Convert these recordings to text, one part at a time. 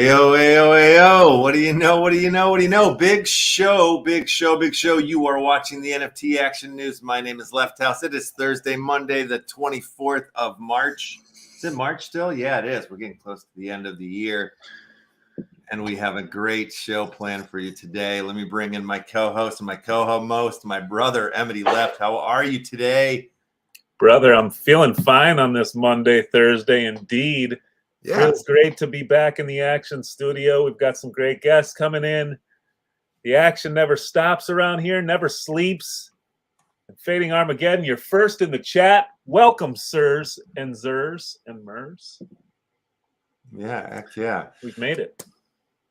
Ayo, ayo, ayo. What do you know? What do you know? What do you know? Big show, big show, big show. You are watching the NFT Action News. My name is LeftHousr. It is Thursday, Monday, the 24th of March. Is it March still? Yeah, it is. We're getting close to the end of the year. And we have a great show planned for you today. Let me bring in my co-host and my co-host, my brother, Emity Left. How are you today? Brother, I'm feeling fine on this Monday, Thursday, indeed. Yeah. Feels great to be back in the Action studio. We've got some great guests coming in. The action never stops around here, never sleeps. And Fading Armageddon, you're first in the chat. Welcome, sirs and zers and mers. Yeah, heck yeah. We've made it.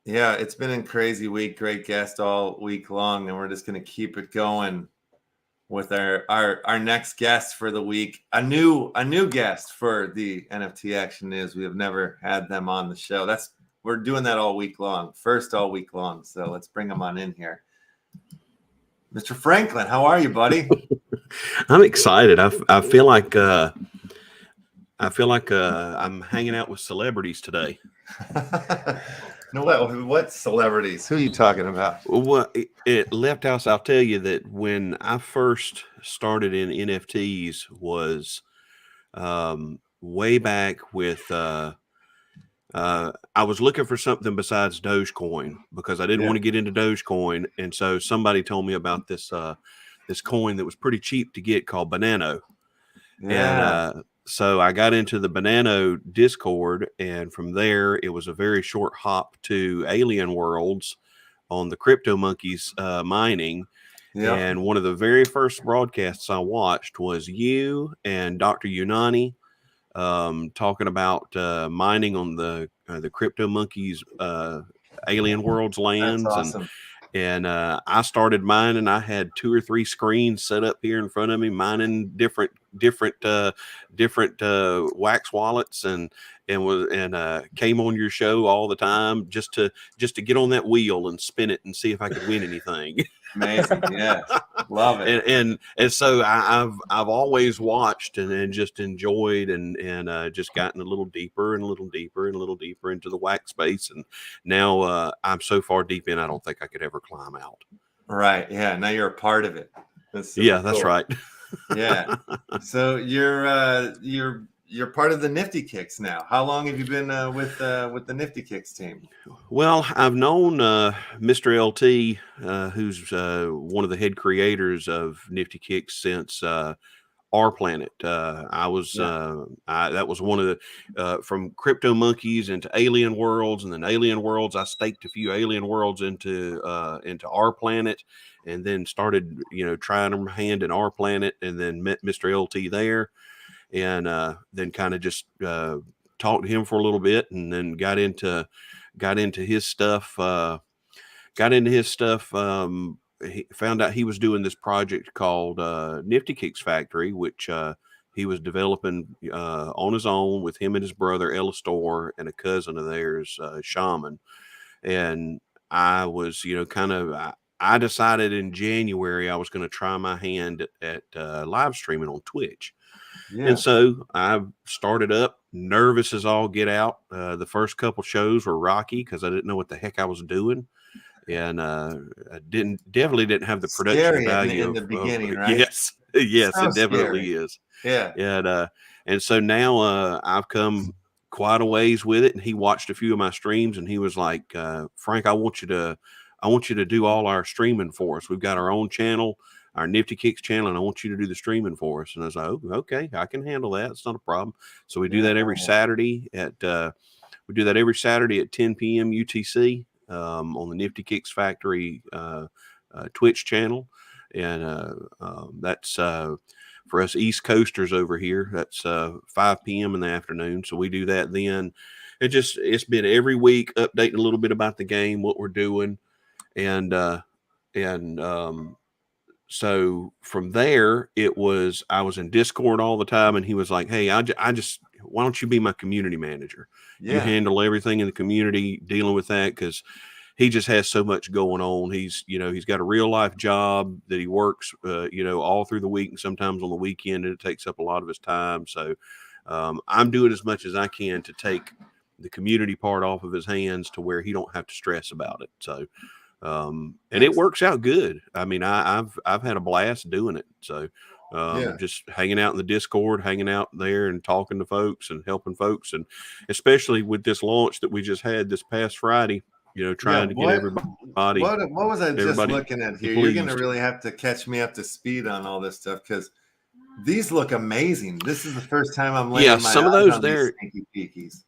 Yeah, it's been a crazy week. Great guest all week long, and we're just going to keep it going with our next guest for the week. A new guest for the NFT Action News. We have never had them on the show. We're doing that all week long. First all week long. So let's bring them on in here. Mr. Franklin, how are you, buddy? I'm excited. I feel like I'm hanging out with celebrities today. No, what celebrities? Who are you talking about? Well, at LeftHousr, I'll tell you that when I first started in NFTs was way back with I was looking for something besides Dogecoin because I didn't want to get into Dogecoin, and so somebody told me about this this coin that was pretty cheap to get called Banano. Yeah. And so I got into the Banano Discord, and from there it was a very short hop to Alien Worlds on the Crypto Monkeys mining. Yeah. And one of the very first broadcasts I watched was you and Dr. Unani talking about mining on the Crypto Monkeys Alien Worlds lands. That's awesome. And I started mining. I had 2 or 3 screens set up here in front of me, mining different wax wallets, and came on your show all the time just to get on that wheel and spin it and see if I could win anything. Amazing, yeah, love it. And so I've always watched and just enjoyed and just gotten a little deeper and a little deeper and a little deeper into the wax space, and now I'm so far deep in I don't think I could ever climb out. Right, yeah. Now you're a part of it. That's right. Yeah. So you're part of the Nifty Kicks now. How long have you been with the Nifty Kicks team? Well, I've known Mr. LT, who's one of the head creators of Nifty Kicks since Our Planet. That was one of the from Crypto Monkeys into Alien Worlds, and then Alien Worlds. I staked a few Alien Worlds into Our Planet, and then started trying my hand in Our Planet, and then met Mr. LT there. And then kind of just talked to him for a little bit, and then got into his stuff. He found out he was doing this project called Nifty Kicks Factory, which he was developing on his own with him and his brother Elastor and a cousin of theirs, Shaman. And I was, I decided in January I was going to try my hand at live streaming on Twitch. Yeah. And so I started up, nervous as all get out. The first couple shows were rocky because I didn't know what the heck I was doing, and I definitely didn't have the production scary value in the beginning, right? Yes, it definitely is. Yeah, and so now I've come quite a ways with it. And he watched a few of my streams, and he was like, "Frank, I want you to do all our streaming for us. We've got our own channel, our Nifty Kicks channel, and I want you to do the streaming for us." And I was like, "Oh, okay, I can handle that. It's not a problem." So we do that every Saturday at 10 p.m. UTC on the Nifty Kicks Factory Twitch channel, and that's for us East Coasters over here. That's 5 p.m. in the afternoon. So we do that then. It's been every week updating a little bit about the game, what we're doing, and so from there, I was in Discord all the time, and he was like, "Hey, why don't you be my community manager? Yeah. You handle everything in the community, dealing with that," because he just has so much going on. He's got a real life job that he works, all through the week and sometimes on the weekend, and it takes up a lot of his time. So I'm doing as much as I can to take community part off of his hands to where he don't have to stress about it. So, and it works out good. I mean, I've had a blast doing it. So, just hanging out in the Discord, hanging out there and talking to folks and helping folks. And especially with this launch that we just had this past Friday, you know, trying to get everybody. What was I just looking at here? pleased. You're going to really have to catch me up to speed on all this stuff, because these look amazing. This is the first time I'm laying my some of eyes those on there. these sneaky peekies.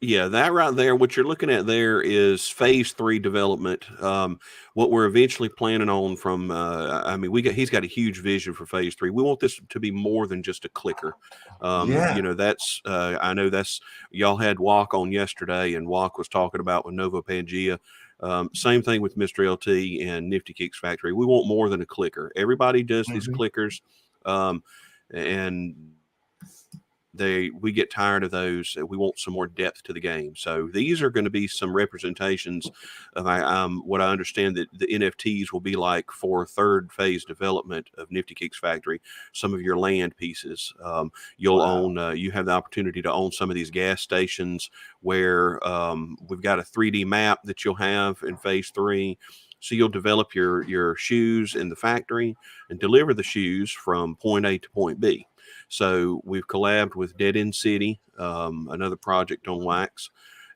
Yeah, that right there, what you're looking at there is phase 3 development. What we're eventually planning on from, I mean, he's got a huge vision for phase 3. We want this to be more than just a clicker. You know, that's, I know that's, y'all had Walk on yesterday, and Walk was talking about with Novo Pangea. Same thing with Mr. LT and Nifty Kicks Factory. We want more than a clicker. Everybody does these clickers, and we get tired of those. We want some more depth to the game. So these are going to be some representations of what I understand that the NFTs will be like for third phase development of Nifty Kicks Factory. Some of your land pieces, you'll own. You have the opportunity to own some of these gas stations where we've got a 3D map that you'll have in phase 3. So you'll develop your shoes in the factory and deliver the shoes from point A to point B. So we've collabed with Dead End City, another project on wax.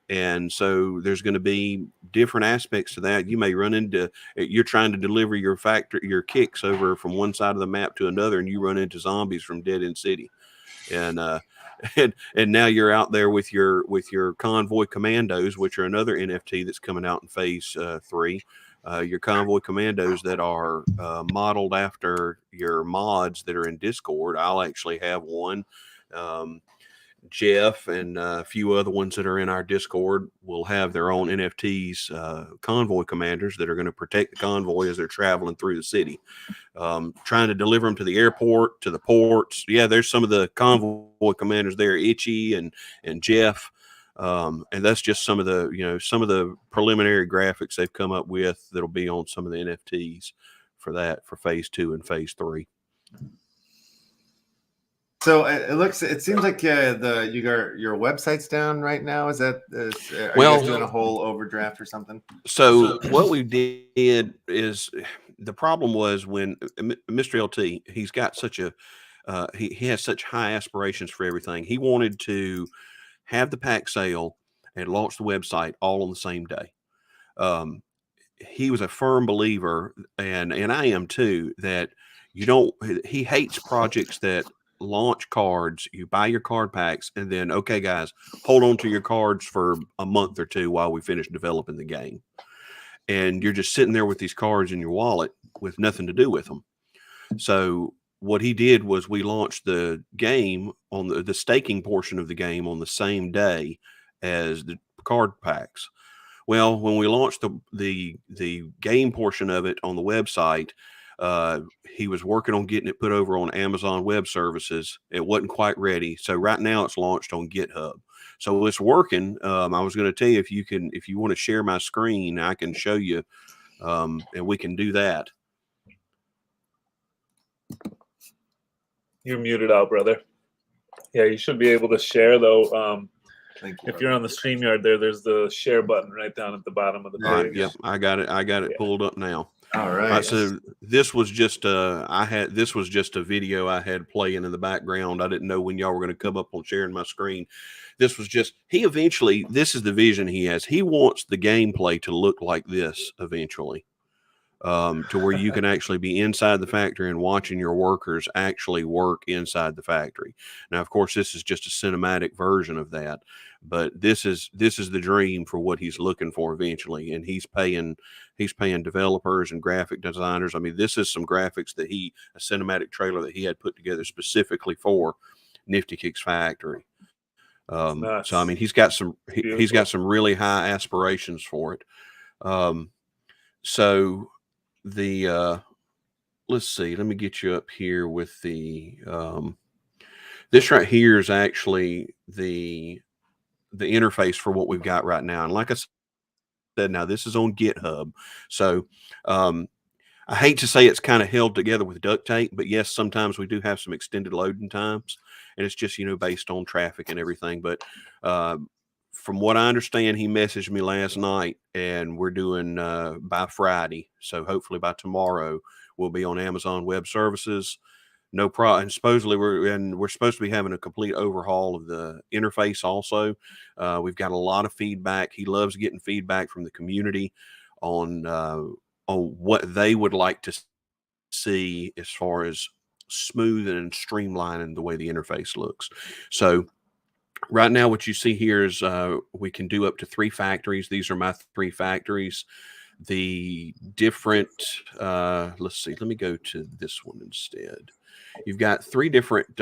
And so there's going to be different aspects to that. You may run into, you're trying to deliver your kicks over from one side of the map to another, and you run into zombies from Dead End City. And now you're out there with your convoy commandos, which are another NFT that's coming out in phase 3. Your convoy commandos that are modeled after your mods that are in Discord. I'll actually have one. Jeff and a few other ones that are in our Discord will have their own NFTs, convoy commanders that are going to protect the convoy as they're traveling through the city, trying to deliver them to the airport, to the ports. Yeah, there's some of the convoy commanders there, Itchy and Jeff. And that's just some of the preliminary graphics they've come up with that'll be on some of the NFTs for phase 2 and phase 3. So it seems like your website's down right now. Are you guys doing a whole overdraft or something? So what we did is, the problem was when Mr. LT, he's got such a, he has such high aspirations for everything. He wanted to have the pack sale and launch the website all on the same day. He was a firm believer, and I am too, that he hates projects that launch cards, you buy your card packs, and then, okay, guys, hold on to your cards for a month or two while we finish developing the game. And you're just sitting there with these cards in your wallet with nothing to do with them. So what he did was we launched the game on the staking portion of the game on the same day as the card packs. Well, when we launched the game portion of it on the website, he was working on getting it put over on Amazon Web Services. It wasn't quite ready. So right now it's launched on GitHub. So it's working. I was going to tell you, if you want to share my screen, I can show you, and we can do that. You're muted out, brother. Yeah, you should be able to share though. Thank you. If you're on the StreamYard there's the share button right down at the bottom of the page. All right, yep, I got it pulled up now. All right. So this was just a video I had playing in the background. I didn't know when y'all were going to come up on sharing my screen. This was just, this is the vision he has. He wants the gameplay to look like this eventually, to where you can actually be inside the factory and watching your workers actually work inside the factory. Now, of course, this is just a cinematic version of that, but this is the dream for what he's looking for eventually. And he's paying developers and graphic designers. I mean, this is some graphics that a cinematic trailer that he had put together specifically for Nifty Kicks Factory. So I mean, he's got some really high aspirations for it. So let's see, let me get you up here with this right here is actually the interface for what we've got right now. And like I said, now this is on GitHub. So I hate to say it's kind of held together with duct tape, but yes, sometimes we do have some extended loading times, and it's just, based on traffic and everything. But from what I understand, he messaged me last night, and we're doing by Friday. So hopefully by tomorrow, we'll be on Amazon Web Services. No problem. And supposedly we're supposed to be having a complete overhaul of the interface also. We've got a lot of feedback. He loves getting feedback from the community on what they would like to see as far as smoothing and streamlining the way the interface looks. So right now, what you see here is we can do up to 3 factories. These are my 3 factories. The different, let's see, let me go to this one instead. You've got 3 different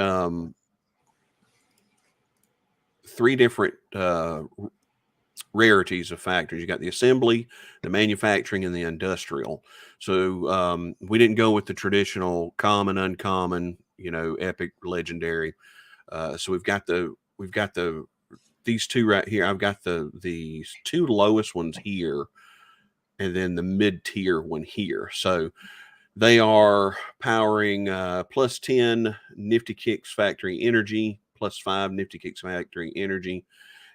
rarities of factories. You got the assembly, the manufacturing, and the industrial. So we didn't go with the traditional common, uncommon, epic, legendary. So we've got these 2 right here. I've got the 2 lowest ones here, and then the mid-tier one here. So they are powering plus 10 Nifty Kicks factory energy, plus 5 Nifty Kicks factory energy.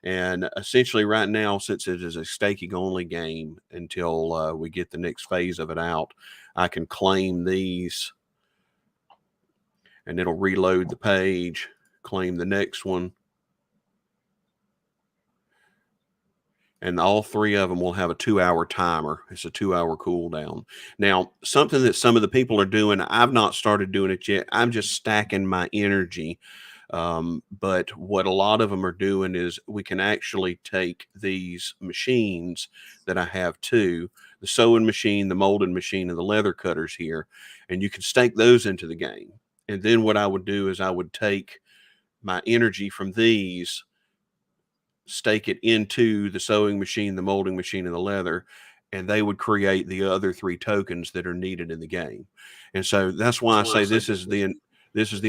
And essentially right now, since it is a staking only game until we get the next phase of it out, I can claim these, and it'll reload the page, claim the next one. And all 3 of them will have a 2-hour timer. It's a 2-hour cooldown. Now, something that some of the people are doing, I've not started doing it yet. I'm just stacking my energy. But what a lot of them are doing is we can actually take these machines that I have too, the sewing machine, the molding machine, and the leather cutters here, and you can stake those into the game. And then what I would do is I would take my energy from these, stake it into the sewing machine, the molding machine, and the leather, and they would create the other 3 tokens that are needed in the game. And so that's why I say this is the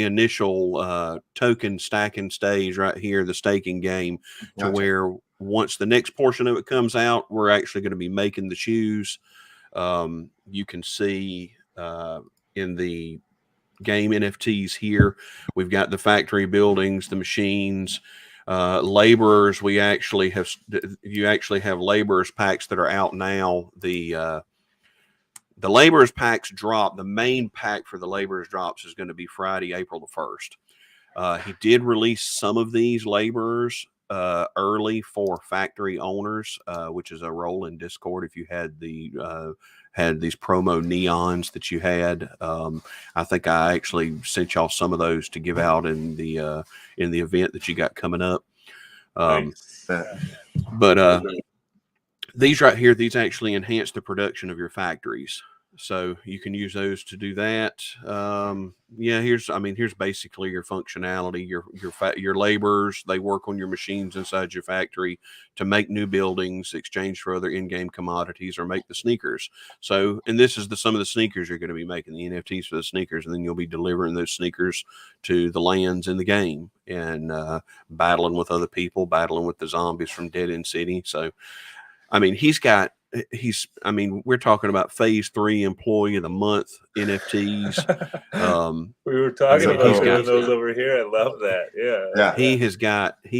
initial token stacking stage right here, the staking game, to where once the next portion of it comes out, we're actually going to be making the shoes. You can see in the game NFTs here, we've got the factory buildings, the machines, laborers. You actually have laborers packs that are out now. The laborers packs drop. The main pack for the laborers drops is going to be Friday, April the 1st. He did release some of these laborers early for factory owners, which is a role in Discord. If you had these promo neons that you had, I think I actually sent y'all some of those to give out in the event that you got coming up. But these right here, these actually enhance the production of your factories. So you can use those to do that. Here's basically your functionality. Your laborers, they work on your machines inside your factory to make new buildings, exchange for other in-game commodities, or make the sneakers. So, and this is some of the sneakers you're going to be making, the NFTs for the sneakers, and then you'll be delivering those sneakers to the lands in the game and battling with other people, battling with the zombies from Dead End City. So, we're talking about phase 3 employee of the month NFTs. We were talking about doing those over here. I love that. Yeah. He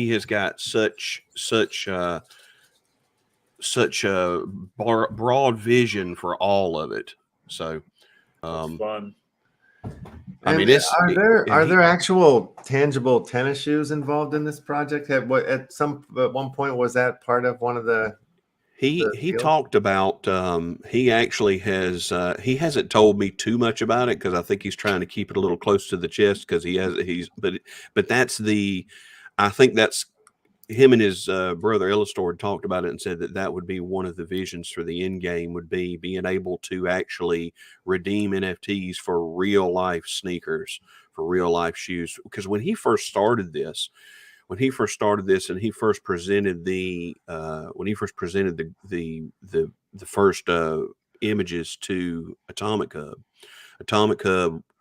has got such a broad vision for all of it. So, fun. Are there actual tangible tennis shoes involved in this project? At one point was that part of one of the? He talked about he actually has he hasn't told me too much about it because I think he's trying to keep it a little close to the chest because but that's I think that's him and his brother Illustor talked about it and said that would be one of the visions for the end game, would be being able to actually redeem NFTs for real life sneakers, for real life shoes. Because when he first started this and he first presented the first images to Atomic Hub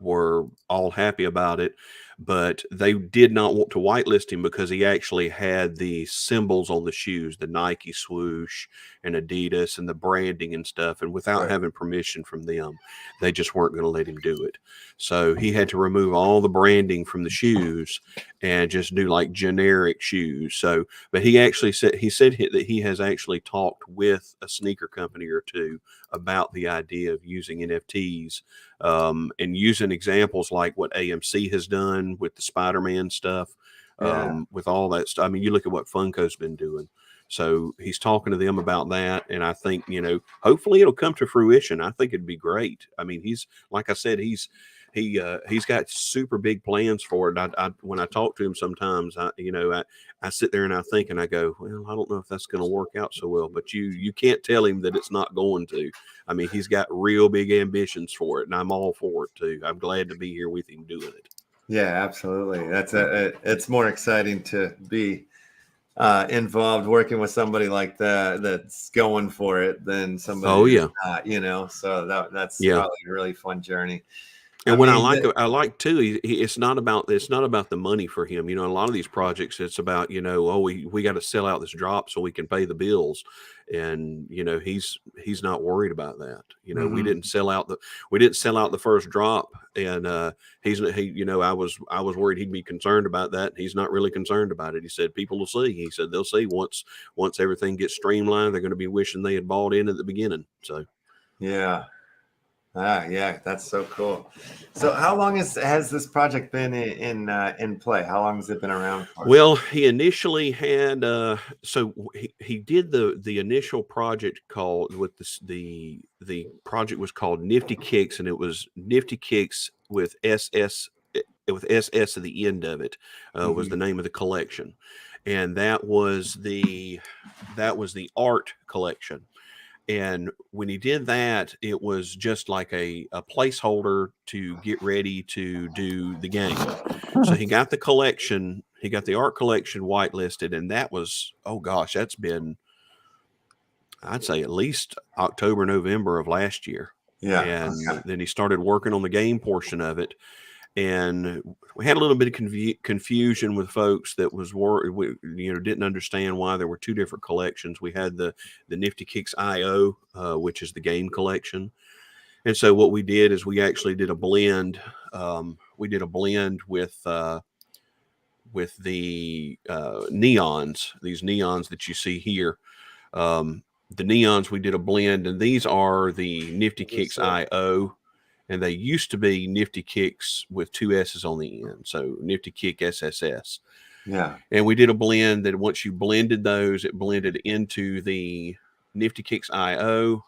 were all happy about it, but they did not want to whitelist him because he actually had the symbols on the shoes, the Nike swoosh and Adidas and the branding and stuff. And without having permission from them, they just weren't going to let him do it. So he had to remove all the branding from the shoes and just do like generic shoes. So, but he actually said, that he has actually talked with a sneaker company or two about the idea of using NFTs, and using examples like what AMC has done with the Spider-Man stuff, with all that stuff. I mean, you look at what Funko's been doing. So he's talking to them about that. And I think, you know, hopefully it'll come to fruition. I think it'd be great. I mean, he's, like I said, he's got super big plans for it. When I talk to him sometimes, I sit there and I think and I go, well, I don't know if that's going to work out so well, but you can't tell him that it's not going to. I mean, he's got real big ambitions for it, and I'm all for it too. I'm glad to be here with him doing it. Yeah, absolutely. It's more exciting to be involved working with somebody like that that's going for it than somebody who's not, you know. So that's probably a really fun journey. And I like too, it's not about the money for him. You know, a lot of these projects, it's about, you know, oh, we got to sell out this drop so we can pay the bills. And, you know, he's not worried about that. You know, we didn't sell out the first drop, and I was worried he'd be concerned about that. He's not really concerned about it. He said, people will see. He said, they'll see once everything gets streamlined, they're going to be wishing they had bought in at the beginning. So, yeah. Yeah, that's so cool. So how long has this project been in play? How long has it been around for? Well, he initially had he did the initial project called with the project was called NIFTY KICKS, and it was NIFTY KICKS with SS at the end of it, was the name of the collection, and that was the art collection. And when he did that, it was just like a placeholder to get ready to do the game. So he got the collection, he got the art collection whitelisted, and that was, oh gosh, that's been, I'd say at least October, November of last year. Yeah. And then he started working on the game portion of it. And we had a little bit of confusion with folks that was didn't understand why there were two different collections. We had the NIFTY KICKS IO, which is the game collection, and so what we did is we actually did a blend. We did a blend with the neons. These neons that you see here, the neons. We did a blend, and these are the NIFTY KICKS IO. And they used to be NIFTY KICKS with two S's on the end. So NIFTY KICK SSS. Yeah. And we did a blend that once you blended those, it blended into the NIFTY KICKS IO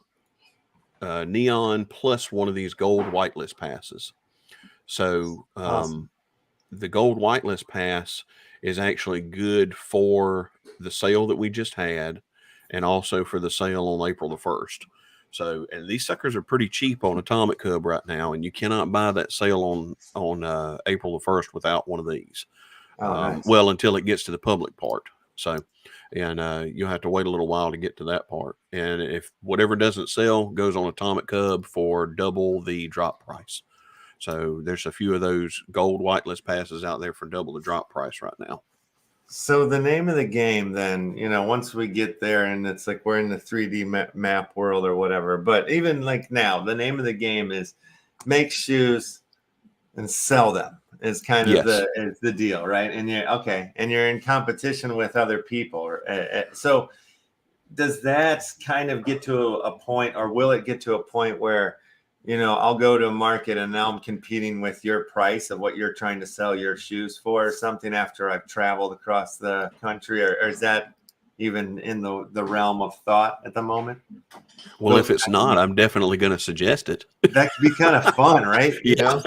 neon plus one of these gold whitelist passes. So awesome. The gold whitelist pass is actually good for the sale that we just had, and also for the sale on April the 1st. So, and these suckers are pretty cheap on Atomic Hub right now, and you cannot buy that sale on April the 1st without one of these. Nice. Well, until it gets to the public part. So, and you'll have to wait a little while to get to that part. And if whatever doesn't sell goes on Atomic Hub for double the drop price. So there's a few of those gold whitelist passes out there for double the drop price right now. So the name of the game then, you know, once we get there and it's like we're in the 3D map world or whatever, but even like now, the name of the game is make shoes and sell them is kind of the deal, right? And you're in competition with other people. So does that kind of get to a point, or will it get to a point where, you know, I'll go to a market and now I'm competing with your price of what you're trying to sell your shoes for or something after I've traveled across the country, or is that even in the realm of thought at the moment? Well, if it's not, I'm definitely going to suggest it. That could be kind of fun, right? You know?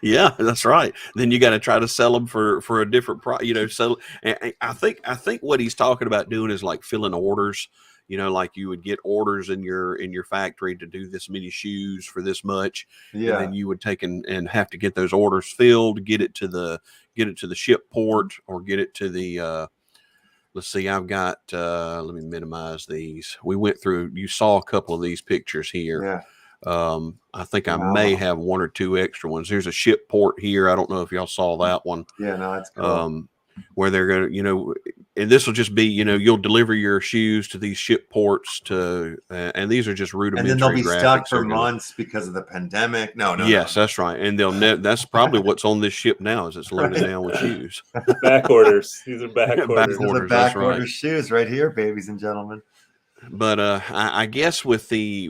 Yeah, that's right. Then you got to try to sell them for a different price, you know. So I think what he's talking about doing is like filling orders. You know, like you would get orders in your factory to do this many shoes for this much. Yeah. And then you would take and have to get those orders filled, get it to the ship port, or get it to the, let's see, I've got, let me minimize these. We went through, you saw a couple of these pictures here. I think I may have one or two extra ones. There's a ship port here. I don't know if y'all saw that one. Yeah, no, that's cool. Where they're going to, you know, and this will just be, you know, you'll deliver your shoes to these ship ports to, and these are just rudimentary. And then they'll be graphics. stuck for months because of the pandemic. No, yes, that's right. And that's probably what's on this ship now, is it's loaded down with shoes. Back orders. These are back orders. These are back order shoes right here, babies and gentlemen. But I guess with the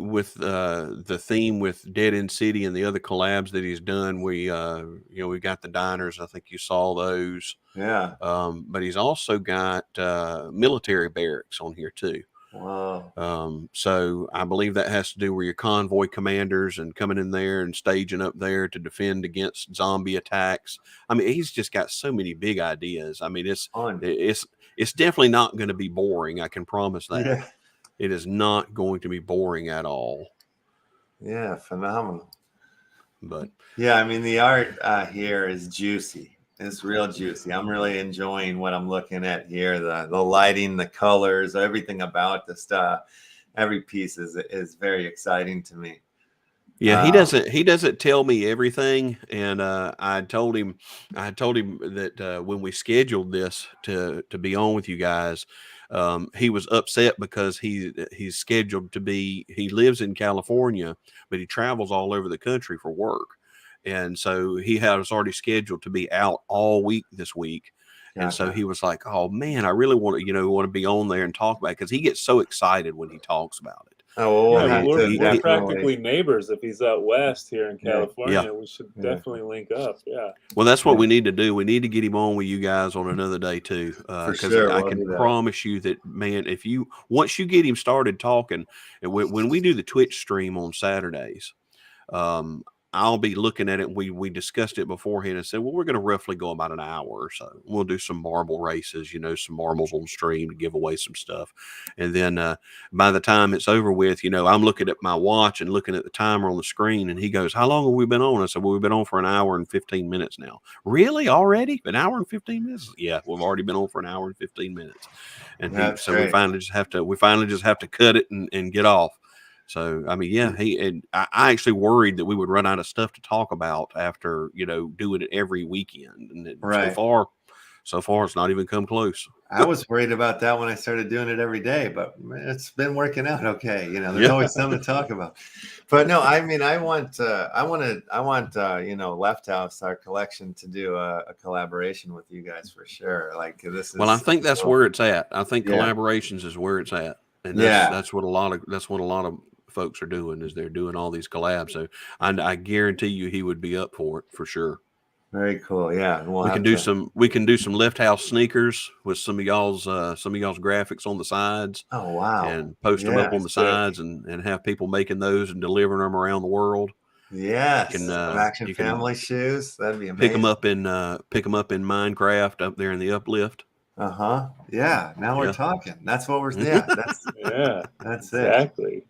theme with Dead End City and the other collabs that he's done, we we got the diners. I think you saw those. Yeah. But he's also got military barracks on here too. Wow. So I believe that has to do with your convoy commanders and coming in there and staging up there to defend against zombie attacks. I mean, he's just got so many big ideas. I mean, it's definitely not going to be boring. I can promise that. Yeah. It is not going to be boring at all. Yeah, phenomenal. But yeah, I mean, the art here is juicy. It's real juicy. I'm really enjoying what I'm looking at here. The lighting, the colors, everything about the stuff. Every piece is very exciting to me. Yeah, he doesn't tell me everything, and I told him that when we scheduled this to be on with you guys, he was upset because he's scheduled to be. He lives in California, but he travels all over the country for work, and so he has already scheduled to be out all week this week. And so he was like, "Oh man, I really want to be on there and talk about it," because he gets so excited when he talks about it. Oh, well, we're practically neighbors. If he's out west here in California, we should definitely link up. Yeah. Well, that's what we need to do. We need to get him on with you guys on another day too, because I can promise you that, man, once you get him started talking, and when we do the Twitch stream on Saturdays, I'll be looking at it. We discussed it beforehand and said, well, we're going to roughly go about an hour or so. We'll do some marble races, some marbles on stream to give away some stuff. And then by the time it's over with, I'm looking at my watch and looking at the timer on the screen, and he goes, how long have we been on? I said, well, we've been on for an hour and 15 minutes now. Really? Already? An hour and 15 minutes? Yeah, we've already been on for an hour and 15 minutes. And we finally just have to cut it and get off. So, I mean, I actually worried that we would run out of stuff to talk about after, doing it every weekend. And so far, it's not even come close. I was worried about that when I started doing it every day, but it's been working out okay. There's always something to talk about. But no, I mean, I want LeftHousr, our collection, to do a collaboration with you guys for sure. Like this is. Well, I think that's where it's at. I think collaborations is where it's at, and that's what a lot of folks are doing, is they're doing all these collabs. So I guarantee you he would be up for it for sure. Very cool. Yeah, we can do some LeftHousr sneakers with some of y'all's graphics on the sides. Oh wow! And post them up on the sides and have people making those and delivering them around the world. Yes, Action family shoes. That'd be amazing. Pick them up in Minecraft up there in the Uplift. Yeah. Now we're talking. That's what we're. Yeah. That's exactly.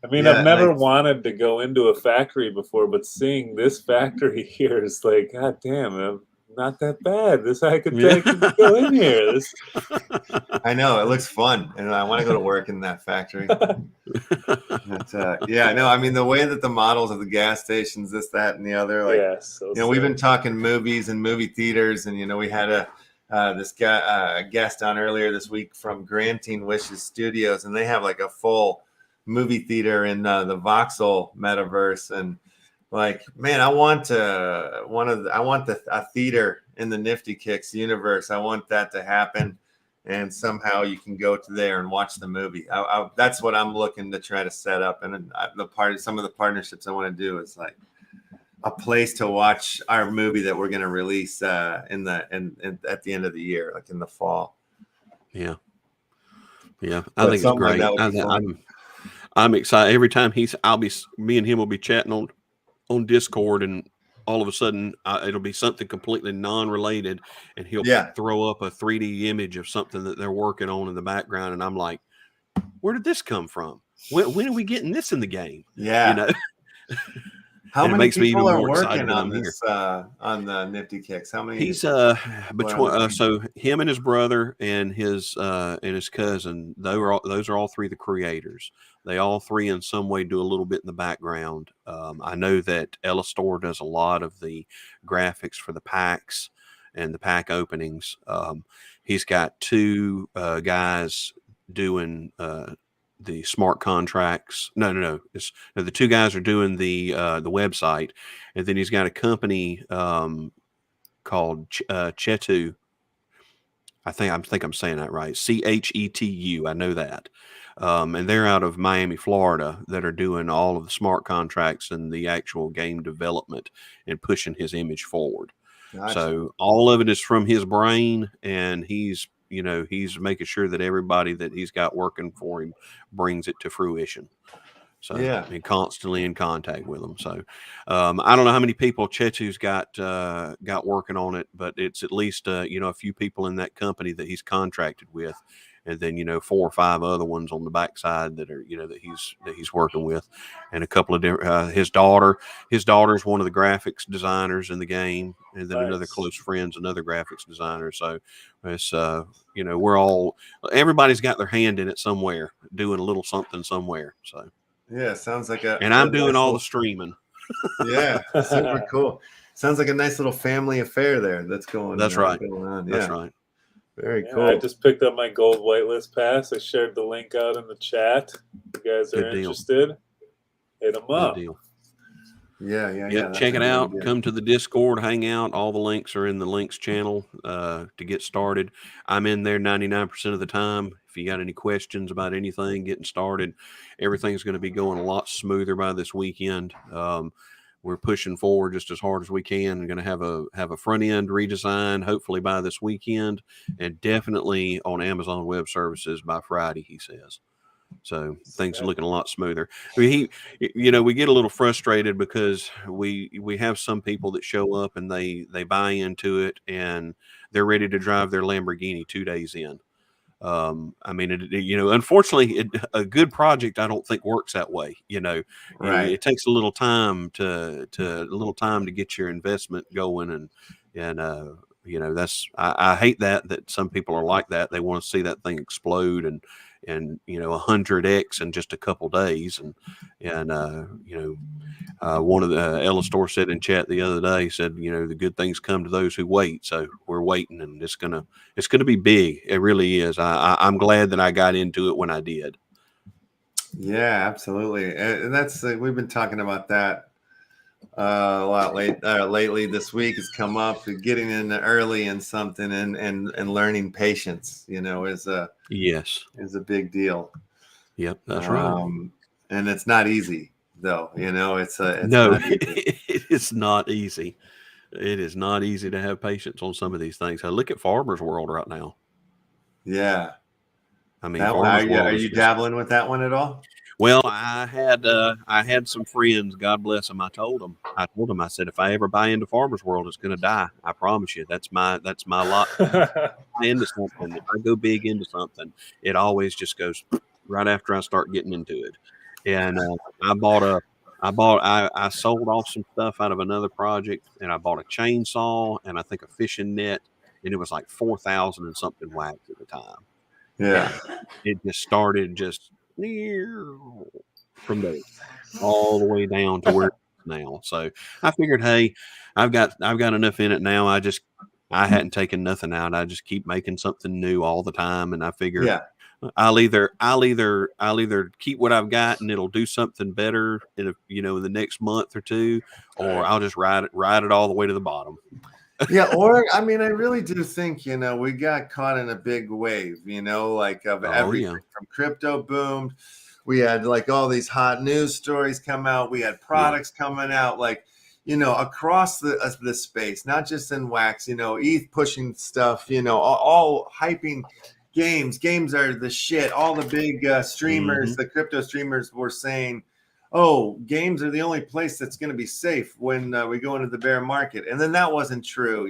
I mean, I've never wanted to go into a factory before, but seeing this factory here is like, God damn, not that bad. I could go in here. I know, it looks fun, and I want to go to work in that factory. But, I mean, the way that the models of the gas stations, this, that, and the other, we've been talking movies and movie theaters, and we had this guy guest on earlier this week from Granting Wishes Studios, and they have like a full movie theater in the Voxel metaverse, and man, I want a theater in the Nifty Kicks universe. I want that to happen, and somehow you can go to there and watch the movie. That's what I'm looking to try to set up, and some of the partnerships I want to do is like a place to watch our movie that we're going to release at the end of the year, like in the fall. I think it's great. I'm excited every time me and him will be chatting on Discord, and all of a sudden it'll be something completely non-related, and he'll throw up a 3D image of something that they're working on in the background, and I'm like, where did this come from? When are we getting this in the game? How And it many makes me people even are more excited working that on I'm here. this on the Nifty Kicks? How many? He's people are on between the team? so him and his brother and his cousin, those are all three the creators. They all three in some way do a little bit in the background. I know that LeftHousr does a lot of the graphics for the packs and the pack openings. He's got two guys doing the smart contracts. No. The two guys are doing the website, and then he's got a company called Chetu. I think I'm saying that right. CHETU. I know that. And they're out of Miami, Florida, that are doing all of the smart contracts and the actual game development and pushing his image forward. Gotcha. So all of it is from his brain, and he's making sure that everybody that he's got working for him brings it to fruition. So yeah, and constantly in contact with them. So I don't know how many people Chetu's got working on it, but it's at least a few people in that company that he's contracted with, and then 4 or 5 other ones on the backside that are that he's working with, and a couple of different. His daughter's one of the graphics designers in the game, and then another close friend's another graphics designer. So it's everybody's got their hand in it somewhere, doing a little something somewhere. So. Yeah, sounds like And I'm doing nice all little, the streaming. Yeah, super cool. Sounds like a nice little family affair there that's going. That's right. Going on. That's right. Very Yeah, cool. I just picked up my gold whitelist pass. I shared the link out in the chat. If you guys are Good deal. interested, hit them up. Good deal. Yeah. Check it out. Come to the Discord, hang out. All the links are in the links channel to get started. I'm in there 99% of the time. If you got any questions about anything getting started, everything's going to be going a lot smoother by this weekend. We're pushing forward just as hard as we can. We're going to have a front end redesign hopefully by this weekend, and definitely on Amazon Web Services by Friday, he says. So things are looking a lot smoother. I mean, we get a little frustrated because we have some people that show up and they buy into it and they're ready to drive their Lamborghini 2 days in. I mean, unfortunately, a good project I don't think works that way. Right. It takes a little time to get your investment going, and that's I hate that some people are like that. They want to see that thing explode and 100x in just a couple days, and one of the LeftHousr said in chat the other day, said the good things come to those who wait. So we're waiting, and it's gonna be big. It really is. I'm glad that I got into it when I did. Yeah, absolutely. And that's we've been talking about that a lot lately. This week has come up. Getting in early in something and learning patience, is a big deal. Yep, that's right. And it's not easy though. It's no, not easy. It's not easy. It is not easy to have patience on some of these things. I look at Farmer's World right now. Yeah. I mean, are you dabbling with that one at all? Well, I had some friends, God bless them. I told them, I said, if I ever buy into Farmer's World, it's going to die. I promise you. That's my lot. Into something. If I go big into something, it always just goes right after I start getting into it. And I sold off some stuff out of another project, and I bought a chainsaw and I think a fishing net, and it was like 4,000 and something wax at the time. Yeah. And it just started from there all the way down to where it's now. So I figured, hey, I've got enough in it now. I hadn't taken nothing out. I just keep making something new all the time, and I figured I'll either keep what I've got and it'll do something better in the next month or two, or I'll just ride it all the way to the bottom. Yeah, or I mean, I really do think we got caught in a big wave, of everything from crypto boomed. We had like all these hot news stories come out. We had products coming out, like across the space, not just in wax. ETH pushing stuff. All hyping games. Games are the shit. All the big streamers, the crypto streamers, were saying, oh, games are the only place that's going to be safe when we go into the bear market. And then that wasn't true,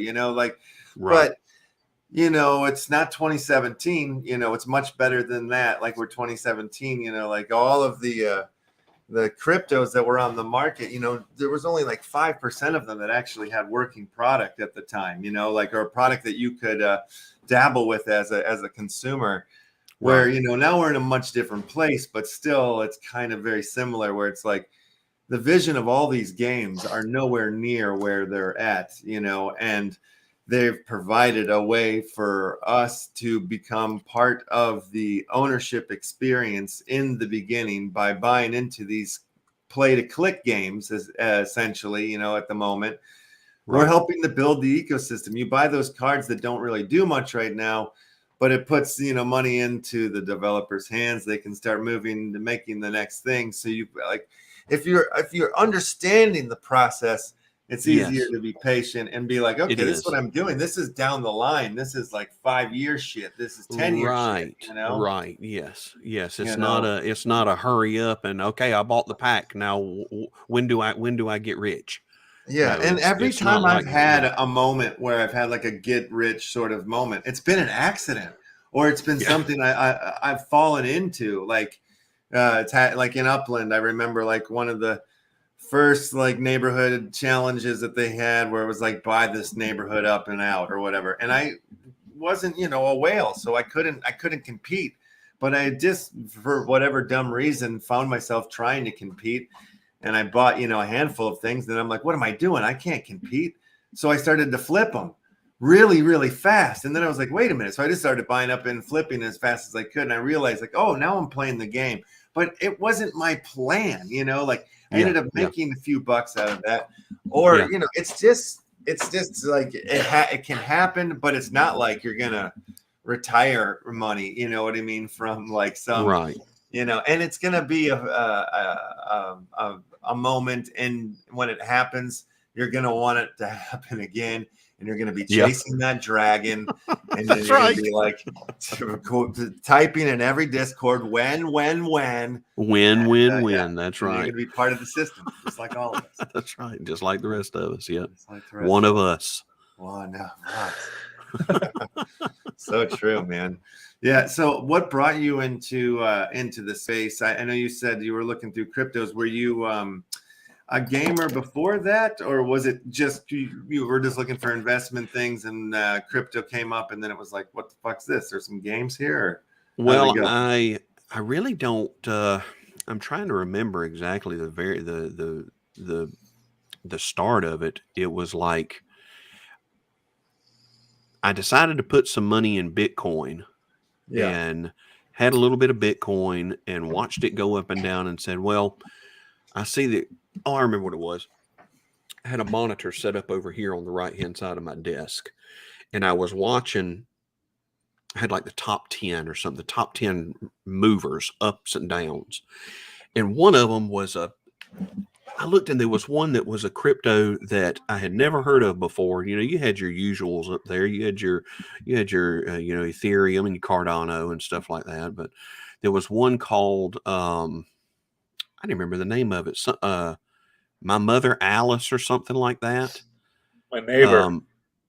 but it's not 2017, it's much better than that. Like we're 2017, like all of the the cryptos that were on the market, you know, there was only like 5% of them that actually had working product at the time, you know, like, or a product that you could dabble with as a consumer. Where, Right. you know, now we're in a much different place, but still it's kind of very similar, where it's like the vision of all these games are nowhere near where they're at, you know, and they've provided a way for us to become part of the ownership experience in the beginning by buying into these play to click games, as essentially, you know, at the moment. We're Right. helping to build the ecosystem. You buy those cards that don't really do much right now, but it puts, you know, money into the developers' hands. They can start moving to making the next thing. So you like, if you're understanding the process, it's easier Yes, to be patient and be like, it okay, this is what is. I'm doing. This is down the line. This is like 5-year shit. This is 10-year shit. Right. You know, Right. Yes. Yes. you It's not know. a hurry up and okay, I bought the pack. Now when do I get rich? Yeah, No, and every it's not time I've like that. had Yeah. a moment where I've had like a get rich sort of moment, it's been an accident, or it's been Yeah. something I've fallen into. Like like in Upland, I remember like one of the first like neighborhood challenges that they had, where it was like buy this neighborhood up and out or whatever, and I wasn't, you know, a whale, so I couldn't compete. But I just, for whatever dumb reason, found myself trying to compete, and I bought, you know, a handful of things. Then I'm like, what am I doing? I can't compete. So I started to flip them really, really fast. And then I was like, wait a minute. So I just started buying up and flipping as fast as I could. And I realized like, oh, now I'm playing the game. But it wasn't my plan, you know, like I Yeah. ended up Yeah. making a few bucks out of that. Or, Yeah. you know, it's just like it can happen, but it's not like you're going to retire money, you know what I mean, from like some, Right. you know, and it's going to be a moment, and when it happens, you're going to want it to happen again, and you're going to be Yeah. chasing that dragon, and then That's you're going right. to be like typing in every Discord when, Win, and, win, yeah, win. That's and you're right. going to be part of the system, just like all of us. That's right. Just like the rest of us. Yeah. Just like the rest One of of us. us. One of us. So true, man. Yeah. So what brought you into the space? I know you said you were looking through cryptos. Were you a gamer before that, or was it just you were just looking for investment things, and crypto came up, and then it was like, what the fuck's this? There's some games here. Or how did Well, it go? I really don't. I'm trying to remember exactly the start of it. It was like I decided to put some money in Bitcoin Yeah. and had a little bit of Bitcoin and watched it go up and down and said, well, I see that. Oh, I remember what it was. I had a monitor set up over here on the right-hand side of my desk, and I was watching. I had like the top 10 or something, the top 10 movers, ups and downs. And one of them was I looked and there was one that was a crypto that I had never heard of before. You know, you had your usuals up there. You had your you know, Ethereum and Cardano and stuff like that. But there was one called, I didn't remember the name of it. My Mother Alice or something like that. My neighbor.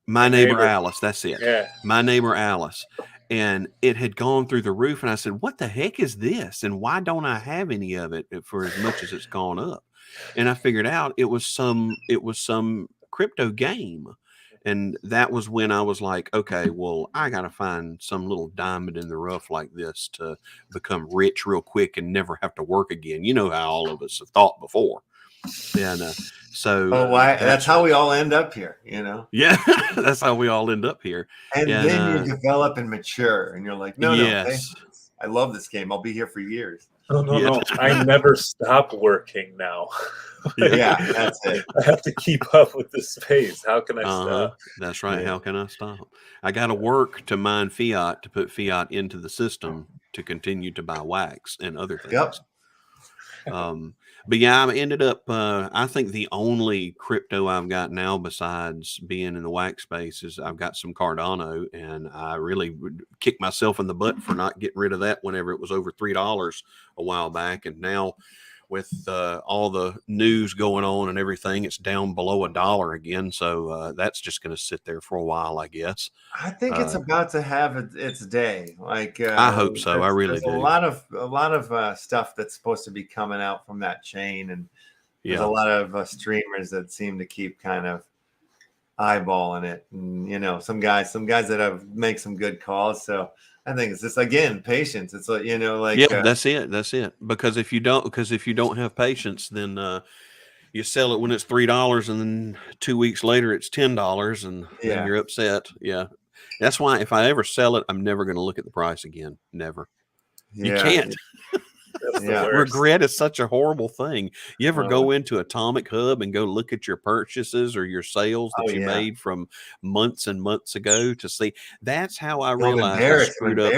My neighbor Alice. That's it. Yeah. My neighbor Alice. And it had gone through the roof. And I said, what the heck is this? And why don't I have any of it for as much as it's gone up? And I figured out it was some crypto game. And that was when I was like, okay, well, I got to find some little diamond in the rough like this to become rich real quick and never have to work again. You know how all of us have thought before. And so That's how we all end up here, you know? Yeah, that's how we all end up here. And then you develop and mature, and you're like, no, yes. I love this game. I'll be here for years. No. I never stop working now. Yeah, that's it. I have to keep up with the space. How can I stop? That's right. Yeah. How can I stop? I got to work to mine fiat, to put fiat into the system to continue to buy wax and other things. Yep. But yeah, I ended up, I think the only crypto I've got now besides being in the wax space is I've got some Cardano, and I really kicked myself in the butt for not getting rid of that whenever it was over $3 a while back. And now with all the news going on and everything, it's down below $1 again. So that's just going to sit there for a while, I guess. I think it's about to have its day. Like I hope so. I really there's do. A lot of stuff that's supposed to be coming out from that chain, and there's a lot of streamers that seem to keep kind of eyeballing it, and you know, some guys that have make some good calls. So I think it's just, again, patience. It's like, you know, like that's it. Because if you don't have patience, then you sell it when it's $3, and then 2 weeks later it's $10, and then you're upset. Yeah, that's why if I ever sell it, I'm never going to look at the price again. Never. You can't. Regret is such a horrible thing. You ever go into Atomic Hub and go look at your purchases or your sales that you made from months and months ago to see? That's how I realized I screwed up.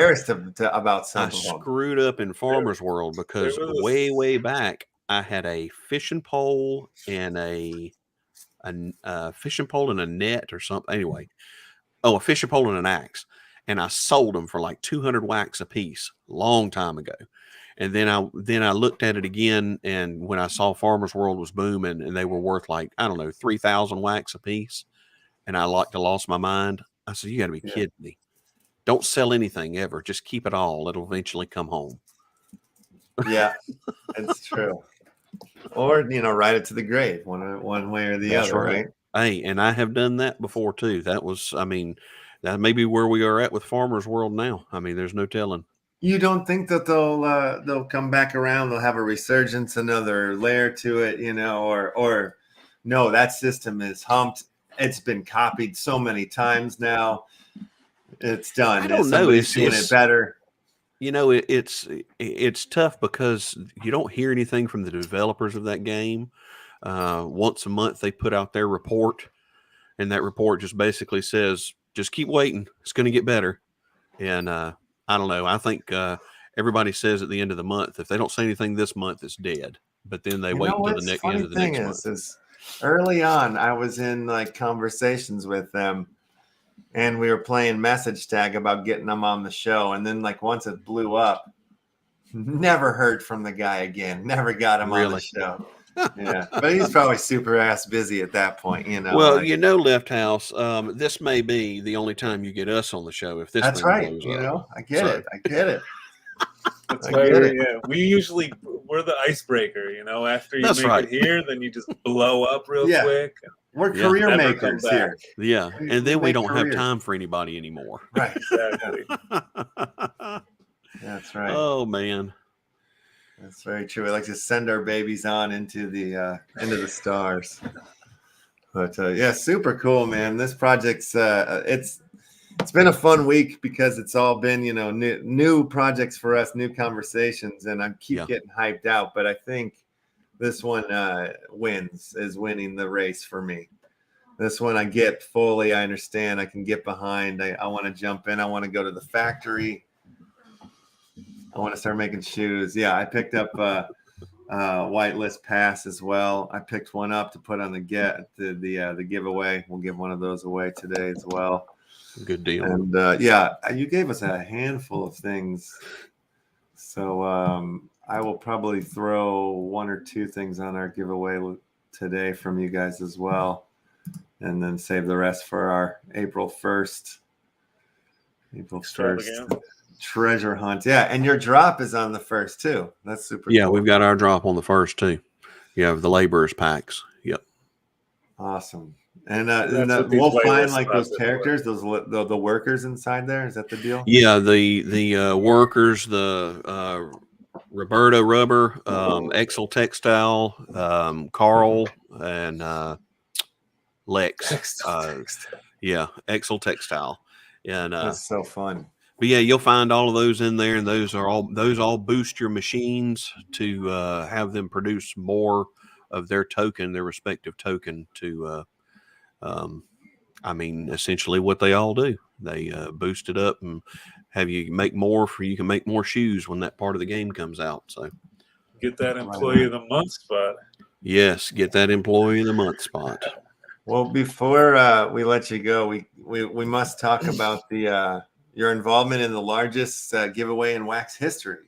About something. I screwed up in Farmer's World, because way back I had a fishing pole and a fishing pole and a net or something. Anyway, a fishing pole and an axe, and I sold them for like 200 wax a piece, long time ago. And then I looked at it again, and when I saw Farmer's World was booming and they were worth like, I don't know, 3,000 wax a piece, and I lost my mind. I said, you got to be kidding me. Don't sell anything ever. Just keep it all. It'll eventually come home. Yeah, it's true. Or, you know, ride it to the grave, one way or the other, right? Hey, and I have done that before too. That was, I mean, that may be where we are at with Farmer's World now. I mean, there's no telling. You don't think that they'll come back around? They'll have a resurgence, another layer to it, you know, or no, that system is humped. It's been copied so many times now. It's done. I don't know. It's doing it better. You know, it's tough because you don't hear anything from the developers of that game. Once a month they put out their report, and that report just basically says, just keep waiting. It's going to get better. And I don't know. I think everybody says at the end of the month, if they don't say anything this month, it's dead. But then they wait until the next end of the next month. Is early on, I was in like conversations with them, and we were playing message tag about getting them on the show. And then, like, once it blew up, never heard from the guy again. Never got him on the show. Yeah, but he's probably super ass busy at that point, you know. Well, you know, LeftHousr, this may be the only time you get us on the show. If this, that's right. You know, I get it. That's why we're the icebreaker. You know, after you make it here, then you just blow up real quick. We're career makers here. Yeah, and then we don't have time for anybody anymore. Right. Exactly. That's right. Oh man. That's very true. We like to send our babies on into the stars. But yeah, super cool, man. This project's it's been a fun week because it's all been, you know, new projects for us, new conversations, and I keep getting hyped out. But I think this one is winning the race for me. This one I get fully. I understand. I can get behind. I want to jump in. I want to go to the factory. I want to start making shoes. Yeah, I picked up whitelist pass as well. I picked one up to put on the giveaway. We'll give one of those away today as well. Good deal. And you gave us a handful of things, so I will probably throw one or two things on our giveaway today from you guys as well, and then save the rest for our April 1st. Treasure hunt. Yeah, and your drop is on the 1st too. That's super cool. We've got our drop on the 1st too. Yeah, the laborers packs. Yep. Awesome. And we'll find like those characters, the workers inside there. Is that the deal? Yeah, the workers, the Roberta Rubber, Excel Textile, Carl, and Lex. Excel Textile. And that's so fun. But yeah, you'll find all of those in there, and those all boost your machines to have them produce more of their respective token to essentially what they all do. They boost it up and have you make more you can make more shoes when that part of the game comes out. So get that employee of the month spot. Yes, get that employee of the month spot. Well, before we let you go, we must talk about your involvement in the largest giveaway in wax history.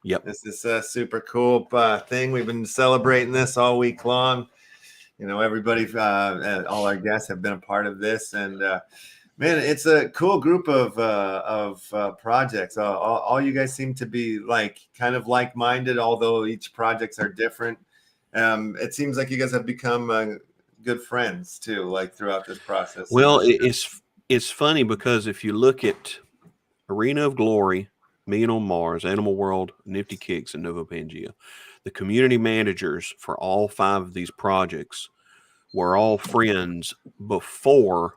Yep. This is a super cool thing. We've been celebrating this all week long. You know, everybody, all our guests have been a part of this, and man, it's a cool group of projects. All you guys seem to be kind of like-minded, although each projects are different. It seems like you guys have become good friends too, like throughout this process. Well, it's funny because if you look at Arena of Glory, Million on Mars, Animal World, Nifty Kicks, and Nova Pangea, the community managers for all 5 of these projects were all friends before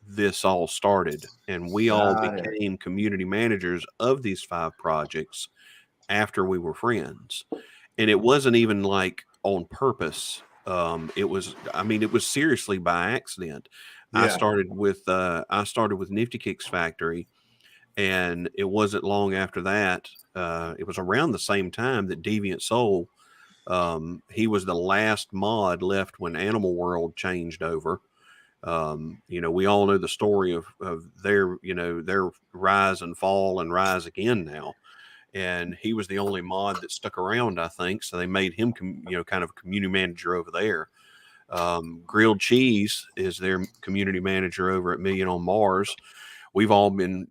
this all started, and we all became community managers of these 5 projects after we were friends. And it wasn't even like on purpose. It was seriously by accident. Yeah. I started with Nifty Kicks Factory, and it wasn't long after that. It was around the same time that Deviant Soul, he was the last mod left when Animal World changed over. You know, we all know the story of their, you know, their rise and fall and rise again now. And he was the only mod that stuck around, I think. So they made him, you know, kind of community manager over there. Grilled Cheese is their community manager over at Million on Mars. We've all been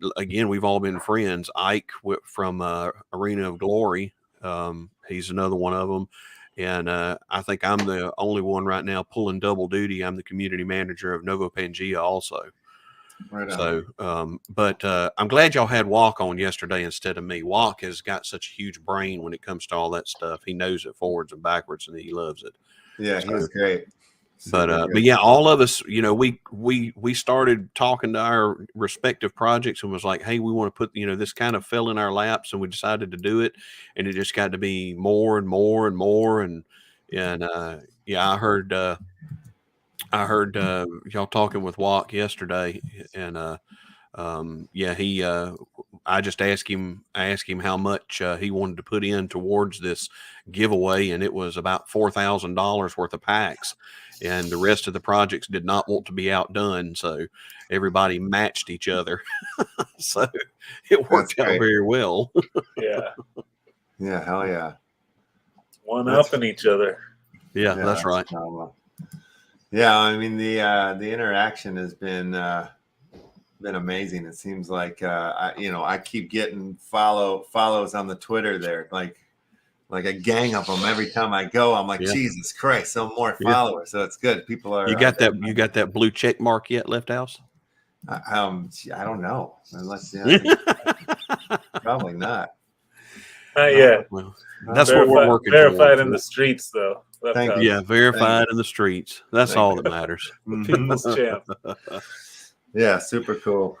friends. Ike from Arena of Glory, he's another one of them. And I think I'm the only one right now pulling double duty. I'm the community manager of Nova Pangea also. Right on. So, but I'm glad y'all had Walk on yesterday instead of me. Walk has got such a huge brain when it comes to all that stuff. He knows it forwards and backwards, and he loves it. Yeah, so, he was great. But yeah, all of us, you know, we started talking to our respective projects and was like, hey, we want to put, you know, this kind of fell in our laps, and we decided to do it, and it just got to be more and more and more, and yeah, I heard y'all talking with Walk yesterday, and yeah, I just asked him how much he wanted to put in towards this giveaway, and it was about $4,000 worth of packs, and the rest of the projects did not want to be outdone, so everybody matched each other. So it worked out very well. Yeah, hell yeah. One-upping each other. Yeah, that's right. Yeah, I mean the interaction has been amazing. It seems like I keep getting follows on the Twitter there, like a gang of them every time I go. I'm like, Jesus Christ, some more followers. So it's good. People are. You got that blue check mark yet, LeftHousr? I don't know. Unless probably not. Not yet. Well, that's what we're working verified towards. In the streets, though. Thank you. Yeah, verified in the streets. That's all that matters. People's champ. Yeah, super cool.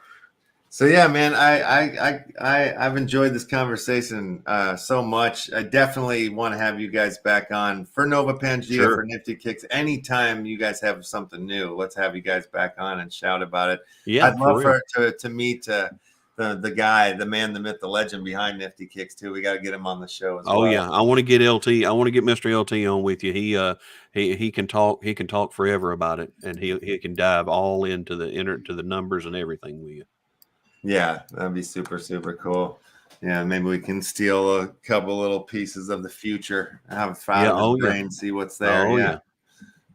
So yeah, man, I've enjoyed this conversation so much. I definitely want to have you guys back on for Nova Pangea, for Nifty Kicks. Anytime you guys have something new, let's have you guys back on and shout about it. Yeah, I'd love to meet the guy, the man, the myth, the legend behind Nifty Kicks too. We got to get him on the show as well. Oh yeah, I want to get LT. I want to get Mr. LT on with you. He can talk. He can talk forever about it, and he can dive all into the numbers and everything with you. Yeah, that'd be super, super cool. Yeah, maybe we can steal a couple little pieces of the future, have a file in the brain, see what's there. Oh, yeah.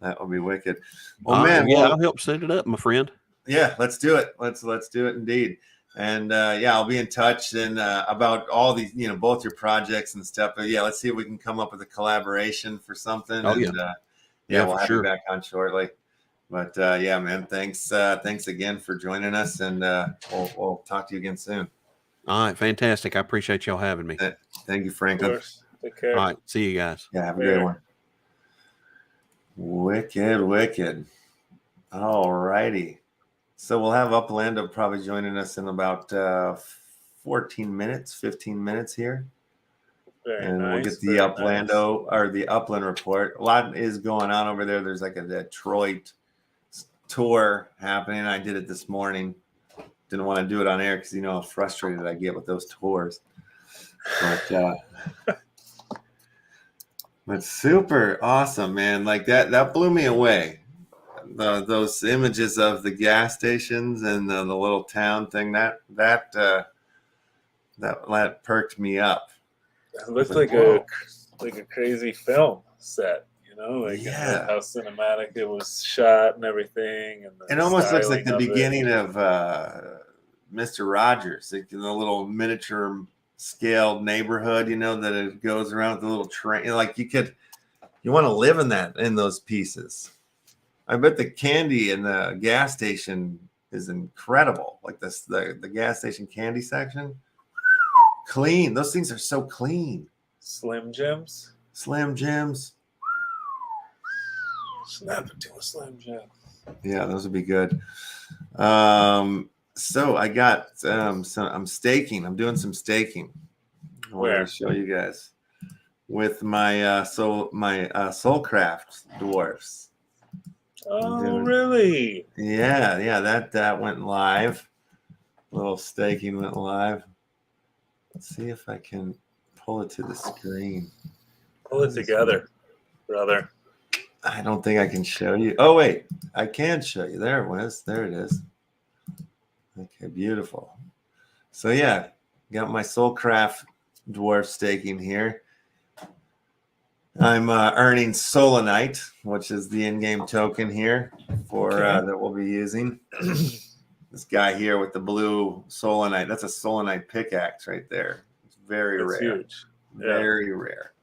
That would be wicked. Well, man, I'll help set it up, my friend. Yeah, let's do it. Let's do it indeed. And yeah, I'll be in touch and about all these, both your projects and stuff. But yeah, let's see if we can come up with a collaboration for something. Oh, and, yeah, we'll have you back on shortly. But yeah, man, thanks again for joining us, and we'll talk to you again soon. All right, fantastic. I appreciate y'all having me. Thank you, Franklin. Take care. All right, see you guys. Yeah, have a great one. Wicked. All righty. So we'll have Uplando probably joining us in about 15 minutes here. We'll get the Uplando or the Upland report. A lot is going on over there. There's like a Detroit tour happening. I did it this morning. Didn't want to do it on air because how frustrated I get with those tours. But super awesome, man. Like that blew me away. Those images of the gas stations and the little town thing that perked me up. It looks Like, like a crazy film set, you know, like yeah, how cinematic it was shot and everything, and it the almost looks like styling the of it. beginning of Mr. Rogers, like in the little miniature scaled neighborhood, you know, that it goes around with the little train. Like you want to live in those pieces. I bet the candy in the gas station is incredible. Like the gas station candy section, clean. Those things are so clean. Slim Jims. Slam Jims. Snap it to a Slim Jim. Yeah, those would be good. So I got I'm staking. I'm doing some staking. I wanted Where? to show you guys with my Soulcraft dwarfs. Oh, really? Yeah, that went live. Little staking went live. Let's see if I can pull it to the screen. Pull it together, brother. I don't think I can show you. Oh wait, I can show you. There it was. There it is. Okay, beautiful. So yeah, got my Soulcraft dwarf staking here. I'm earning Solanite, which is the in-game token here for that we'll be using. This guy here with the blue Solanite. That's a Solanite pickaxe right there. It's very That's rare. huge. Very rare.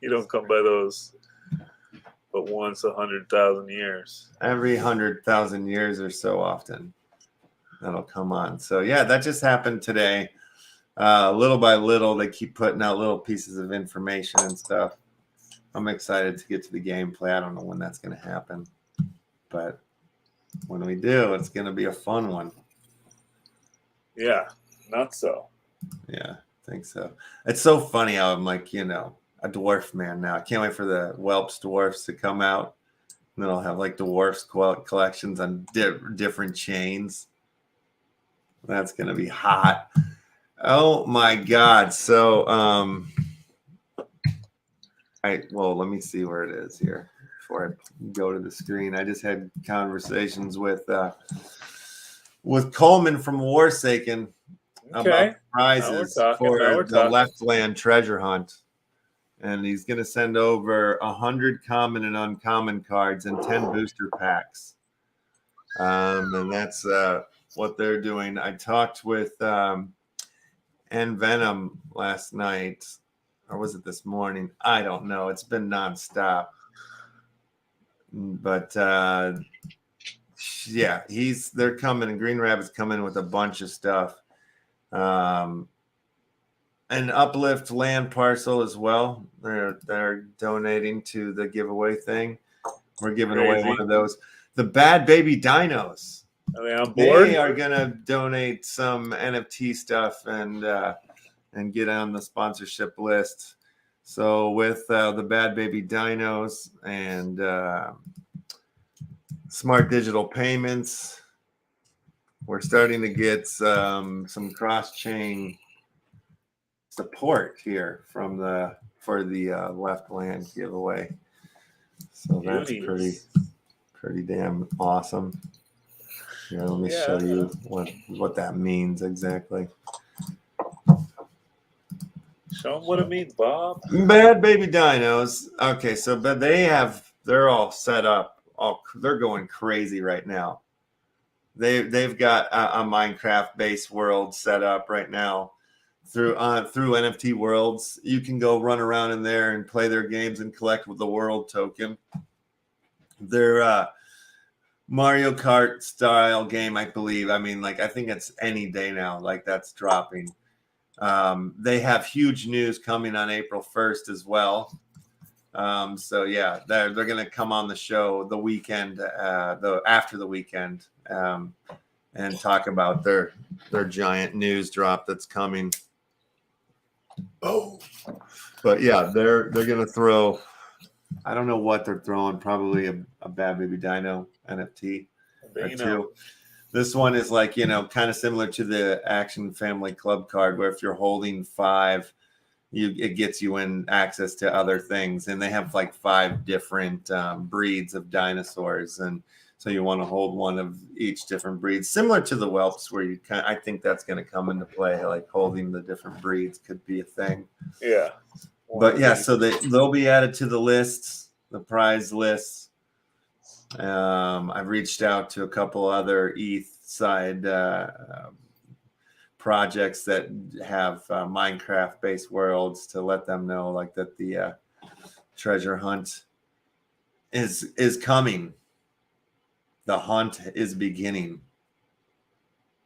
You don't come by those but once 100,000 years. Every 100,000 years or so often that'll come on. So yeah, that just happened today. Little by little, they keep putting out little pieces of information and stuff. I'm excited to get to the gameplay. I don't know when that's going to happen, but when we do, it's going to be a fun one. Yeah, not so. Yeah, I think so. It's so funny how I'm like, you know, a dwarf man now. I can't wait for the Whelps dwarfs to come out. And then I'll have like dwarfs collections on different chains. That's going to be hot. Oh my God. So, well, let me see where it is here before I go to the screen. I just had conversations with Coleman from Warsaken about prizes for the LEFTLAND treasure hunt. And he's going to send over 100 common and uncommon cards and 10 booster packs. And that's what they're doing. I talked with Venom last night, or was it this morning? I don't know. It's been nonstop. But yeah, they're coming, and Green Rabbit's coming with a bunch of stuff. An Uplift land parcel as well. They're donating to the giveaway thing. We're giving away one of those. The Bad Baby Dinos. Are they on board? They are gonna donate some NFT stuff and get on the sponsorship list. So with the Bad Baby Dinos and Smart Digital Payments, we're starting to get some cross-chain support here for the LEFTLAND giveaway. So that's pretty damn awesome. Here, let me show you what that means exactly. Show them what it means, Bob. Bad Baby Dinos. Okay, so but they're all set up. They're going crazy right now. They've got a Minecraft based world set up right now through NFT Worlds. You can go run around in there and play their games and collect with the world token. They're Mario Kart style game, I believe. I mean, like, I think it's any day now. Like, that's dropping. They have huge news coming on April 1st as well. So yeah, they're going to come on the show the weekend, after the weekend, and talk about their giant news drop that's coming. Oh, but yeah, they're going to throw. I don't know what they're throwing. Probably a Bad Baby Dino NFT or two. This one is like, kind of similar to the Action Family Club card, where if you're holding 5, it gets you in access to other things, and they have like 5 different breeds of dinosaurs, and so you want to hold one of each different breeds, similar to the whelps, where you I think that's going to come into play, like holding the different breeds could be a thing. Yeah. But yeah, so they'll be added to the lists, the prize lists. I've reached out to a couple other ETH side projects that have Minecraft based worlds to let them know like that the treasure hunt is coming. The hunt is beginning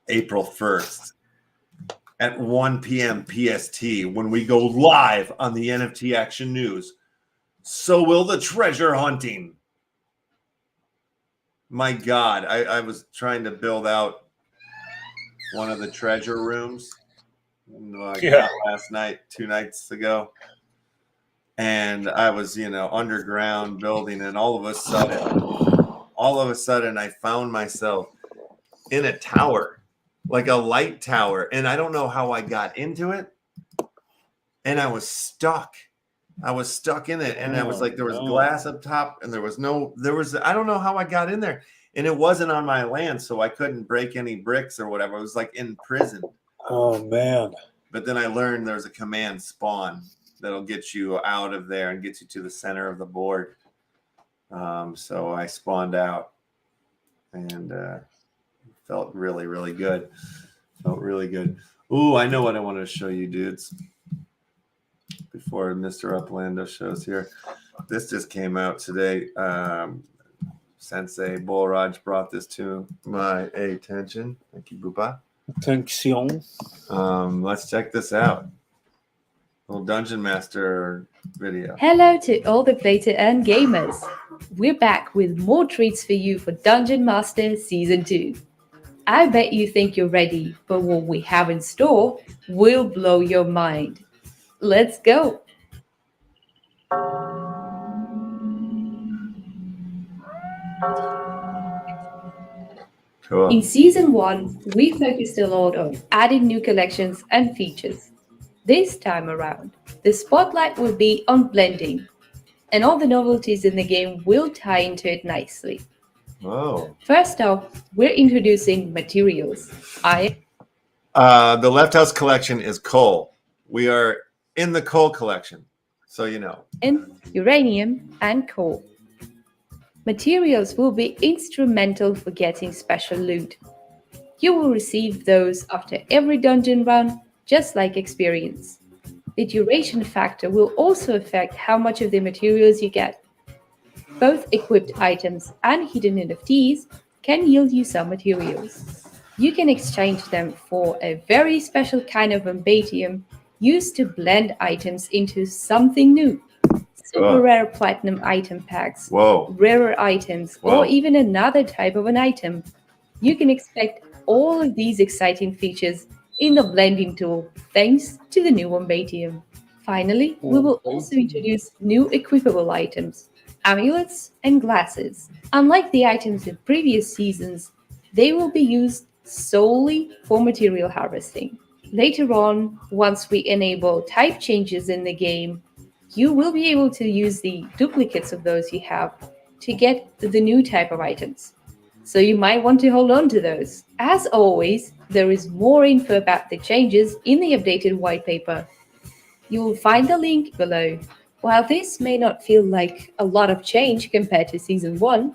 April 1st at 1 p.m. PST when we go live on the NFT Action News. So will the treasure hunting. My God, I was trying to build out one of the treasure rooms last night, 2 nights ago. And I was, underground building, and all of a sudden I found myself in a tower, like a light tower. And I don't know how I got into it. And I was stuck. I was stuck in it, and I was like, there was glass up top, and there was I don't know how I got in there, and it wasn't on my land, so I couldn't break any bricks or whatever. It was like in prison. Oh man! But then I learned there's a command spawn that'll get you out of there and get you to the center of the board. So I spawned out, and felt really, really good. Felt really good. Ooh, I know what I wanted to show you, dudes. Before Mr. Uplando shows here. This just came out today. Sensei Bolraj brought this to my attention. Thank you, Bupa. Attention. Let's check this out. Little Dungeon Master video. Hello to all the players and gamers. We're back with more treats for you for Dungeon Master Season 2. I bet you think you're ready, but what we have in store will blow your mind. Let's go. Cool. In Season 1, we focused a lot on adding new collections and features. This time around, the spotlight will be on blending, and all the novelties in the game will tie into it nicely. Whoa. First off, we're introducing materials. The LeftHousr collection is coal. We are in the coal collection, so you know. In uranium and coal. Materials will be instrumental for getting special loot. You will receive those after every dungeon run, just like experience. The duration factor will also affect how much of the materials you get. Both equipped items and hidden NFTs can yield you some materials. You can exchange them for a very special kind of embatium used to blend items into something new. Super rare platinum item packs, rarer items, or even another type of an item. You can expect all of these exciting features in the blending tool thanks to the new embatium. Finally, we will also introduce new equipable items, amulets and glasses. Unlike the items in previous seasons, they will be used solely for material harvesting. Later on, once we enable type changes in the game, you will be able to use the duplicates of those you have to get the new type of items. So you might want to hold on to those. As always, there is more info about the changes in the updated white paper. You will find the link below. While this may not feel like a lot of change compared to Season 1,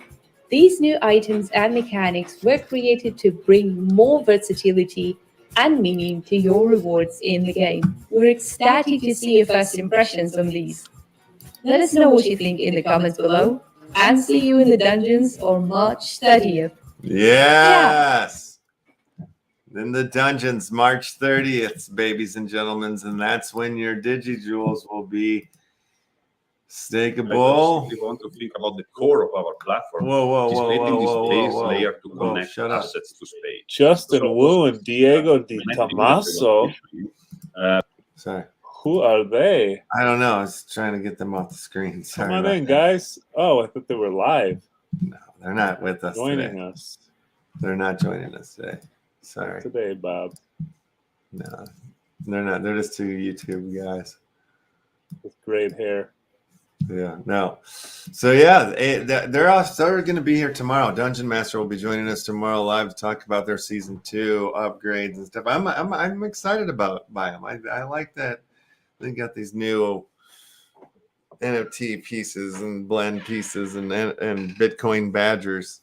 these new items and mechanics were created to bring more versatility and meaning to your rewards in the game. We're ecstatic to see your first impressions on these. Let us know what you think in the comments below, and see you in the dungeons on March 30th. Yes! In the dungeons, March 30th, babies and gentlemen, and that's when your DigiJewels will be stakeable. We want to think about the core of our platform. Creating this base layer to connect assets to space. Justin Wu and Diego Di Tommaso. Sorry. Who are they? I don't know. I was trying to get them off the screen. Sorry. Come on in, guys. Oh, I thought they were live. No, they're not with us joining us. They're not joining us today. Sorry. Today, Bob. No, they're not. They're just 2 YouTube guys. with great hair. Yeah, no. So yeah, they're going to be here tomorrow. Dungeon Master will be joining us tomorrow live to talk about their season 2 upgrades and stuff. I'm excited by them. I like that they got these new NFT pieces and blend pieces and Bitcoin badgers.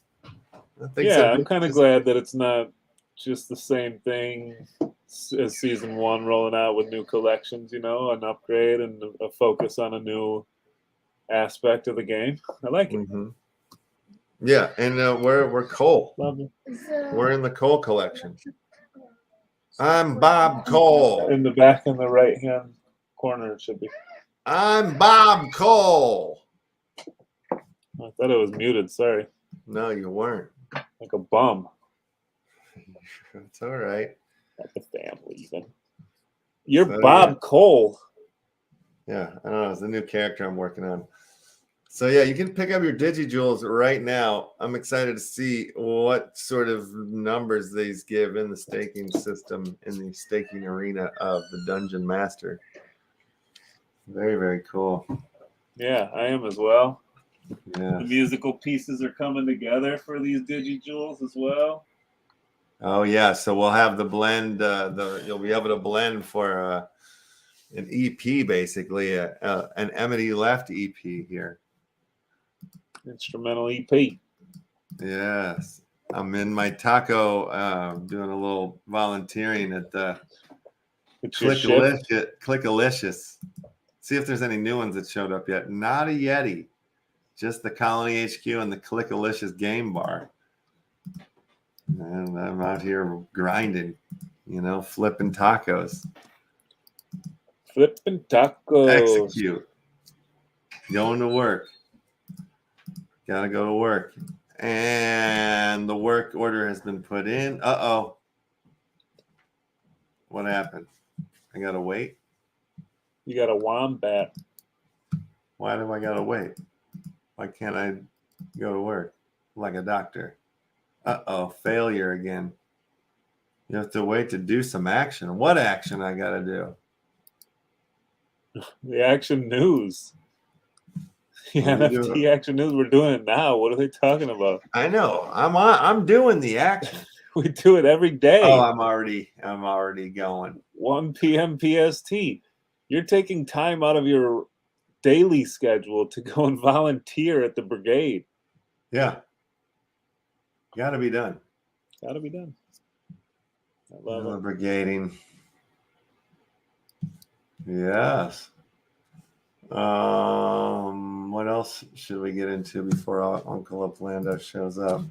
Yeah, I'm kind of glad that it's not just the same thing as season 1 rolling out with new collections, you know, an upgrade and a focus on a new aspect of the game. I like it. Mm-hmm. Yeah, and we're Cole. Love it. We're in the Cole collection. I'm Bob Cole. In the back in the right hand corner it should be. I'm Bob Cole. I thought it was muted, sorry. No, you weren't. Like a bum. It's all right. Not the family even. You're So, Bob yeah. Cole. Yeah, I don't know. It's a new character I'm working on. So yeah, you can pick up your DigiJewels right now. I'm excited to see what sort of numbers these give in the staking system, in the staking arena of the Dungeon Master. Very, very cool. Yeah, I am as well. Yeah. The musical pieces are coming together for these DigiJewels as well. Oh yeah, so we'll have the blend. You'll be able to blend for an EP, basically, an Emity Left EP here. Instrumental EP. Yes, I'm in my taco, doing a little volunteering at the Clickalicious. See if there's any new ones that showed up yet. Not a Yeti, just the Colony HQ and the Clickalicious game bar. And I'm out here grinding, you know, flipping tacos. Flipping tacos. Execute. Going to work. Gotta go to work. And the work order has been put in. Uh-oh. What happened? I gotta wait. You got a wombat. Why do I gotta wait? Why can't I go to work like a doctor? Uh-oh, failure again. You have to wait to do some action. What action I gotta do? The Action News. The NFT Action News. We're doing it now. What are they talking about? I know. I'm doing the action. We do it every day. Oh, I'm already going. 1 p.m. PST. You're taking time out of your daily schedule to go and volunteer at the brigade. Yeah. Gotta be done. Gotta be done. I love it. Brigading. Yes. What else should we get into before Uncle Uplando shows up?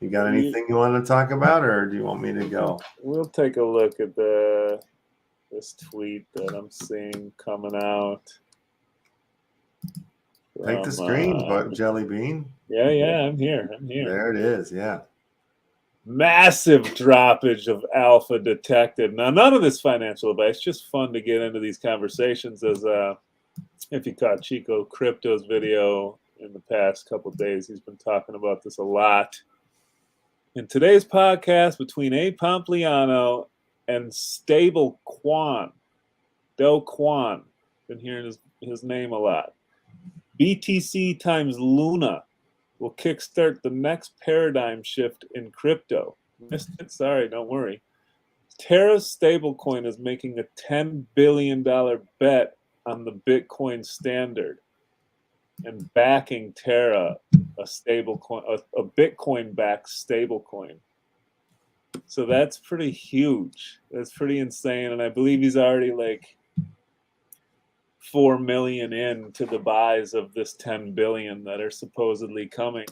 You got anything you want to talk about, or do you want me to go? We'll take a look at this tweet that I'm seeing coming out. Take the screen, Jelly Bean. Yeah, I'm here. There it is, yeah. Massive droppage of alpha detected. Now, none of this financial advice, just fun to get into these conversations. As if you caught Chico Crypto's video in the past couple of days, he's been talking about this a lot. In today's podcast, between A. Pompliano and Stable Quan, Do Quan, been hearing his name a lot. BTC times Luna will kickstart the next paradigm shift in crypto. Missed it? Sorry, don't worry. Terra's stablecoin is making a $10 billion bet on the Bitcoin standard and backing Terra, a stablecoin, a Bitcoin-backed stablecoin. So that's pretty huge. That's pretty insane. And I believe he's already like 4 million into the buys of this 10 billion that are supposedly coming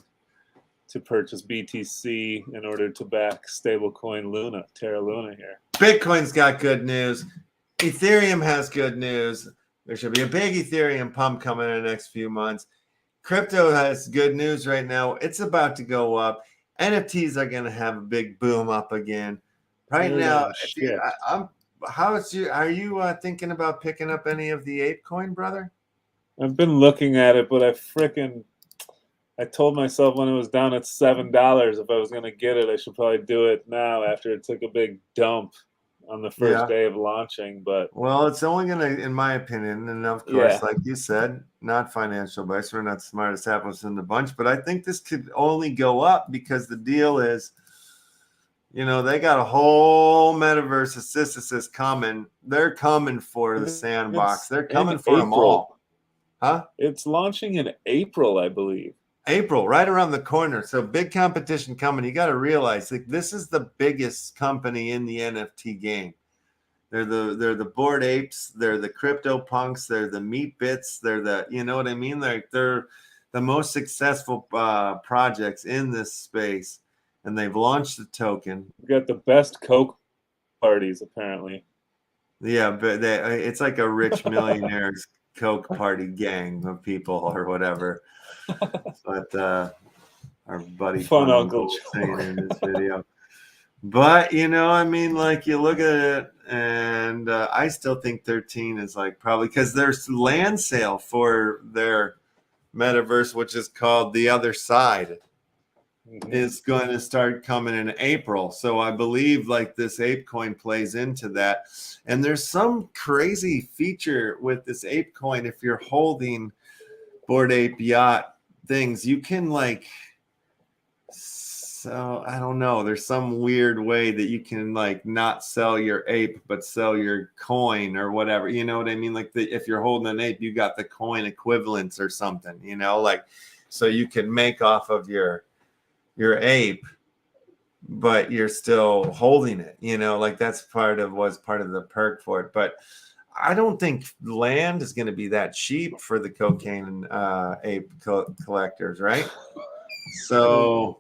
to purchase BTC in order to back stablecoin Luna, Terra Luna here. Bitcoin's got good news. Ethereum has good news. There should be a big Ethereum pump coming in the next few months. Crypto has good news right now. It's about to go up. NFTs are going to have a big boom up again. Right now, are you thinking about picking up any of the ApeCoin, brother? I've been looking at it, but I told myself when it was down at $7, if I was going to get it, I should probably do it now after it took a big dump on the first day of launching, but well, it's only going to, in my opinion, and of course, like you said, not financial advice. We're not the smartest apples in the bunch, but I think this could only go up because the deal is, you know, they got a whole metaverse assist coming. They're coming for the sandbox. They're coming for them all. Huh? It's launching in April, I believe. April, right around the corner. So big competition coming. You got to realize, like, this is the biggest company in the NFT game. They're the Bored Apes. They're the Crypto Punks. They're the Meat Bits. They're the, you know what I mean? They're the most successful projects in this space, and they've launched the token. We got the best Coke parties, apparently. Yeah, but it's like a rich millionaire's Coke party gang of people or whatever. But our buddy Fun Uncle saying in this video. But, you know, I mean, like, you look at it, and I still think 13 is like probably because there's land sale for their metaverse, which is called The Other Side, is going to start coming in April. So I believe like this ape coin plays into that. And there's some crazy feature with this ape coin. If you're holding Bored Ape Yacht things, you can like, so I don't know, there's some weird way that you can like not sell your ape but sell your coin or whatever, you know what I mean? Like if you're holding an ape, you got the coin equivalents or something, you know, like, so you can make off of your ape but you're still holding it, you know, like that's was part of the perk for it. But I don't think land is going to be that cheap for the cocaine and ape collectors, right? So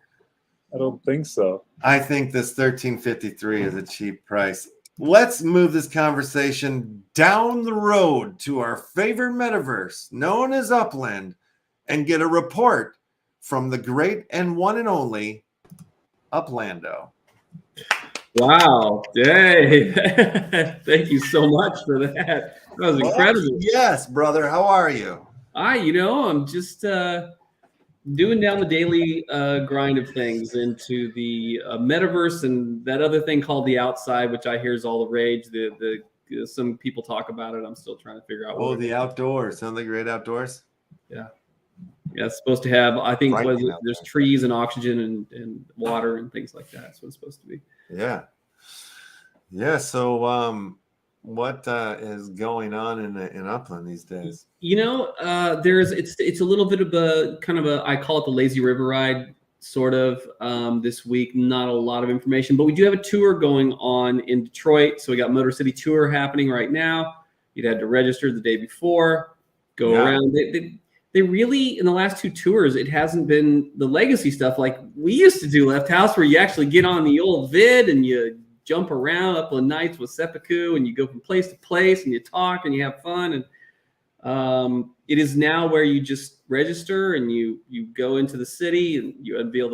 I don't think so. I think this 1353 is a cheap price. Let's move this conversation down the road to our favorite metaverse known as Upland and get a report from the great and one and only Uplando. Wow. Hey, thank you so much for that. That was incredible. Yes, brother. How are you? I'm just doing down the daily grind of things into the metaverse and that other thing called the outside, which I hear is all the rage. Some people talk about it. I'm still trying to figure out. Oh, the outdoors. Sound like great outdoors? Yeah. Yeah, it's supposed to have, I think, there's trees and oxygen and water and things like that. That's what it's supposed to be. Yeah. Yeah. So what is going on in Upland these days? You know, it's a little bit of a kind of I call it the lazy river ride sort of this week. Not a lot of information, but we do have a tour going on in Detroit. So we got Motor City Tour happening right now. You'd had to register the day before, go around. They really, in the last two tours, it hasn't been the legacy stuff like we used to do LeftHousr, where you actually get on the old vid and you jump around Upland Nights with Seppuku and you go from place to place and you talk and you have fun. And it is now where you just register and you go into the city and you unveil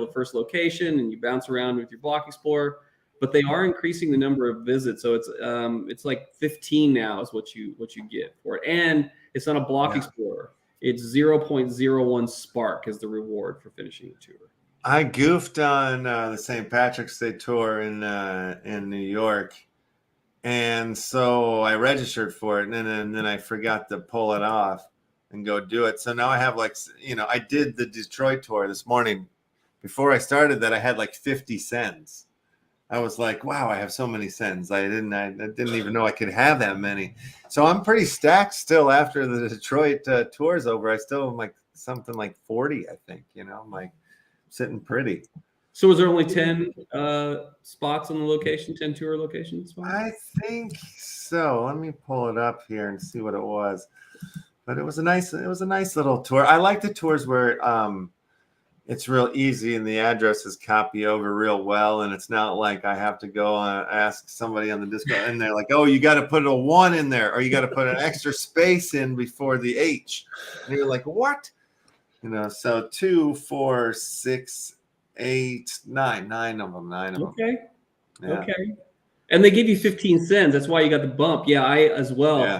the first location and you bounce around with your block explorer. But they are increasing the number of visits, so it's like 15 now is what you get for it, and it's on a block explorer. It's 0.01 spark as the reward for finishing the tour. I goofed on the St. Patrick's Day tour in New York, and so I registered for it, and then I forgot to pull it off and go do it. So now I have I did the Detroit tour this morning. Before I started that, I had like 50 cents. I was like, wow, I have so many cents. I didn't even know I could have that many. So I'm pretty stacked still after the Detroit tour is over. I still am like something like 40, I think, I'm like sitting pretty. So was there only 10 spots on the location, 10 tour locations? I think so. Let me pull it up here and see what it was. But it was a nice little tour. I like the tours where it's real easy and the addresses copy over real well, and it's not like I have to go ask somebody on the Discord and they're like, oh, you got to put a 1 in there or you got to put an extra space in before the H, and you're like, what? So 2, 4, 6, 8, 9 of them. Okay. Yeah. Okay. And they give you 15 cents. That's why you got the bump. Yeah, I as well. Yeah.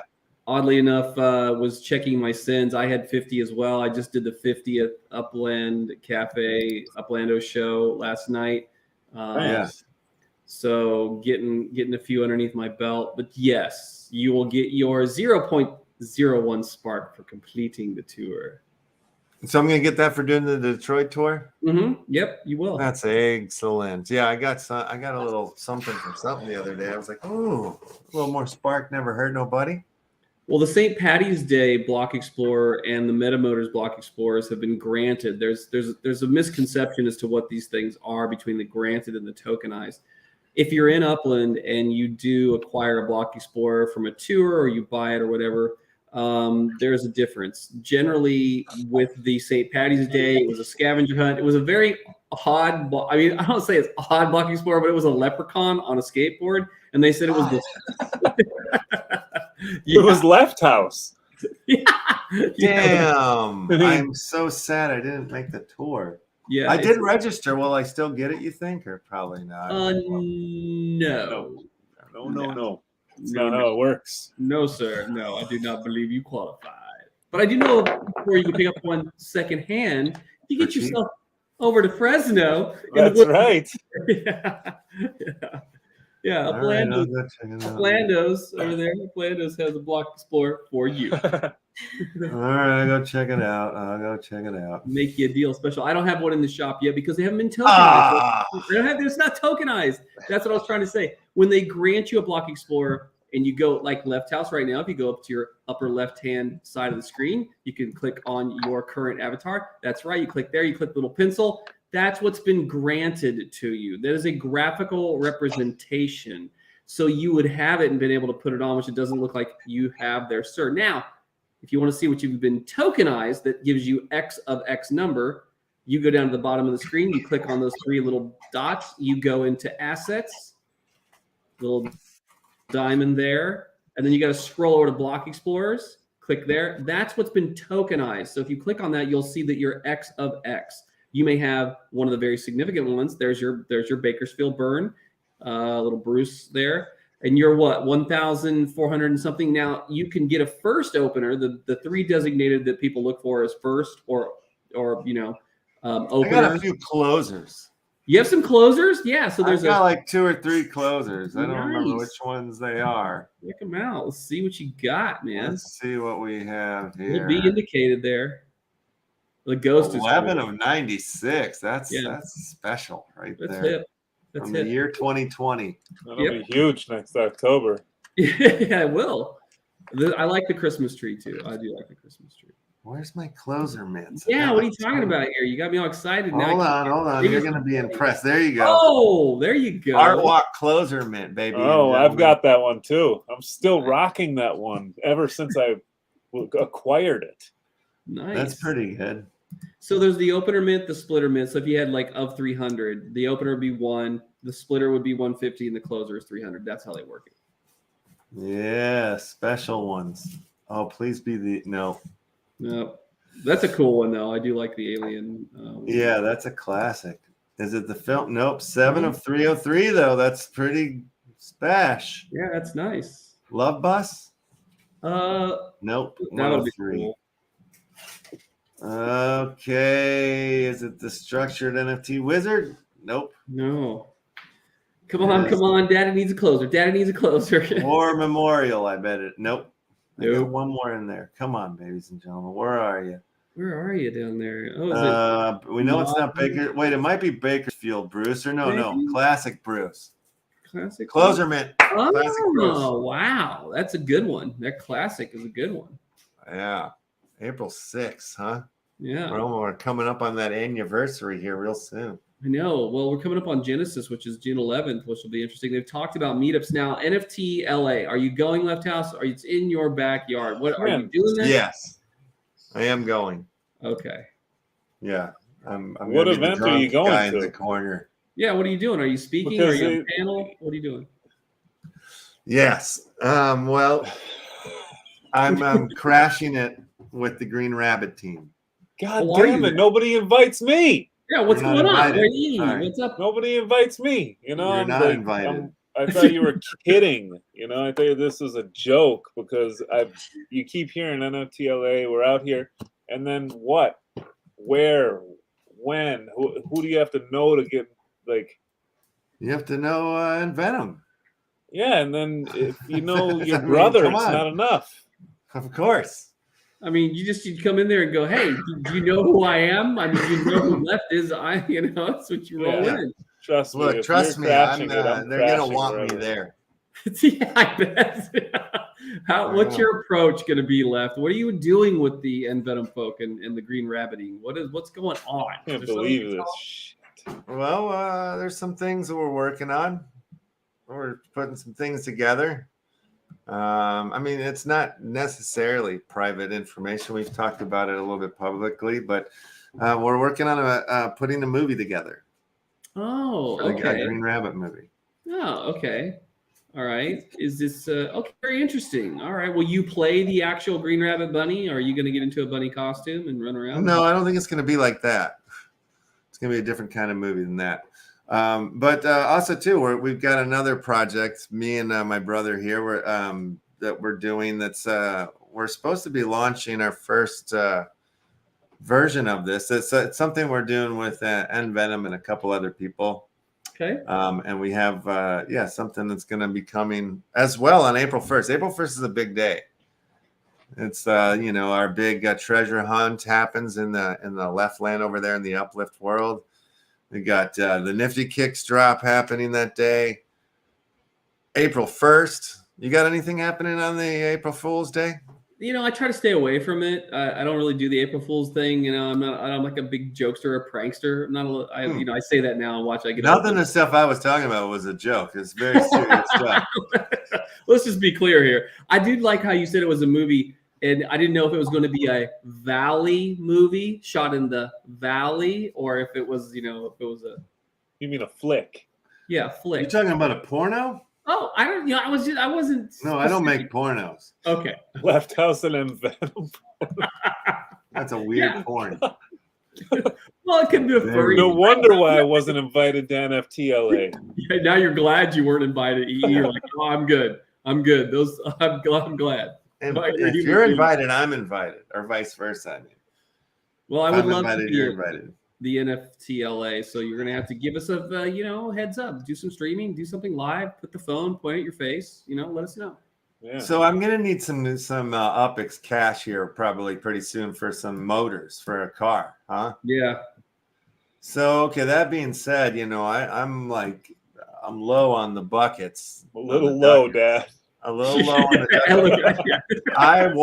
Oddly enough, was checking my sins. I had 50 as well. I just did the 50th Upland Cafe Uplando show last night. So getting a few underneath my belt. But yes, you will get your 0.01 spark for completing the tour. So I'm gonna get that for doing the Detroit tour. Yep, you will. That's excellent. Yeah, I got a little something from something the other day. I was like, oh, a little more spark never hurt nobody. Well, the St. Patty's Day Block Explorer and the Metamotors Block Explorers have been granted. There's a misconception as to what these things are between the granted and the tokenized. If you're in Upland and you do acquire a Block Explorer from a tour or you buy it or whatever, there's a difference. Generally, with the St. Patty's Day, it was a scavenger hunt. It was a very odd, I mean, I don't say it's odd Block Explorer, but it was a leprechaun on a skateboard. And they said it was It was LeftHousr. Damn. I'm so sad I didn't make the tour. Yeah. I did register. Will I still get it, you think? Or probably not? No. No. That's not how it works. No, sir. No, I do not believe you qualified. But I do know before you can pick up one secondhand, you get yourself over to Fresno. That's right. Yeah, Uplando's over there. Uplando's has a Block Explorer for you. All right, I'll go check it out. Make you a deal special. I don't have one in the shop yet because they haven't been tokenized. It's not tokenized. That's what I was trying to say. When they grant you a Block Explorer and you go like LeftHousr right now, if you go up to your upper left-hand side of the screen, you can click on your current avatar. That's right. You click there. You click the little pencil. That's what's been granted to you. That is a graphical representation. So you would have it and been able to put it on, which it doesn't look like you have there, sir. Now, if you want to see what you've been tokenized, that gives you X of X number, you go down to the bottom of the screen, you click on those three little dots, you go into assets, little diamond there, and then you got to scroll over to Block Explorers, click there. That's what's been tokenized. So if you click on that, you'll see that you're X of X. You may have one of the very significant ones. There's your Bakersfield burn, little Bruce there. And you're what, 1,400 and something. Now you can get a first opener. The three designated that people look for is first or opener. I got a few closers. You have some closers? Yeah. So there's like 2 or 3 closers. I don't remember which ones they are. Check them out. Let's see what you got, man. Let's see what we have here. It'll be indicated there. The ghost 11 of 96. That's special right there. Hip. That's from the year 2020. That'll be huge next October. Yeah, it will. I like the Christmas tree too. I do like the Christmas tree. Where's my closer mints? Yeah, what are you talking about here? You got me all excited. Hold on. You're going to be impressed. There you go. Oh, there you go. Art Walk closer mint, baby. Oh, I've got that one too. I'm still rocking that one ever since I acquired it. Nice. That's pretty good. So there's the opener mint, the splitter mint. So if you had like of 300, the opener would be 1, the splitter would be 150, and the closer is 300. That's how they work it. Yeah, special ones. Oh, please be the no. That's a cool one though. I do like the alien. Yeah, that's a classic. Is it the film? Nope. 7 of 303 though. That's pretty spash. Yeah, that's nice. Love Bus? That Nope. would be 103. cool. Okay, is it the structured NFT wizard? Nope. No. Come on. Daddy needs a closer. Or memorial, I bet it. Nope. Nope. I got one more in there. Come on, ladies and gentlemen. Where are you? Where are you down there? Oh, we know it's not Baker. Wait, it might be Bakersfield Bruce or no. Classic Bruce. Classic closer mint. Oh, Classic Bruce. Wow. That's a good one. That classic is a good one. Yeah. April 6th, huh? Yeah. We're coming up on that anniversary here real soon. I know. Well, we're coming up on Genesis, which is June 11th, which will be interesting. They've talked about meetups now. NFT LA. Are you going, LeftHousr? It's in your backyard. What are you doing this? Yes, I am going. Okay. Yeah. I'm what event are you going guy to? In the corner. Yeah. What are you doing? Are you speaking? Are you on a panel? What are you doing? Yes. Well, I'm crashing it with the Green Rabbit team. God damn it! Nobody invites me. Yeah, what's going on? Right. What's up? Nobody invites me. You know, You're not invited. I thought you were kidding. You know, I thought this was a joke because you keep hearing NFT LA. We're out here, and then what? Where? When? Who do you have to know to get like? You have to know Venom. Yeah, and then if you know your I mean, brother, come it's on. not enough. Of course. I mean, you'd come in there and go, "Hey, do you know who I am? I mean, you know who Left is. That's what you roll in." Trust me. Look, if trust you're me, crashing it, I'm they're gonna crashing want me wherever. there. Yeah, I bet. What's your approach going to be, Left? What are you doing with the Envenom folk and the green rabbiting? What's going on? I can't believe this shit. Well, there's some things that we're working on. We're putting some things together. I mean, it's not necessarily private information. We've talked about it a little bit publicly, but we're working on putting a movie together. Oh, A okay. Green Rabbit movie. Oh, okay. All right. Is this okay? Very interesting. All right. Will you play the actual Green Rabbit bunny? Or are you going to get into a bunny costume and run around? No, I don't think it's going to be like that. It's going to be a different kind of movie than that. But also too, we've got another project. Me and my brother here, that we're doing. That's we're supposed to be launching our first version of this. It's something we're doing with Envenom and a couple other people. Okay. And we have something that's going to be coming as well on April 1st. April 1st is a big day. It's our big treasure hunt happens in the LEFTLAND over there in the Uplift world. We got the NIFTY Kicks drop happening that day. April 1st. You got anything happening on the April Fool's Day? I try to stay away from it. I don't really do the April Fool's thing. I'm like a big jokester or prankster. I'm not. I say that now and watch. I get nothing of the stuff I was talking about was a joke. It's very serious stuff. Let's just be clear here. I did like how you said it was a movie, and I didn't know if it was going to be a valley movie shot in the valley, or if it was, if it was a. You mean a flick? Yeah, flick. You talking about a porno? Oh, I don't. I wasn't. No, I don't make pornos. Okay. LEFTHOUSR and Envenom. That's a weird porn. Well, it could be a furry. No wonder why I wasn't invited to NFT LA. Yeah, now you're glad you weren't invited. You're like, oh, I'm good. I'm good. I'm glad. And if you're invited, I'm invited, or vice versa. I mean, well, I would love to be you're invited. The NFT LA. So you're gonna have to give us a heads up. Do some streaming. Do something live. Put the phone, point at your face. Let us know. Yeah. So I'm gonna need some UPX cash here probably pretty soon for some motors for a car, huh? Yeah. So okay, that being said, I'm low on the buckets. A little low, Dad. A little low on the I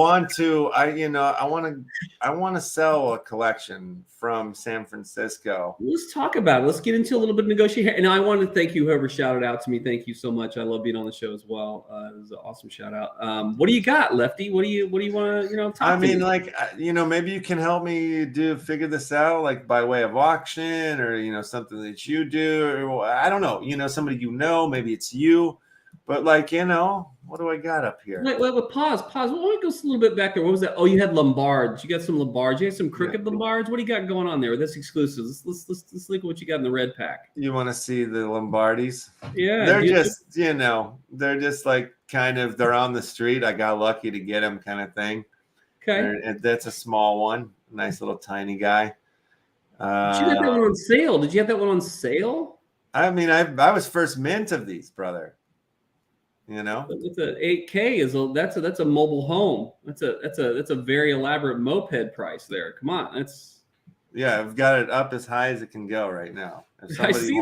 want to sell a collection from San Francisco. Let's talk about it. Let's get into a little bit of negotiation. And I want to thank you, whoever shouted out to me. Thank you so much. I love being on the show as well. It was an awesome shout out. What do you got, Lefty? What do you want to talk I mean, to? maybe you can help me figure this out, like by way of auction, or something that you do, or I don't know. Somebody maybe it's you. But what do I got up here? Wait, pause. Why don't we go a little bit back there? What was that? Oh, you had Lombards. You got some Lombards. You had some crooked Lombards. What do you got going on there? That's exclusive. Let's look at what you got in the red pack. You want to see the Lombardis? Yeah. They're just, they're just like they're on the street. I got lucky to get them kind of thing. Okay. That's a small one. Nice little tiny guy. Did you have that one on sale? Did you have that one on sale? I mean, I was first mint of these, brother. It's a 8K that's a mobile home. That's a very elaborate moped price there. Come on, I've got it up as high as it can go right now. I see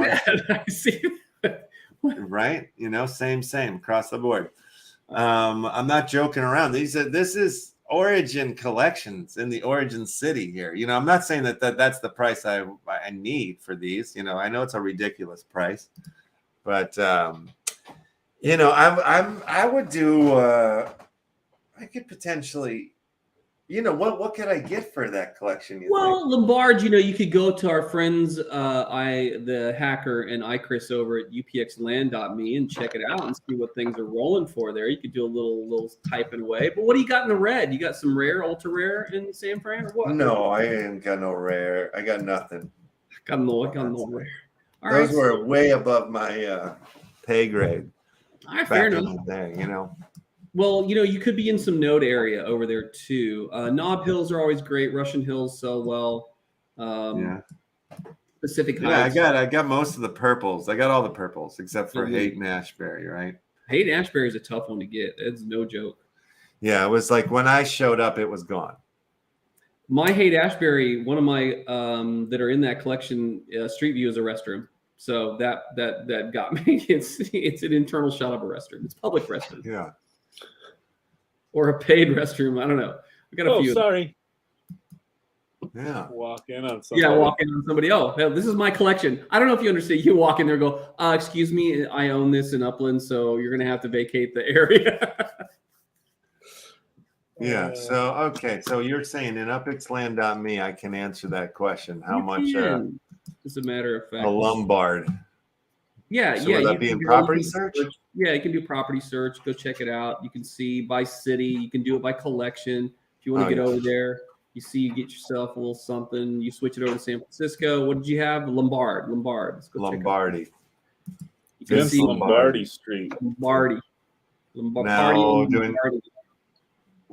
that. Right? Same across the board. I'm not joking around. This is Origin collections in the Origin city here. I'm not saying that's the price I need for these. I know it's a ridiculous price, but I would do. I could potentially. What could I get for that collection? Lombard. You could go to our friends, the hacker and iChris over at upxland.me and check it out and see what things are rolling for there. You could do a little typing away. But what do you got in the red? You got some rare, ultra rare in San Fran, or what? No, I ain't got no rare. I got nothing. I got no rare. Those were way above my pay grade. All right, fair enough. Well, you could be in some node area over there too. Knob Hills are always great. Russian Hills sell well. specific Yeah, heights. I got most of the purples. I got all the purples except for Hayden Ashbury, right? Hayden Ashbury is a tough one to get. It's no joke. Yeah, it was like when I showed up, it was gone. My Hayden Ashbury, one of my that are in that collection, Street View is a restroom. So that got me. It's an internal shot of a restroom. It's public restroom. Yeah. Or a paid restroom. I don't know. We got a few. Sorry. Yeah. Walk in on somebody. Yeah, walk in on somebody. Oh, hell, this is my collection. I don't know if you understand. You walk in there and go, excuse me, I own this in Upland, so you're going to have to vacate the area. Yeah. So, okay. So you're saying in upxland.me, I can answer that question. How much as a matter of fact. a Lombard? Yeah. So yeah. would that be in property search? Yeah, you can do property search. Go check it out. You can see by city. You can do it by collection. If you want to get over there, you see, you get yourself a little something. You switch it over to San Francisco. What did you have? Lombard. Let's go Lombardi. You can see Lombardi Street. Lombardi. Now,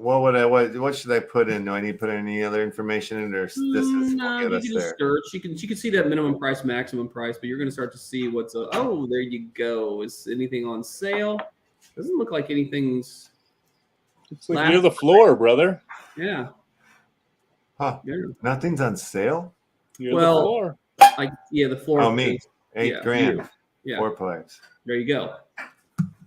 what should I put in? Do I need to put any other information in, or this is no? You can just search. You can see that minimum price, maximum price, but you're going to start to see what's. Oh, there you go. Is anything on sale? Doesn't look like anything's. It's like near the floor, brother. Yeah. Huh? Yeah. Nothing's on sale. Near the floor. The floor. Oh, me. $8 grand. Yeah. 4 players. There you go.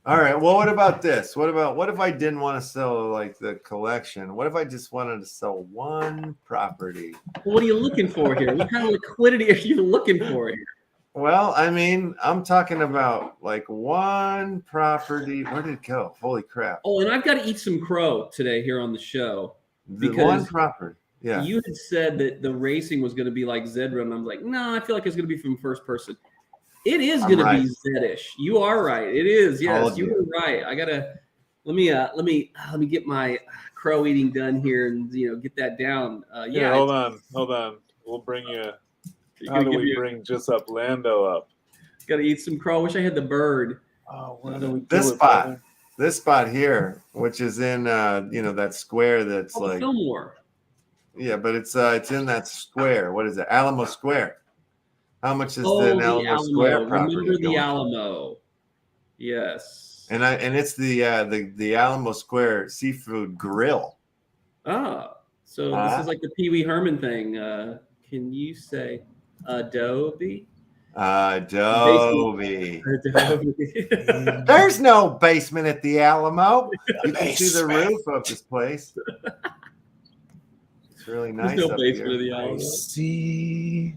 All right. Well, what about this? What if I didn't want to sell like the collection? What if I just wanted to sell one property? Well, what are you looking for here? What kind of liquidity are you looking for here? Well, I mean, I'm talking about like one property. Where did it go? Holy crap. Oh, and I've got to eat some crow today here on the show. The one property. Yeah. You had said that the racing was going to be like Zedra, and I'm like, no, I feel like it's going to be from first person. It is going to be Zed-ish. You are right. It is. Yes, you were right. I gotta let me get my crow eating done here and get that down. Yeah. Hold on. We'll bring you. How do we bring just Uplando up? Got to eat some crow. I wish I had the bird. Oh, where do we do this it, spot? brother? This spot here, which is in that square that's like Fillmore. Yeah, but it's in that square. What is it? Alamo Square. How much is the Alamo Square property? Remember the Alamo? Yes. And it's the Alamo Square Seafood Grill. So this is like the Pee Wee Herman thing. Can you say Adobe? Adobe. There's no basement at the Alamo. You can see the roof of this place. It's really nice. There's no up basement here. of the Alamo. I see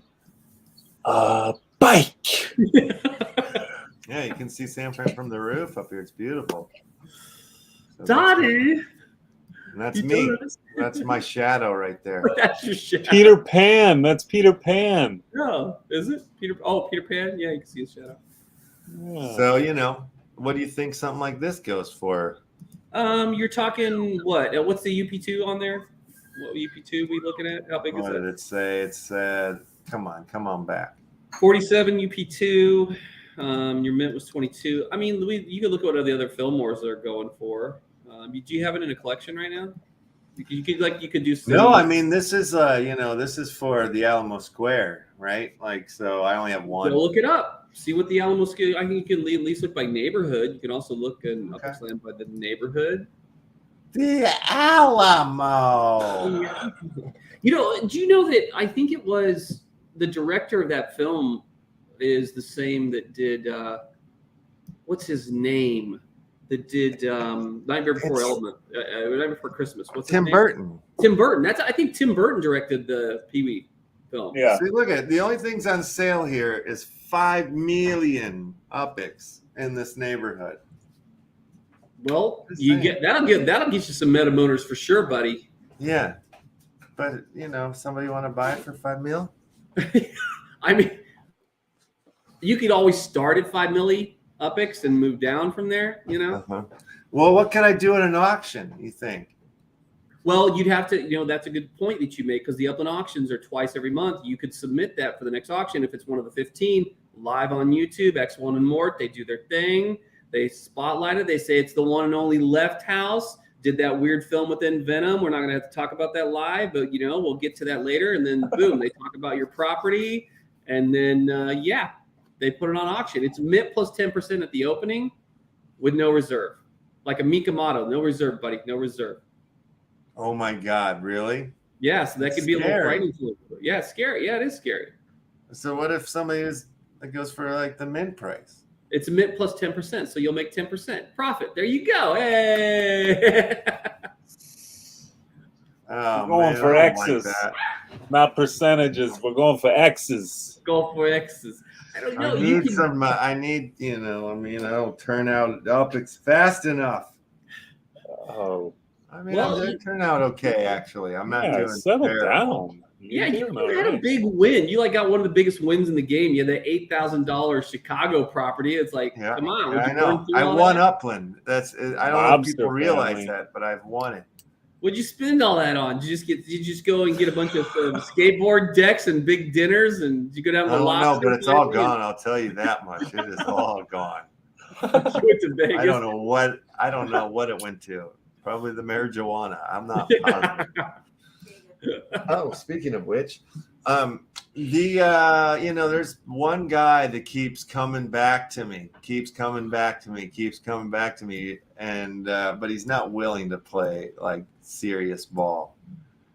a bike. Yeah, you can see San Fran from the roof up here. It's beautiful. So Daddy. and that's me. That's my shadow right there. That's your shadow. Peter Pan. That's Peter Pan. Oh, is it Peter? Oh, Peter Pan. Yeah, you can see his shadow. Yeah. So what do you think something like this goes for? You're talking what? What's the UP2 on there? What UP2 we looking at? How big is What that? did it say? It said, come on back. 47 UP2. Your mint was 22. I mean, you can look at what the other Fillmores are going for. Do you have it in a collection right now? You could do. No, I mean this is this is for the Alamo Square, right? Like, so I only have one. Go look it up. See what the Alamo Square. I think you can at least look by neighborhood. You can also look in Upland by the neighborhood. The Alamo. Do you know that I think it was the director of that film is the same that did what's his name? That did Nightmare Before Nightmare Before Christmas. What's Tim his name? Burton. Tim Burton. I think Tim Burton directed the Pee Wee film. Yeah. See, look at the only things on sale here is 5 million UPX in this neighborhood. Well, that'll get you some meta motors for sure, buddy. Yeah, but somebody want to buy it for 5 mil? I mean, you could always start at 5 milli UPX and move down from there. Well, what can I do at an auction? You think? Well, you'd have to. That's a good point that you make because the Upland auctions are twice every month. You could submit that for the next auction if it's one of the 15 live on YouTube. X1 and Mort, they do their thing. They spotlight it. They say it's the one and only LeftHousr. Did that weird film within Venom. We're not going to have to talk about that live, but we'll get to that later. And then boom, they talk about your property. And then yeah, they put it on auction. It's mint plus 10% at the opening with no reserve. Like a Mikamoto, no reserve, buddy, no reserve. Oh my God, really? Yeah, so that could be a little frightening for you. Yeah, it's scary. Yeah, it is scary. So what if somebody that goes for like the mint price? It's a mint plus 10%, so you'll make 10% profit. There you go. Hey. Oh, We're going man, for I don't X's, like that. not percentages. We're going for X's. Go for X's. I don't know. I need some. I need, you know. I mean, I don't turn out up fast enough. Oh, I mean, Well, I'm turn out okay. Actually, I'm not doing. settle terrible. down. Yeah, You're you doing had all a right. big win. You like got one of the biggest wins in the game. You had the $8,000 Chicago property. It's like, Yeah, come on. yeah, would I you know. burn through I all won that? Upland. That's. I don't know if people Mobster realize family. that, but I've won it. What'd you spend all that on? Did you just go and get a bunch of skateboard decks and big dinners, and did you go down I to the don't know, lobster? but it's all gone. I'll tell you that much. It is all gone. You went to Vegas. I don't know what. I don't know what it went to. Probably the marijuana. I'm not positive. Oh, speaking of which, you know, there's one guy that keeps coming back to me, and but he's not willing to play like serious ball.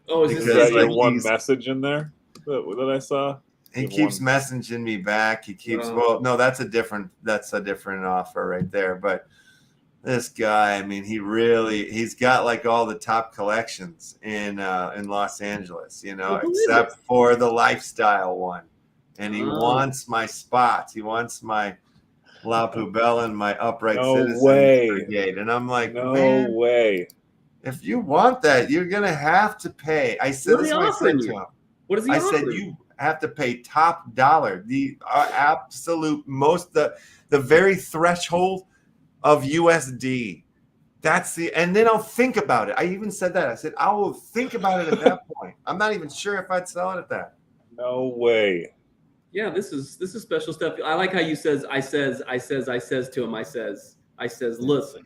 Oh, is Is Because, that this your like, one he's- message in there that I saw? He Give keeps one. messaging me back. He keeps well, no, that's a different offer right there. But this guy, I mean, he's got like all the top collections in Los Angeles, you know, Well, who is except for the lifestyle one. And he Oh. wants my spots. He wants my La Poubelle and my Upright No Citizens way. Brigade. And I'm like, No man, way. if you want that, you're gonna have to pay. I said What are this they when I offering said to you? him. What is he I offering? said you have to pay top dollar, the absolute most, the very threshold of USD. That's and then I'll think about it. I even said that. I said I will think about it at that point. I'm not even sure if I'd sell it at that. No way. Yeah, this is special stuff. I like how you says to him. I says, listen.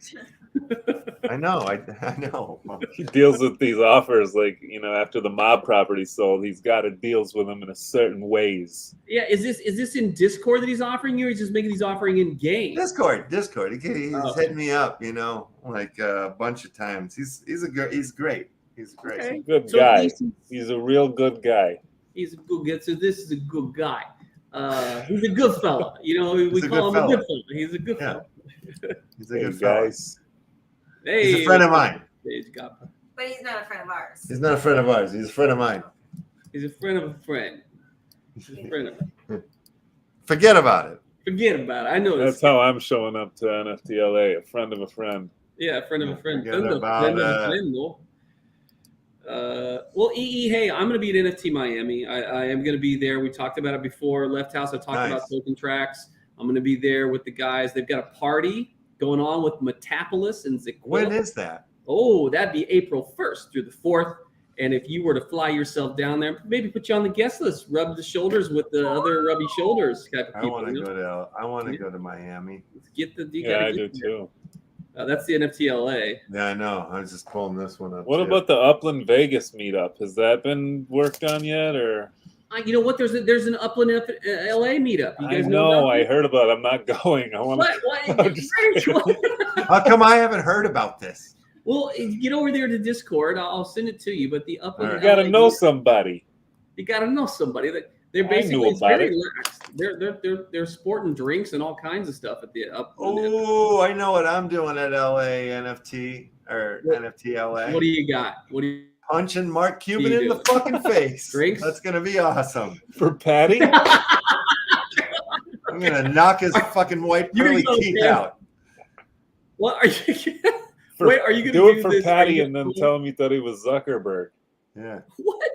I know. I know. He deals with these offers like, you know, after the mob property sold, he's got it deals with them in a certain ways. Yeah, is this in Discord that he's offering you, or is he just making these offering in game? Discord. He's Oh. hitting me up, you know, like a bunch of times. He's great. He's great. Okay. Good So guy. he's- He's a real good guy. He's a good guy. So this is a good guy. He's a good fella. You know, we He's a call good him a fella. good fella. He's a good Yeah. fella. He's a Hey, good fella. guys. Hey, He's a friend of mine. He's got- But he's not a friend of ours. He's not a friend of ours. He's a friend of mine. He's a friend of a friend. He's a friend of Forget about it. Forget about it. I know That's this. how I'm showing up to NFTLA, a friend of a friend. Yeah, a friend of a friend. Forget Friend of about friend of a it. friend, though. Well, hey, I'm going to be at NFT Miami. I am going to be there. We talked about it before. LeftHousr, I talked about Nice. token tracks. I'm going to be there with the guys. They've got a party going on with Metapolis and Zequilla. When is that? Oh, that'd be April 1st through the 4th. And if you were to fly yourself down there, maybe put you on the guest list, rub the shoulders with the other rubby shoulders type of I people. want to you know? go to Miami. Get the. You Yeah, gotta I do get there. too. That's the NFT LA. Yeah, I know. I was just pulling this one up. What too. about the Upland Vegas meetup? Has that been worked on yet, or? You know what? There's an Upland LA meetup. You I guys know, about I that? heard about it. I'm not going. I want What? I'm just kidding. How come I haven't heard about this? Well, get over there to Discord. I'll send it to you. But the Upland You gotta LA know meetup, somebody. You gotta know somebody. They're I basically knew it's about very it. lax. They're sporting drinks and all kinds of stuff at the Upland. Oh, I know what I'm doing at LA NFT or What- NFT LA. What do you got? What do you? Punching Mark Cuban You in do. the fucking face. Drinks? That's gonna be awesome. For Patty? I'm gonna knock his fucking white You're pearly gonna go, teeth man. out. What are you? For- Wait, are you gonna do it do for this? Are Patty you and then gonna- tell him you thought he was Zuckerberg. Yeah, What?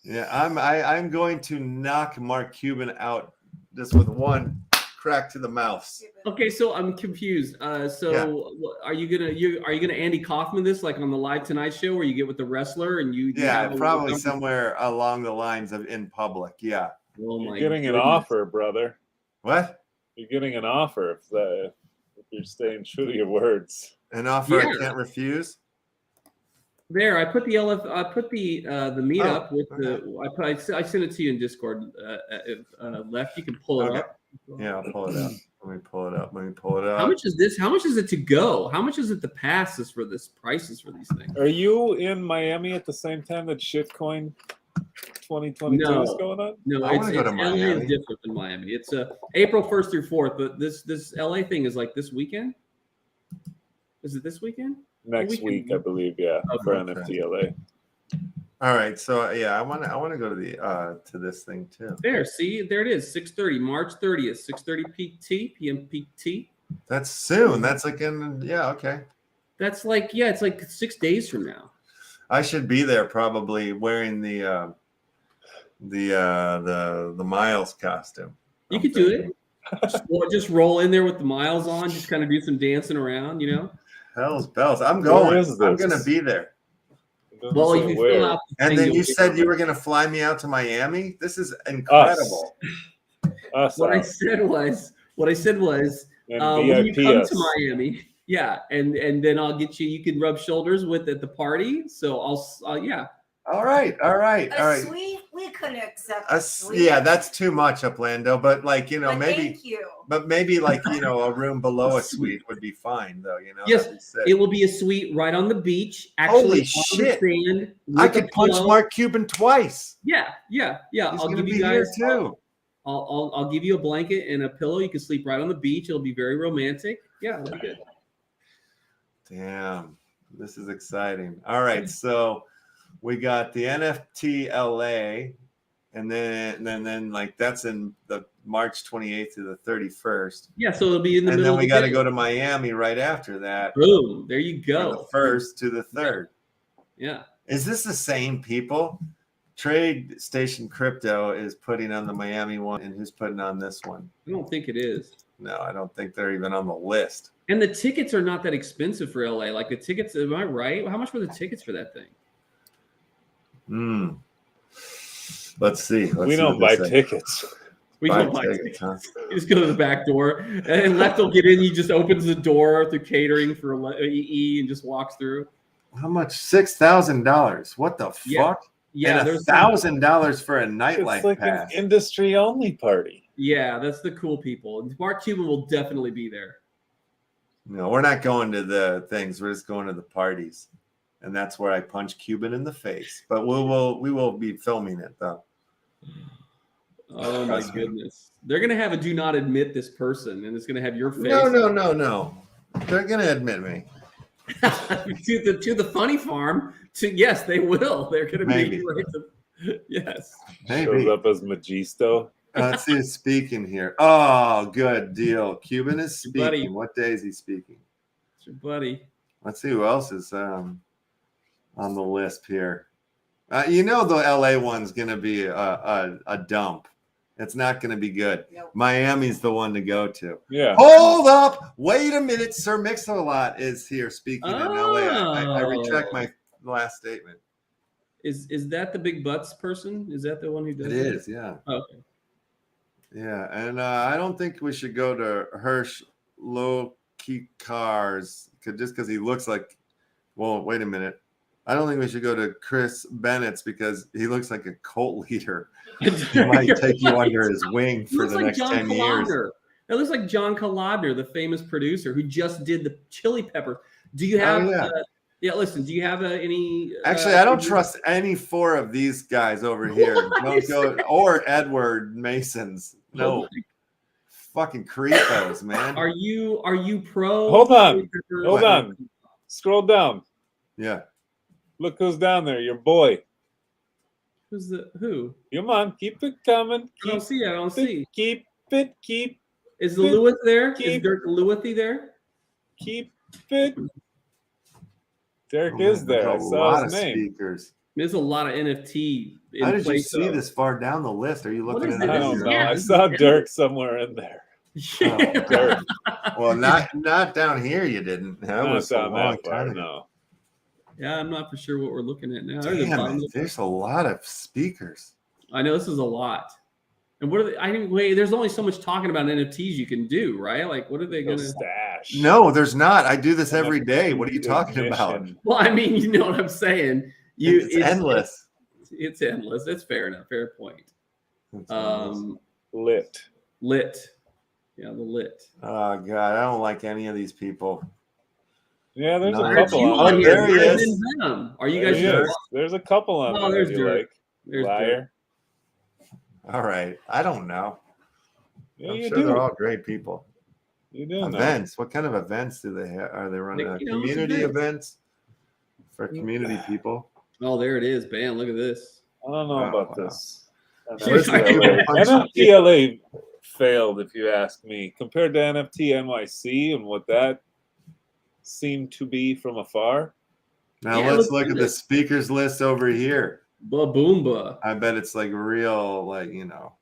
yeah. I'm going to knock Mark Cuban out just with one crack to the mouth. Okay, so I'm confused. Are you gonna Andy Kaufman this like on the Live Tonight Show where you get with the wrestler and you? Yeah, have a- probably somewhere along the lines of in public. Yeah. Oh You're my getting an goodness. offer, brother. What? You're getting an offer if you're staying true to your words. An offer I Yeah. can't refuse? There, I put the I put the meetup with the. I sent it to you in Discord. Left, you can pull it up. Yeah, I'll pull it up. Let me pull it up. How much is this? How much is it to go? How much is it to pass this for this prices for these things? Are you in Miami at the same time that Shitcoin 2022 is going on? No, I want to go to LA Miami. is different than Miami. It's April 1st through 4th, but this LA thing is like this weekend. Is it this weekend? Next week, I believe. Yeah, for NFT LA. All right, so yeah, I want to go to the to this thing too. There, see, there it is, 6:30, March 30th, 6:30 p.m. PT. That's soon. That's like okay. That's like it's like 6 days from now. I should be there probably wearing the Miles costume. You could do it. Just roll in there with the Miles on, just kind of do some dancing around, you know. Hell's bells! I'm going. I'm gonna be there. Well, if you fill out and then you said you were going to fly me out to Miami. This is incredible. What I said was, when you come to Miami, and then I'll get you. You can rub shoulders with at the party. So I'll. All right. A suite, we couldn't accept a suite. Yeah, that's too much, Uplando. But like maybe. Thank you. But maybe like a room below a suite would be fine though. Yes, it will be a suite right on the beach. Actually, holy shit! Sand, I could punch Mark Cuban twice. Yeah. He's I'll give you guys too. I'll give you a blanket and a pillow. You can sleep right on the beach. It'll be very romantic. Yeah, it'll be good. Damn, this is exciting. All right, so we got the NFT LA, and then like that's in the March 28th to the 31st. Yeah, so it'll be in the middle. And then we got to go to Miami right after that. Boom! There you go. The 1st to the 3rd. Yeah. Is this the same people? Trade Station Crypto is putting on the Miami one, and who's putting on this one? I don't think it is. No, I don't think they're even on the list. And the tickets are not that expensive for LA. Like the tickets, am I right? How much were the tickets for that thing? Let's see. We don't buy tickets. We don't buy tickets. Huh? You just go to the back door, and Left will get in. He just opens the door through catering for EE and just walks through. How much? $6,000. What the fuck? Yeah, and $1,000 for a nightlife it's like pass. An industry only party. Yeah, that's the cool people. Mark Cuban will definitely be there. No, we're not going to the things. We're just going to the parties, and that's where I punch Cuban in the face. But we will be filming it though. Oh my goodness! They're gonna have a "do not admit this person," and it's gonna have your face. No. They're gonna admit me to the funny farm. Yes, they will. They're gonna maybe. Yes. Maybe. Shows up as Magisto. Let's see who's speaking here. Oh, good deal. Cuban is speaking. Buddy. What day is he speaking? It's your buddy. Let's see who else is on the list here. The LA one's going to be a dump. It's not going to be good. Nope. Miami's the one to go to. Yeah. Hold up. Wait a minute. Sir Mix-a-Lot is here speaking in LA. I retract my last statement. Is that the big butts person? Is that the one who does it? It is, yeah. Oh, okay. Yeah, and I don't think we should go to Hirsch low-key cars just because he looks like. Well, wait a minute. I don't think we should go to Chris Bennett's because he looks like a cult leader. He might take you under his wing for the next 10 years. It looks like John Kalodner, the famous producer who just did the Chili Peppers. Do you have? Listen. Do you have any? Actually, I don't trust any four of these guys over here. Don't go or Edward Masons. No, fucking creepos, man. Are you pro? Hold on. Scroll down. Yeah. Look who's down there. Your boy. Who? Come on, keep it coming. I don't see. Keep it. Is the Lewis there? Is Dirk Lewisy there? Keep it. Derek is there. I saw his name. Speakers. There's a lot of NFT. How did you see this far down the list? Are you looking at it? I don't know. I saw Dirk somewhere in there. Oh, Dirk. Well, not down here. You didn't. That was a long time ago. Yeah, I'm not for sure what we're looking at now. Damn, there's a lot of speakers. I know this is a lot. And what are they? There's only so much talking about NFTs you can do, right? Like, what are they going to? trash. No, there's not. I do this every day. What are you talking about? Ignition. Well, I mean, you know what I'm saying. It's endless. It's endless. That's fair enough. Fair point. It's endless. Lit. Yeah, the lit. Oh God, I don't like any of these people. Yeah, there's Nice. a couple You on Oh, here. there he Mine's is. in Venom. Are you There guys he just is. There's a couple on Oh, there there's you Derek. like. There's Liar. All right, I don't know. Yeah, I'm you sure do. they're all great people. You do know. Events. What kind of events do they have? Are they running Like, you know, it's community events. events for community people? Oh, there it is. Bam, look at this. I don't know Oh, about wow. this. Where's the NFT punch? LA failed, if you ask me, compared to NFT NYC and what that seemed to be from afar. Now Yeah, let's let's look do at the this. speakers list over here. Ba-boomba. I bet it's like real, like, you know,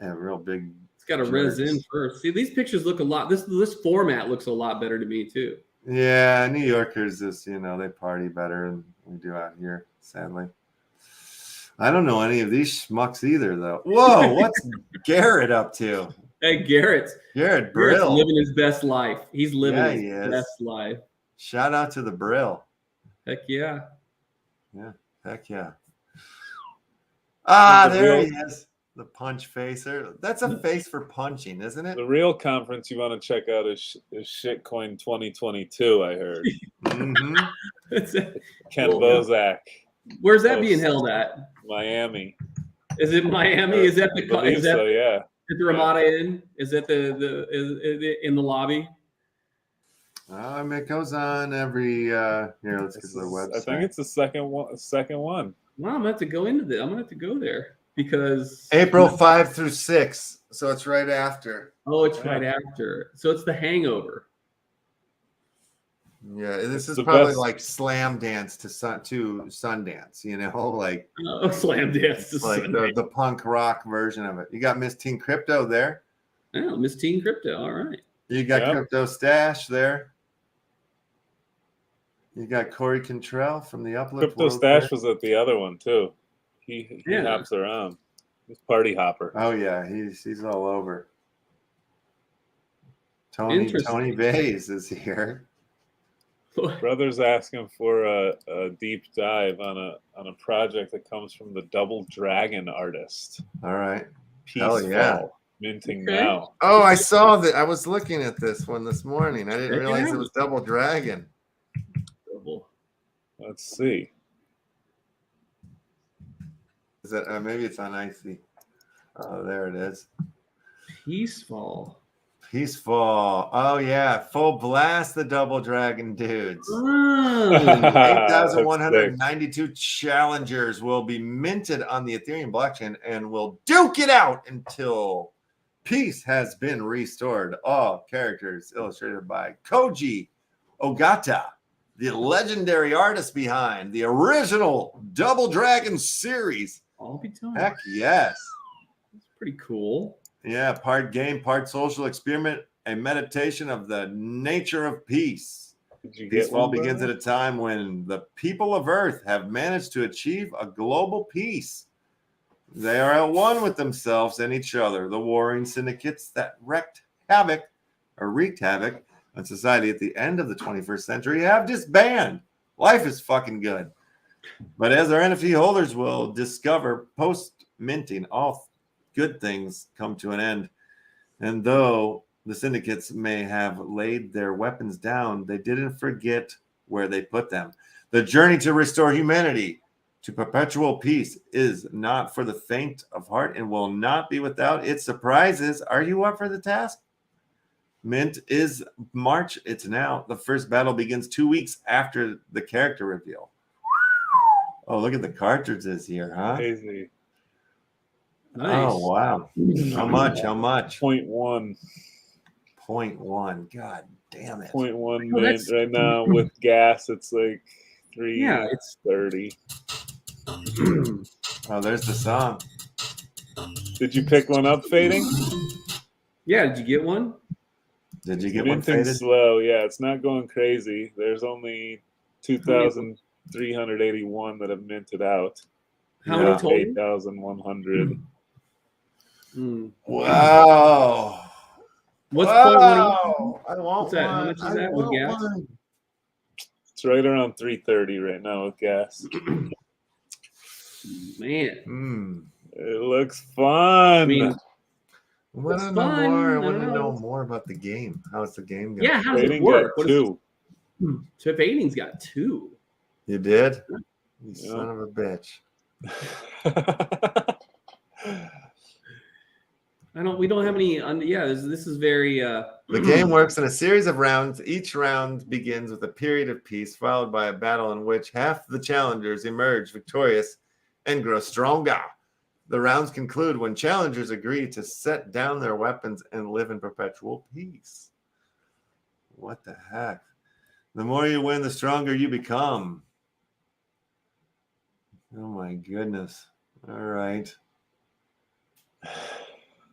real big. It's got to res in Jerks. first. See, these pictures look a lot. This format looks a lot better to me too. Yeah, New Yorkers just, you know, they party better than we do out here, sadly. I don't know any of these schmucks either, though. Whoa, what's Garrett up to? Hey, Garrett's Garrett Garrett's Brill. living his best life. He's living Yeah, his he is. best life. Shout out to the Brill. Heck yeah. Heck yeah. Ah, The there real- he is. The punch facer. That's a face for punching, isn't it? The real conference you want to check out is Shitcoin 2022, I heard. Mm-hmm. Ken Cool. Bozak, Where's that being Host. held at? Miami. Is it Miami? Is that I the believe is that so, yeah. at the Ramada Inn? Is that the in the lobby? I mean, it goes on every here. Let's get This to their is- website. I think it's the second one. Well, I'm gonna have to go into this. I'm gonna have to go there because April 5 through 6. So it's right after. Oh, it's right after. So it's the Hangover. Yeah, this It's is the probably best. like Slam Dance to Sundance, you know, like Oh, Slam Dance. it's like the punk rock version of it. You got Miss Teen Crypto there. Oh, Miss Teen Crypto. All right. You got Yep. Crypto Stash there. You got Corey Cantrell from the Uplift. Crypto World Stash there. was at the other one too. He Yeah. hops around. He's party hopper. Oh yeah, he's all over. Tony Interesting. Bays is here. Brother's asking for a deep dive on a project that comes from the Double Dragon artist. All right. Peaceful, Hell yeah. minting Okay. now. Oh, I saw that. I was looking at this one this morning. I didn't Check it realize it out. was Double Dragon. Let's see. Is that maybe it's on Icy? Oh, there it is. Peaceful. Peaceful. Oh yeah, full blast the Double Dragon dudes. Oh, 8,192 challengers will be minted on the Ethereum blockchain and will duke it out until peace has been restored. All characters illustrated by Koji Ogata, the legendary artist behind the original Double Dragon series. I'll be telling. Heck yes. That's pretty cool. Yeah, part game, part social experiment, a meditation of the nature of peace. Did you get Peacefall one? begins at a time when the people of Earth have managed to achieve a global peace. They are at one with themselves and each other. The warring syndicates that wreaked havoc on society at the end of the 21st century have disbanded. Life is fucking good. But as our NFT holders will discover post-minting, all good things come to an end. And though the syndicates may have laid their weapons down, they didn't forget where they put them. The journey to restore humanity to perpetual peace is not for the faint of heart and will not be without its surprises. Are you up for the task? Mint is March. It's now. The first battle begins 2 weeks after the character reveal. Oh, look at the cartridges here, huh? Crazy. Nice. Oh, wow. How much? How much? 0.1. 0.1. God damn it. 0.1 Oh, mint that's- right now with gas. It's like Yeah, it's 330. Oh, there's the song. Did you pick one up, Fading? yeah. Did you get one? Did you get one Minting faded? slow. Yeah, it's not going crazy. There's only 2,381 that have minted out. How Yeah. many total? 8,100. Hmm. Wow. What's Wow. 0.1? Oh, I want What's that? How one. much is I that with want gas? one. It's right around 330 right now with gas. Man, It looks fun. I mean, I want to it's know fun. more. I I want don't to know know. more about the game. How's the game going? Yeah, how does it Fading work? got What is 2. So Fading's got 2. You did? You Yeah. son of a bitch. We don't have any. Yeah, this is very. The game works in a series of rounds. Each round begins with a period of peace, followed by a battle in which half the challengers emerge victorious and grow stronger. The rounds conclude when challengers agree to set down their weapons and live in perpetual peace. What the heck? The more you win, the stronger you become. Oh my goodness. All right.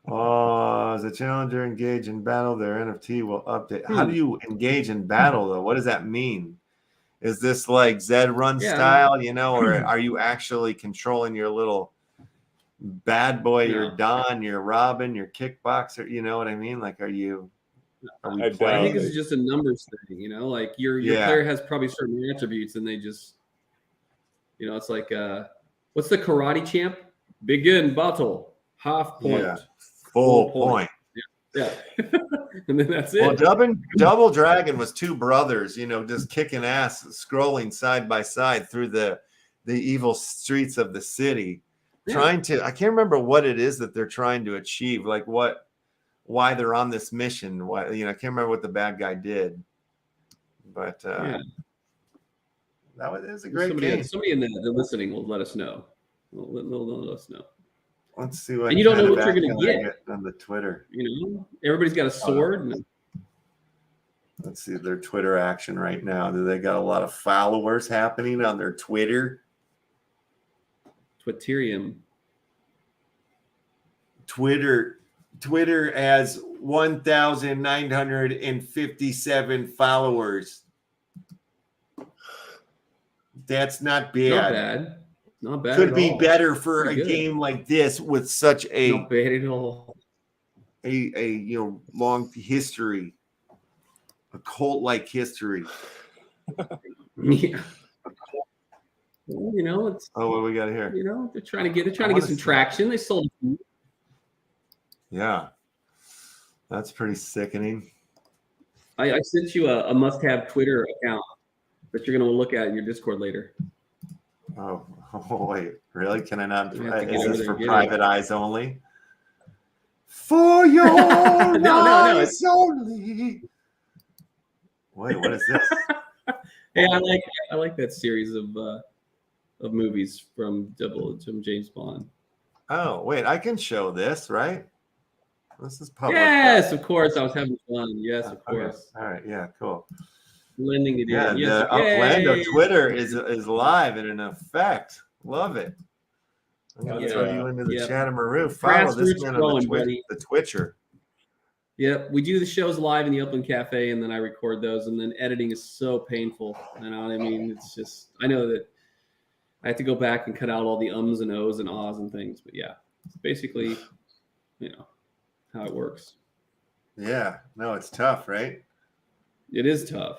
Oh, as a challenger engage in battle, their NFT will update. How do you engage in battle, though? What does that mean? Is this like Zed Run style, you know, or are you actually controlling your little bad boy, your Don, your Robin, your kickboxer? You know what I mean? Like, are we I playing? think it's just a numbers thing, you know, like your player has probably certain attributes and they just, you know, it's like, what's the karate champ? Begin battle, half point. Yeah. Full point. Yeah. And then that's it. Well, Double Dragon was 2 brothers, you know, just kicking ass, scrolling side by side through the evil streets of the city, trying to, I can't remember what it is that they're trying to achieve, like why they're on this mission. Why, you know, I can't remember what the bad guy did, but it was a great game. Somebody in the listening will let us know. They'll let us know. Let's see what. And you don't know what you're going to get on the Twitter. You know, everybody's got a sword. Let's see their Twitter action right now. Do they got a lot of followers happening on their Twitter? Twitterium. Twitter has 1,957 followers. That's not bad. Not bad. Not bad. Could be better for a game like this with such a not bad at all. A you know long history, a cult-like history. Yeah. Well, you know, it's what do we got here? You know, they're trying to get some traction. They sold. Yeah, that's pretty sickening. I sent you a must-have Twitter account that you're going to look at in your Discord later. Oh wait, really? Can I not? Is this for private eyes only? For your eyes only. Wait, what is this? Hey, I like that series of movies from James Bond. Oh wait, I can show this, right? This is public. Yes, of course. I was having fun. Yes, of course. All right, yeah, cool. Blending it in. Yeah, yes, the Uplando Twitter is live and in effect. Love it. I'm going to throw you into the GENTS. Follow this man on the Twitcher. Yep, we do the shows live in the Upland Cafe, and then I record those, and then editing is so painful. You know what I mean? It's just, I know that I have to go back and cut out all the ums and ohs and ahs and things, but yeah, it's basically, you know, how it works. Yeah, no, it's tough, right? It is tough.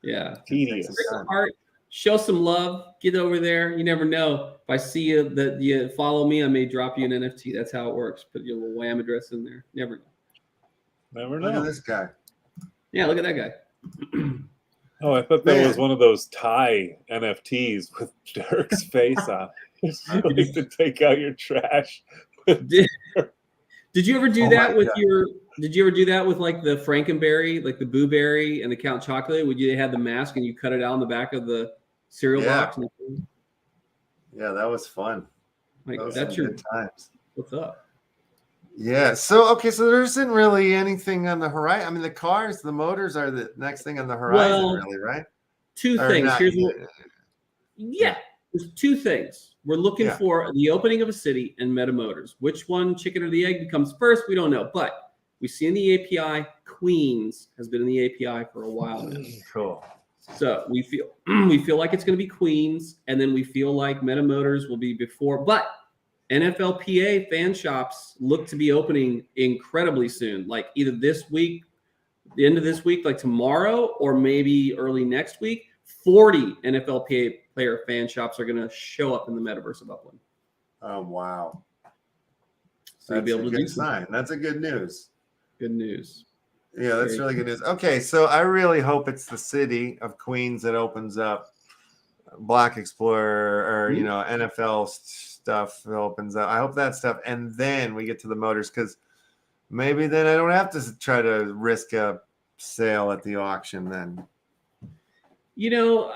Yeah. Tedious. Show some love. Get over there. You never know. If I see you that you follow me, I may drop you an NFT. That's how it works. Put your little wham address in there. Never know. Never know. Look at this guy. Yeah, look at that guy. Oh, I thought that was one of those Thai NFTs with Dirk's face on. Like to take out your trash. Did you ever do that with your? Did you ever do that with like the Frankenberry, like the Boo Berry and the Count Chocolate? Would you have the mask and you cut it out on the back of the cereal box? Yeah, that was fun. Like that's your good times. What's up? Yeah. So there isn't really anything on the horizon. I mean, the cars, the motors are the next thing on the horizon, really, right? Two things. There's two things. We're looking for the opening of a city and Meta Motors. Which one, chicken or the egg, becomes first? We don't know. But we see in the API, Queens has been in the API for a while now. Cool. So we feel like it's going to be Queens, and then we feel like Meta Motors will be before. But NFLPA fan shops look to be opening incredibly soon, like either this week the end of this week, like tomorrow or maybe early next week, 40 NFL player fan shops are going to show up in the metaverse of Upland. Oh, wow. So you'll be able to do sign. That's a good news. Good news. Yeah, that's really good news. Okay, so I really hope it's the city of Queens that opens up Block Explorer or, you know, NFL stuff that opens up. I hope that stuff. And then we get to the motors because maybe then I don't have to try to risk a sale at the auction then. You know,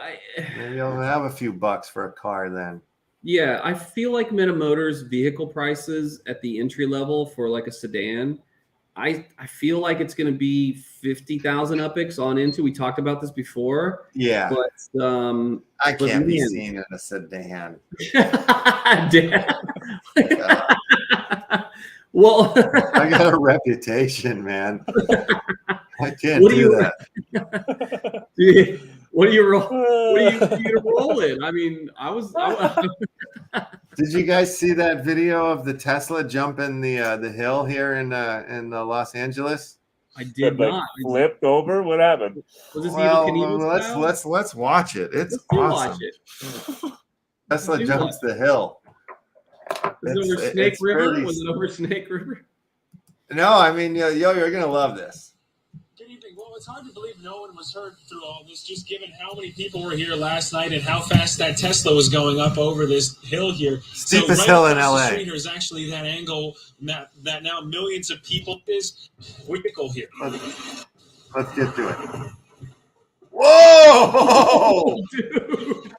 Maybe I'll have a few bucks for a car then. Yeah, I feel like Meta Motors vehicle prices at the entry level for like a sedan, I feel like it's going to be 50,000 UPX on into. We talked about this before. Yeah, but I can't be seen in a sedan. Well, I got a reputation, man. I can't do that. What are you rolling? I mean, Did you guys see that video of the Tesla jumping the hill here in Los Angeles? I did not. Flipped over. What happened? Was this let's watch it. It's awesome. Watch it. Tesla jumps the hill. Was it over Snake River? Was it over Snake River? No, I mean, you're gonna love this. Good evening. Well, it's hard to believe no one was hurt through all this, just given how many people were here last night and how fast that Tesla was going up over this hill here. Steepest hill in LA. There's actually that angle that now millions of people is critical here. Let's get to it. Whoa! Dude.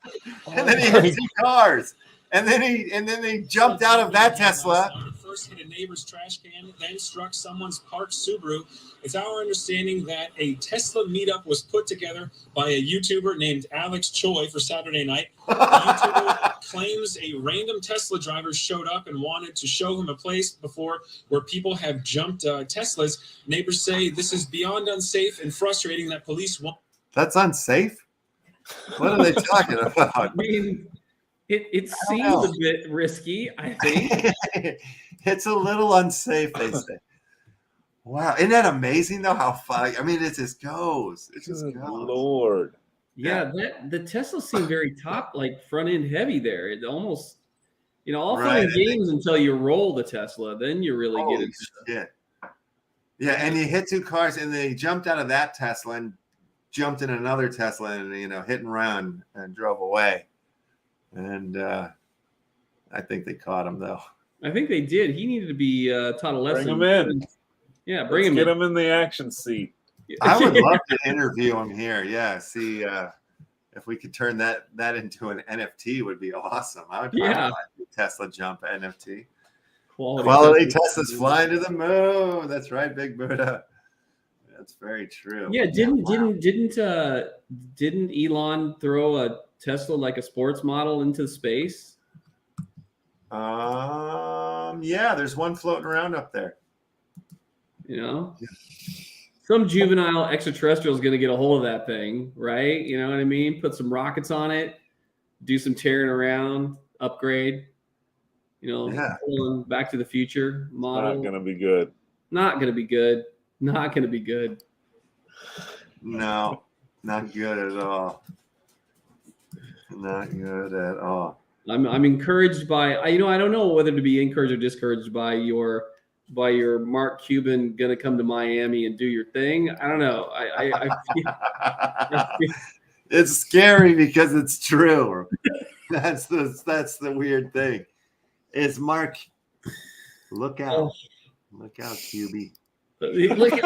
And then he hit 2 cars. And then he jumped out of that Tesla. First hit a neighbor's trash can, then struck someone's parked Subaru. It's our understanding that a Tesla meetup was put together by a YouTuber named Alex Choi for Saturday night. The YouTuber claims a random Tesla driver showed up and wanted to show him a place before where people have jumped Teslas. Neighbors say this is beyond unsafe and frustrating that police won't. That's unsafe? What are they talking about? I mean, it seems a bit risky, I think. It's a little unsafe, they say. Wow. Isn't that amazing, though, how far? I mean, it just goes. It just goes. Lord. Yeah, the Tesla seemed very top, like front end heavy there. It almost, all fun and games until you roll the Tesla. Then you really get into shit. Yeah, and he hit 2 cars, and then he jumped out of that Tesla and jumped in another Tesla and, hit and run and drove away. And I think they caught him, though. I think they did. He needed to be taught a lesson. Bring him in. Yeah, bring him in. Get him in the action seat. I would love to interview him here. Yeah, see if we could turn that into an NFT would be awesome. I would like Tesla jump NFT. Quality Teslas flying to the moon. That's right, Big Buddha. That's very true. Yeah, didn't Elon throw a Tesla like a sports model into space? Yeah, there's one floating around up there. Some juvenile extraterrestrial is going to get a hold of that thing, right? You know what I mean? Put some rockets on it, do some tearing around, upgrade. Back to the Future model. Not going to be good. Not going to be good. Not going to be good. No, not good at all. Not good at all. I'm encouraged by I don't know whether to be encouraged or discouraged by your Mark Cuban gonna come to Miami and do your thing. I don't know. I feel it's scary because it's true. That's the weird thing. It's Mark. Look out! Look out, QB. Look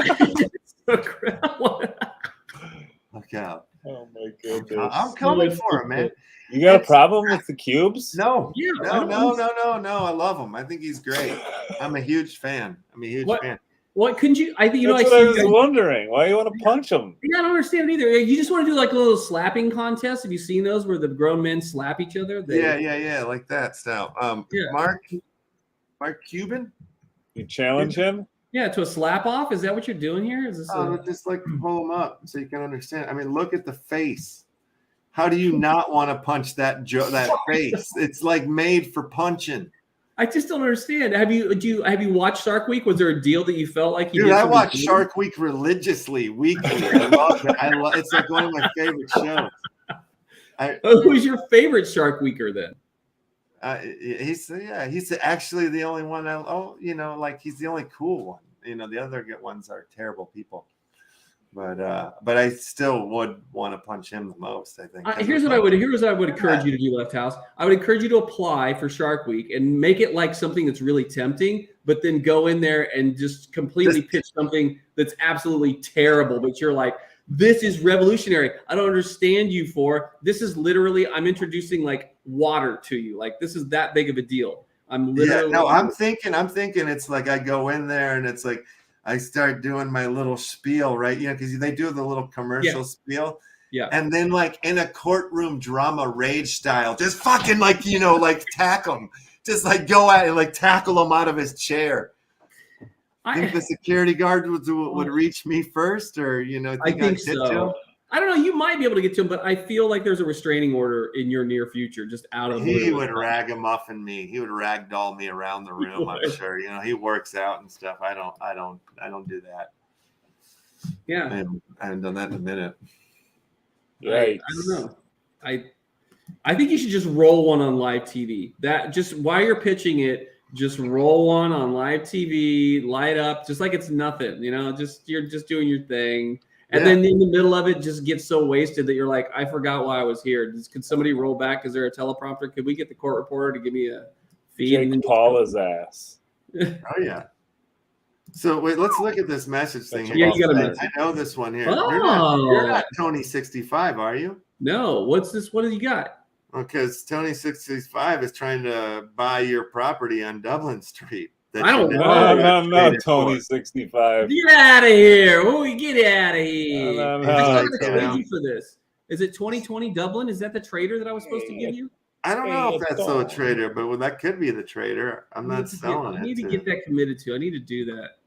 out! Oh my goodness! I'm coming for him, man. You got a problem with the cubes? No. No. I love him. I think he's great. I'm a huge fan. Fan. What couldn't you? I think That's what I was wondering. Why you want to punch him? I don't understand it either. You just want to do like a little slapping contest. Have you seen those where the grown men slap each other? Yeah, like that style. Mark Cuban. You challenge him? Yeah, to a slap off. Is that what you're doing here? Is this just like pull him up so you can understand? I mean, look at the face. How do you not want to punch that face? It's like made for punching. I just don't understand. Have you watched Shark Week? Was there a deal that you felt like you Dude, did? I watch good? Shark Week religiously, weekly. I love it. It's like one of my favorite shows. Who's your favorite Shark Weeker then? He's actually the only one. Like he's the only cool one. The other ones are terrible people. But I still would want to punch him the most, I think. Here's what I would encourage you to do, LeftHousr. I would encourage you to apply for Shark Week and make it like something that's really tempting, but then go in there and just completely pitch something that's absolutely terrible. But you're like, this is revolutionary. I don't understand you for. This is literally, I'm introducing like water to you. Like this is that big of a deal. I'm thinking it's like I go in there and it's like, I start doing my little spiel, right? Because they do the little commercial spiel. Yeah. And then like in a courtroom drama rage style, just fucking like, tackle him. Just like go at it, like tackle him out of his chair. I think the security guard would reach me first, or I think so. I don't know. You might be able to get to him, but I feel like there's a restraining order in your near future, just out of. He would ragamuffin me. He would ragdoll me around the room. I'm sure. He works out and stuff. I don't do that. Yeah, I haven't done that in a minute. Right. I don't know. I think you should just roll one on live TV. That just while you're pitching it, just roll one on live TV, light up, just like it's nothing. You're just doing your thing. And then in the middle of it, just get so wasted that you're like, I forgot why I was here. Could somebody roll back? Is there a teleprompter? Could we get the court reporter to give me a feed? Jake Paula's ass. Oh, yeah. So, wait, let's look at this message thing here. Yeah, you got a message. I know this one here. Oh. You're not Tony65, are you? No. What's this? What do you got? Because Tony65 is trying to buy your property on Dublin Street. I don't know. No, Tony65. Get out of here. Get out of here. No. I'm crazy for this. Is it 2020 Dublin? Is that the trader that I was supposed to give you? I don't know if that's still a trader, but that could be the trader. I'm not selling it. I need to get that committed to. I need to do that.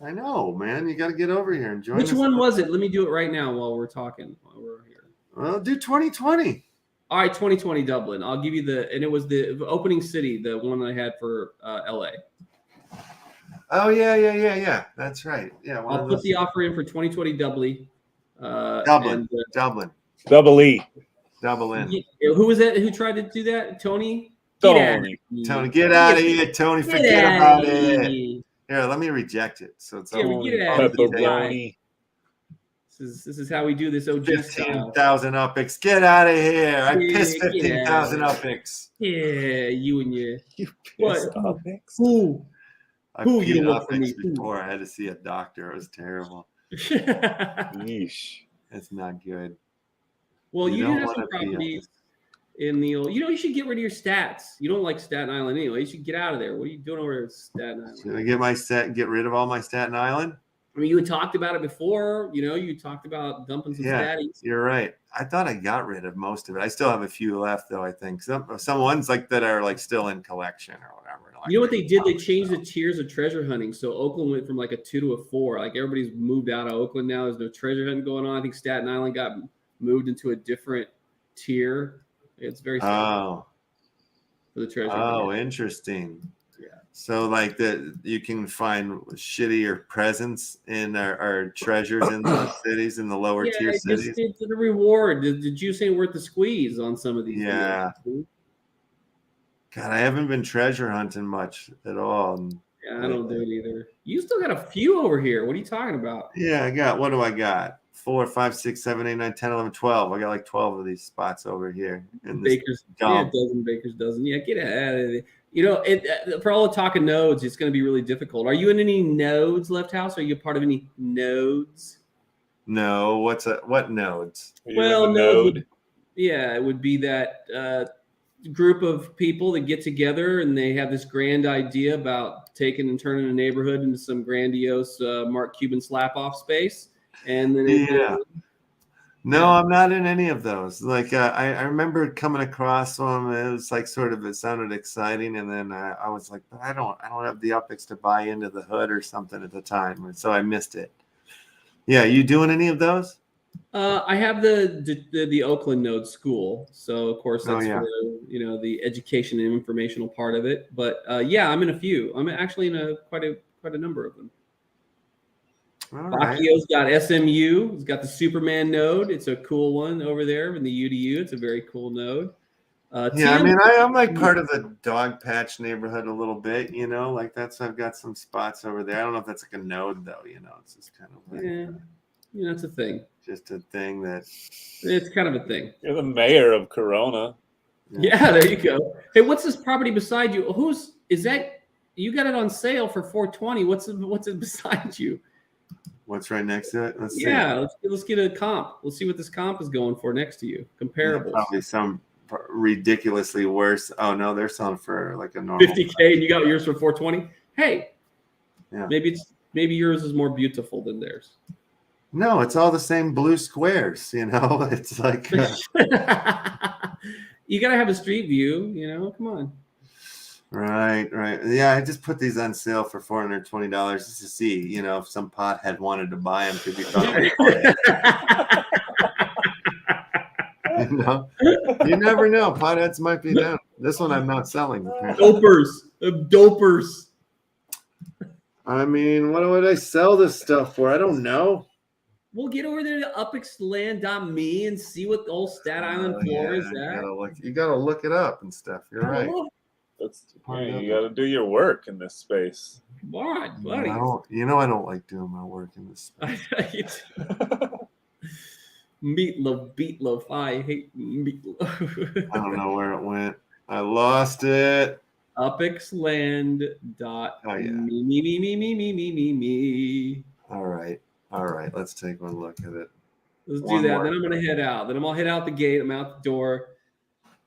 I know, man. You got to get over here and join. Which one was it? Let me do it right now while we're talking. While we're here. Well, do 2020. All right, 2020 Dublin. I'll give you and it was the opening city, the one I had for LA. Oh yeah. That's right. Yeah. I'll put the offer in for 2020 Dublin. Dublin. Double E. Double in. Who was that? Who tried to do that? Tony. Tony, get out of here, Tony. Forget about it. Here, let me reject it. So it's pepperoni. This is how we do this. OG 15,000 upics. Get out of here. I pissed 15,000 upics. Yeah, you and your what? Upics? Who? I peed upics before. I had to see a doctor. It was terrible. Yeesh. It's not good. Well, you do have some properties in the old. You should get rid of your stats. You don't like Staten Island anyway. You should get out of there. What are you doing over there at Staten Island? Should I get rid of all my Staten Island? I mean, you had talked about it before. You talked about dumping some statties. You're right. I thought I got rid of most of it. I still have a few left, though. I think some ones that are still in collection or whatever. You know what they did? They changed the tiers of treasure hunting. So Oakland went from a 2 to a 4. Like everybody's moved out of Oakland now. There's no treasure hunting going on. I think Staten Island got moved into a different tier. It's very for the treasure. Oh, interesting. Yeah. So you can find shittier presents in our treasures in the cities, in the lower tier cities. It's the reward. Did you say worth the squeeze on some of these? Yeah. Deals? God, I haven't been treasure hunting much at all. Yeah, I don't do it either. You still got a few over here. What are you talking about? Yeah, what do I got? 4, 5, 6, 7, 8, 9, 10, 11, 12. I got 12 of these spots over here. Baker's dozen. Baker's dozen. Yeah, get out of there. For all the talk of nodes, it's going to be really difficult. Are you in any nodes, LeftHousr? Are you a part of any nodes? No. What nodes? Well, node. It would be that group of people that get together and they have this grand idea about taking and turning a neighborhood into some grandiose Mark Cuban slap-off space. And then no, I'm not in any of those. I remember coming across them. It was it sounded exciting, and then I was like, but I don't have the upics to buy into the hood or something at the time, and so I missed it. Yeah, you doing any of those? I have the Oakland node school, so of course that's for the education and informational part of it. But yeah, I'm in a few. I'm actually in quite a number of them. Bakio's got SMU. It's got the Superman node. It's a cool one over there in the UDU. It's a very cool node. Yeah, I mean, I'm like part of the dog patch neighborhood a little bit, you know, like I've got some spots over there. I don't know if that's like a node though, you know, it's just kind of like, it's a thing. Just a thing that it's kind of a thing. You're the mayor of Corona. Yeah, there you go. Hey, what's this property beside you? Is that? You got it on sale for $420. What's it beside you? What's right next to it? Let's see. Yeah, let's get a comp. Let's see what this comp is going for next to you. Comparables. Yeah, probably some ridiculously worse. Oh no, they're selling for like a normal $50K, and you got yours for $420. Hey, yeah, maybe yours is more beautiful than theirs. No, it's all the same blue squares. You know, it's like you gotta have a street view. You know, come on. Right. Yeah, I just put these on sale for $420 just to see, you know, if some pothead wanted to buy them. Could be you know, you never know. Potheads might be down. This one I'm not selling. Dopers. I mean, what would I sell this stuff for? I don't know. We'll get over there to upxland.me and see what the old Stat Island floor is at. You gotta look it up and stuff. You're right. You got to do your work in this space. Come on, buddy. I don't like doing my work in this space. Meatloaf. I hate meatloaf. I don't know where it went. I lost it. Upxland.me. Me. All right. Let's take one look at it. Let's do that. Then I'm gonna head out. Then I'm gonna head out the gate. I'm out the door.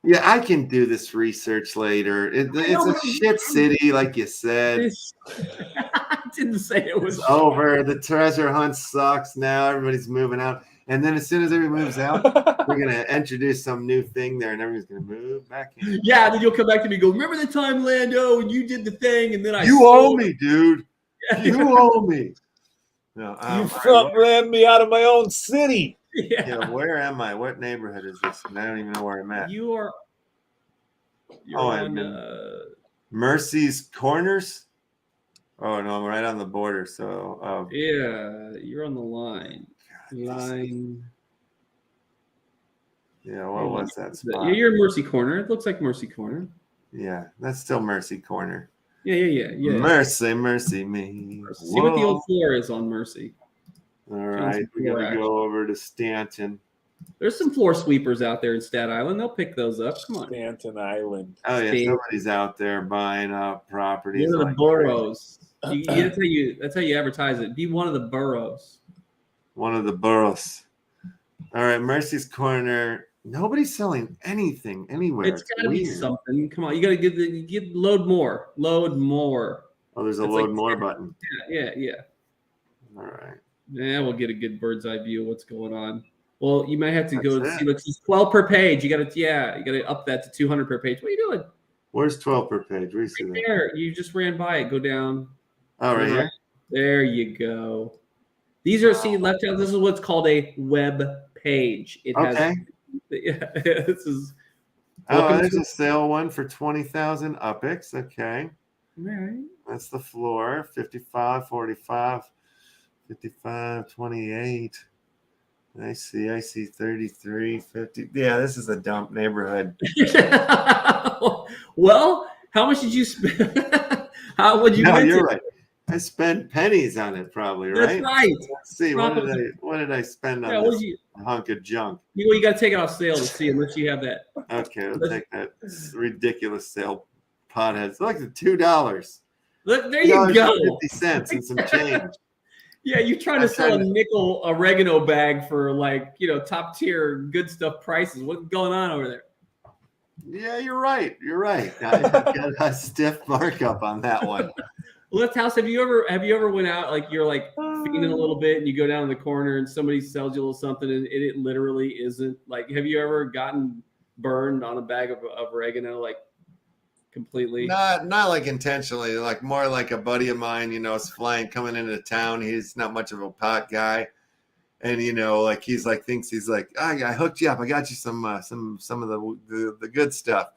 Yeah, I can do this research later. It's a shit city, like you said. I didn't say it was over. The treasure hunt sucks now. Everybody's moving out. And then as soon as everybody moves out, we're going to introduce some new thing there, and everyone's going to move back in. Yeah, then you'll come back to me and go, remember the time, Lando, and you did the thing, and then You owe me, dude. You owe me. No, you front ran me out of my own city. Yeah, where am I? What neighborhood is this? I don't even know where I'm at. You're on Mercy's Corners. Oh no, I'm right on the border. So yeah, you're on the line. Yeah, what was that spot? You're in Mercy Corner. It looks like Mercy Corner. Yeah, that's still Mercy Corner. Yeah. Mercy me. See what the old floor is on Mercy. All right, we gotta go over to Stanton. There's some floor sweepers out there in Stat Island. They'll pick those up. Come on, Stanton Island. Oh yeah, somebody's out there buying up properties. One of the boroughs. That's how you advertise it. Be one of the boroughs. One of the boroughs. All right, Mercy's Corner. Nobody's selling anything anywhere. It's got to be something. Come on, you got to get load more. Load more. Oh, there's a load more button. Yeah. All right. Yeah, we'll get a good bird's eye view of what's going on. Well, you might have to go see. Look, it's 12 per page. You got to up that to 200 per page. What are you doing? Where's 12 per page? Where you see that? There. You just ran by it. Go down. Oh, right here. There you go. These are LeftHousr. This is what's called a web page. It has. This is. There's a sale one for 20,000 UPX. Okay. All right. That's the floor. 55, 45, 55, 28. I see 33, 50. Yeah, this is a dump neighborhood. Well, how much did you spend? How would you? No, you're right. I spent pennies on it, probably, right? That's right. Let's see, what did I spend on this hunk of junk? You got to take it off sale to see unless you have that. Okay, we'll take that ridiculous sale. Potheads. Look at $2. Look, there you go. 50 cents and some change. Yeah, you're trying to sell a nickel oregano bag for top tier good stuff prices. What's going on over there? Yeah, you're right. I got a stiff markup on that one. LeftHousr, have you ever went out you're feeding a little bit and you go down in the corner and somebody sells you a little something and it literally isn't have you ever gotten burned on a bag of oregano completely? Not intentionally, more like a buddy of mine, is coming into town. He's not much of a pot guy. And like he's like thinks he's like, I hooked you up. I got you some of the good stuff.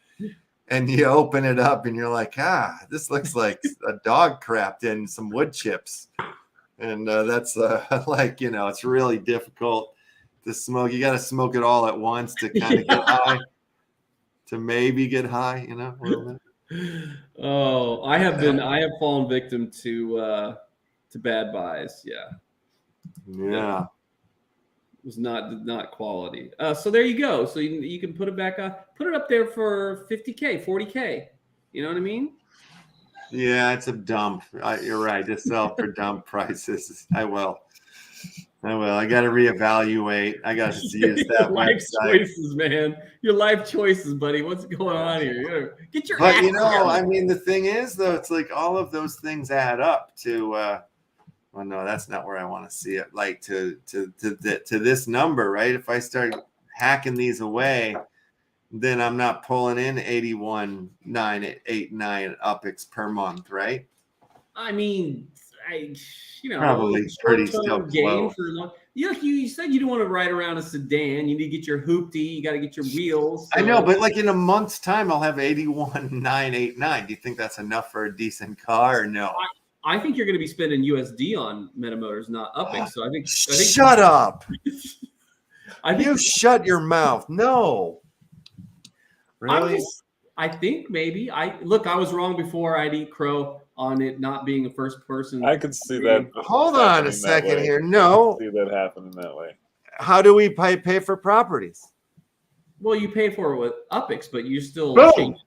And you open it up and you're like, this looks like a dog crapped in some wood chips. And that's like, it's really difficult to smoke. You got to smoke it all at once to kind of get high, to maybe get high, a little bit. Oh, I have fallen victim to bad buys. Yeah. It was not quality. So there you go. So you can put it back up, put it up there for 50K, 40K. You know what I mean? Yeah, it's a dump. You're right. To sell for dump prices. I will. I got to reevaluate. I got to use that life website. Choices, man. Your life choices, buddy. What's going on here? Get your. But I mean, the thing is, though, it's like all of those things add up to. Well, no, that's not where I want to see it. Like to this number, right? If I start hacking these away, then I'm not pulling in 81,989 UPX per month, right? I mean, probably pretty still game for long. You said you don't want to ride around a sedan. You need to get your hoopty. You got to get your wheels. So. I know, but like in a month's time, I'll have 81,989. Do you think that's enough for a decent car or no? I think you're going to be spending USD on Metamotors, not UPX. So I think shut up. You shut your mouth. No. Really? I think maybe. I was wrong before. I'd eat crow on it not being a first person. I could see that. Hold on a second here. No. I see that happening that way. How do we pay for properties? Well, you pay for it with UPX, but you still. Boom.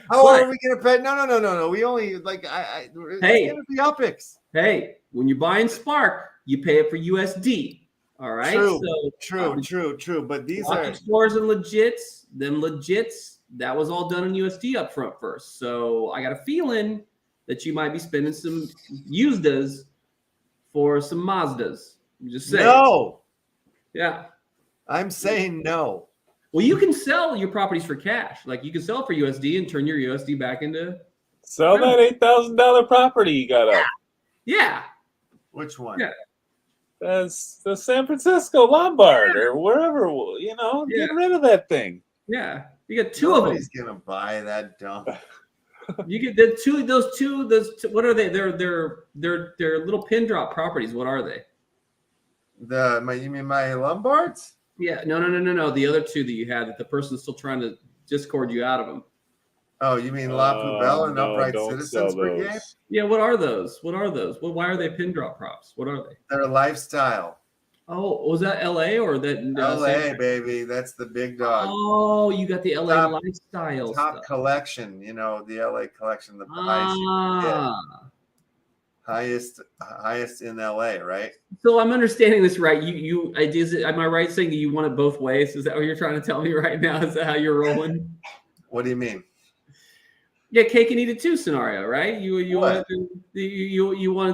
How are we going to pay? No. We only it's going to be UPX. Hey, when you're buying Spark, you pay it for USD. All right. True. But these are explorers and legits. Them legits. That was all done in USD up front first. So I got a feeling that you might be spending some USDs for some Mazdas. I'm just saying. No. Yeah. I'm saying no. Well, you can sell your properties for cash. Like you can sell it for USD and turn your USD back into. Sell that $8,000 property you got up. Yeah. Which one? Yeah. That's the San Francisco Lombard or wherever, get rid of that thing. Yeah. You got two of them. Nobody's going to buy that dump. You get those two, what are they? They're little pin drop properties. What are they? You mean my Lombards? Yeah. No. The other two that you had that the person's still trying to Discord you out of them. Oh, you mean La Poubelle and Upright Citizens Brigade? Yeah, what are those? Well, why are they pin drop props? What are they? They're lifestyle. Oh, was that LA or that? LA, baby. That's the big dog. Oh, you got the LA lifestyle top stuff. collection. The LA collection, the highest in LA, right? So I'm understanding this right. Am I right saying that you want it both ways? Is that what you're trying to tell me right now? Is that how you're rolling? What do you mean? Yeah, cake and eat it too scenario, right? You want to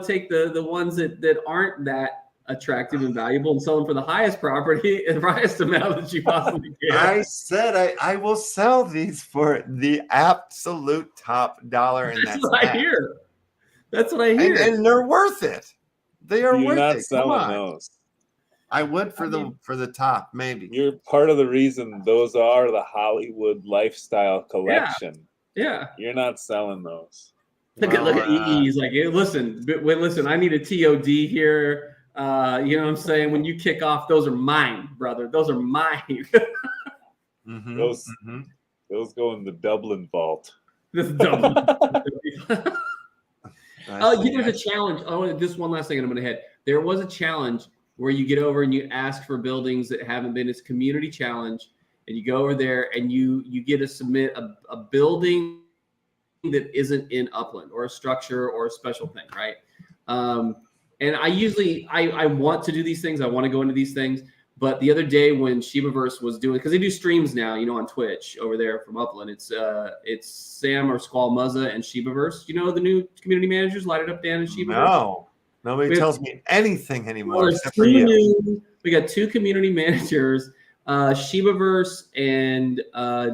take the ones that aren't that attractive and valuable and sell them for the highest property and highest amount that you possibly can. I said I will sell these for the absolute top dollar, and that's what I hear. That's what I hear. And they're worth it. They are worth it. You're not selling those. I would for the top, maybe. You're part of the reason those are the Hollywood lifestyle collection. Yeah. You're not selling those. Look at EE. He's like, hey, listen, I need a TOD here. You know what I'm saying? When you kick off, those are mine, brother. Those are mine. Those go in the Dublin vault. This Dublin. There's a challenge. Just one last thing, and I'm going to head. There was a challenge where you get over and you ask for buildings that haven't been. It's a community challenge, and you go over there and you get to submit a building that isn't in Upland or a structure or a special thing, right? And I want to do these things. I want to go into these things. But the other day when Shibaverse was doing, because they do streams now, on Twitch over there from Upland. It's Sam or Squall Muzza and Shibaverse. The new community managers, Light It Up Dan and Shibaverse? No. Nobody tells me anything anymore except for you. We got two community managers, Shibaverse and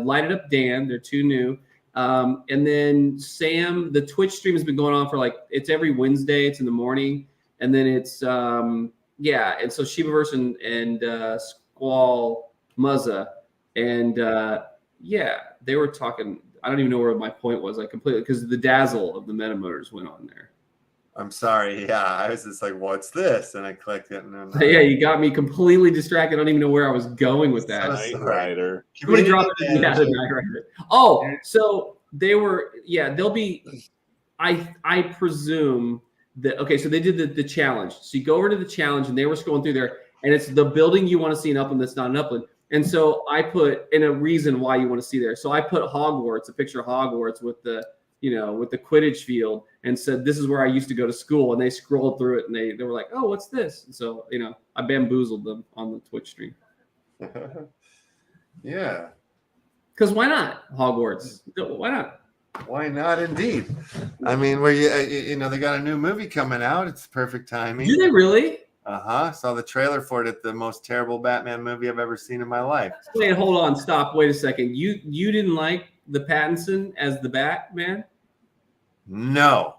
Light It Up Dan. They're two new. And then Sam, the Twitch stream has been going on for it's every Wednesday. It's in the morning. and then it's yeah, and so Shibaverse and Squall Muzza, and yeah, they were talking. I don't even know where my point was. I completely, because the dazzle of the meta motors went on there. I'm sorry. Yeah, I was just like, "What's this?" And I clicked it, and then Yeah, you got me completely distracted. I don't even know where I was going with that. So Knight Rider. Somebody dropped it. Yeah, the Knight Rider. Oh, so they were. Yeah, they'll be. I presume that. Okay, so they did the challenge. So you go over to the challenge, and they were scrolling through there, and it's the building you want to see in Upland that's not in Upland. And so I put in a reason why you want to see there. So I put Hogwarts, a picture of Hogwarts with the, you know, with the Quidditch field, and said, this is where I used to go to school. And they scrolled through it, and they were like, oh, what's this? And so, you know, I bamboozled them on the Twitch stream. Yeah. Because why not Hogwarts? Why not? Why not? Indeed. I mean, where you know, they got a new movie coming out. It's perfect timing. Do they really? Saw the trailer for it at the most terrible Batman movie I've ever seen in my life. Wait, hold on, stop. Wait a second. You didn't like the Pattinson as the Batman? No.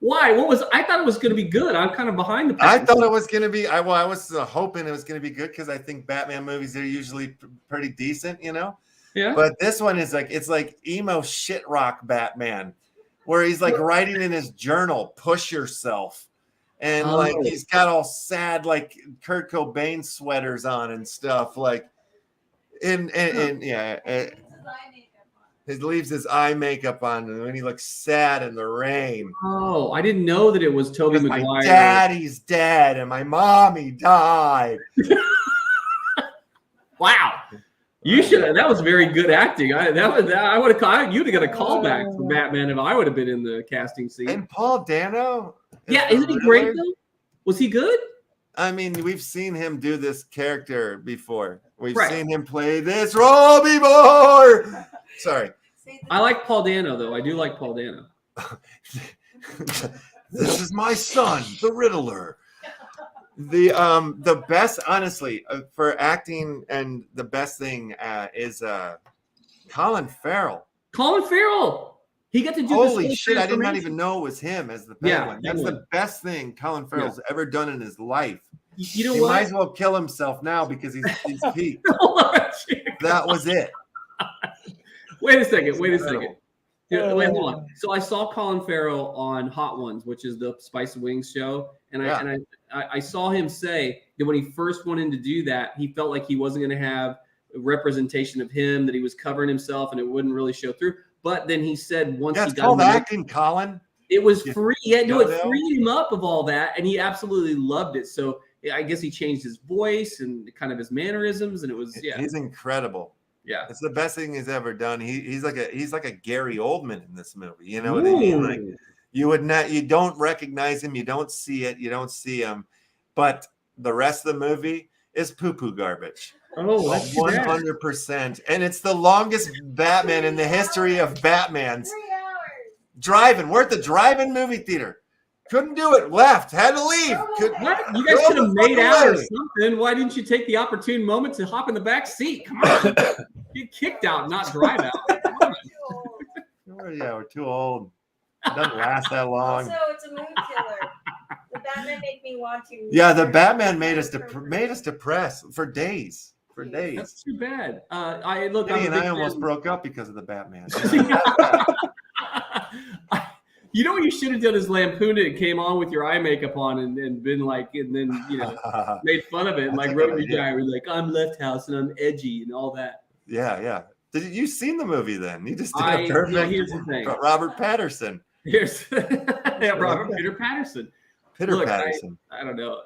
Why? What was? I thought it was going to be good. I'm kind of behind the Pattinson. I thought it was going to be. I was hoping it was going to be good because I think Batman movies are usually pretty decent, you know. Yeah. But this one is like, it's like emo shit rock Batman, where he's like writing in his journal, "Push yourself." And like he's got all sad, like Kurt Cobain sweaters on and stuff, like, and yeah, he leaves his eye makeup on, and when he looks sad in the rain. Oh, I didn't know that it was Tobey Maguire. My daddy's dead, and my mommy died. Wow, you should. That was very good acting. I would have. You'd have got a callback for Batman if I would have been in the casting scene. And Paul Dano. Yeah, isn't he great though? Was he good? I mean, we've seen him do this character before. We've Right. seen him play this role before. Sorry. I like Paul Dano though. I do like Paul Dano. This is my son, the Riddler. The best, honestly, for acting, and the best thing is Colin Farrell. Colin Farrell. He got to do Holy this shit, I did not even know it was him as the Penguin. Yeah, That's the best thing Colin Farrell's ever done in his life. You know he what? might as well kill himself now because he's peaked. That was it. Wait a second. Yeah, wait, hold on. So I saw Colin Farrell on Hot Ones, which is the Spice of Wings show, and I saw him say that when he first wanted to do that, he felt like he wasn't going to have a representation of him, that he was covering himself, and it wouldn't really show through. But then he said once he got acting, Colin. It was free. Yeah, no, it freed him up of all that, and he absolutely loved it. So I guess he changed his voice and kind of his mannerisms, and it was He's incredible. Yeah, it's the best thing he's ever done. He's like a Gary Oldman in this movie. You know what I mean? Like you don't recognize him, you don't see him, but the rest of the movie is poo-poo garbage. Oh, that's 100%. And it's the longest Batman in the history of Batmans. 3 hours. Driving. We're at the drive-in movie theater. Couldn't do it. Left. Had to leave. What? You guys could have made out or something. Why didn't you take the opportune moment to hop in the back seat? Come on. Get kicked out, not drive out. Come on. We're too old. It doesn't last that long. Also, it's a mood killer. The Batman made me want to. Yeah, the Batman made us depressed for days. For days. That's too bad. I almost broke up because of the Batman. You know what you should have done is lampooned it, came on with your eye makeup on, and been like, and then made fun of it, and like wrote your diary like, I'm LeftHousr and I'm edgy and all that. Yeah. Did you seen the movie then? You just did a perfect. Here's the thing. Robert Patterson. Peter Patterson. Patterson. I don't know.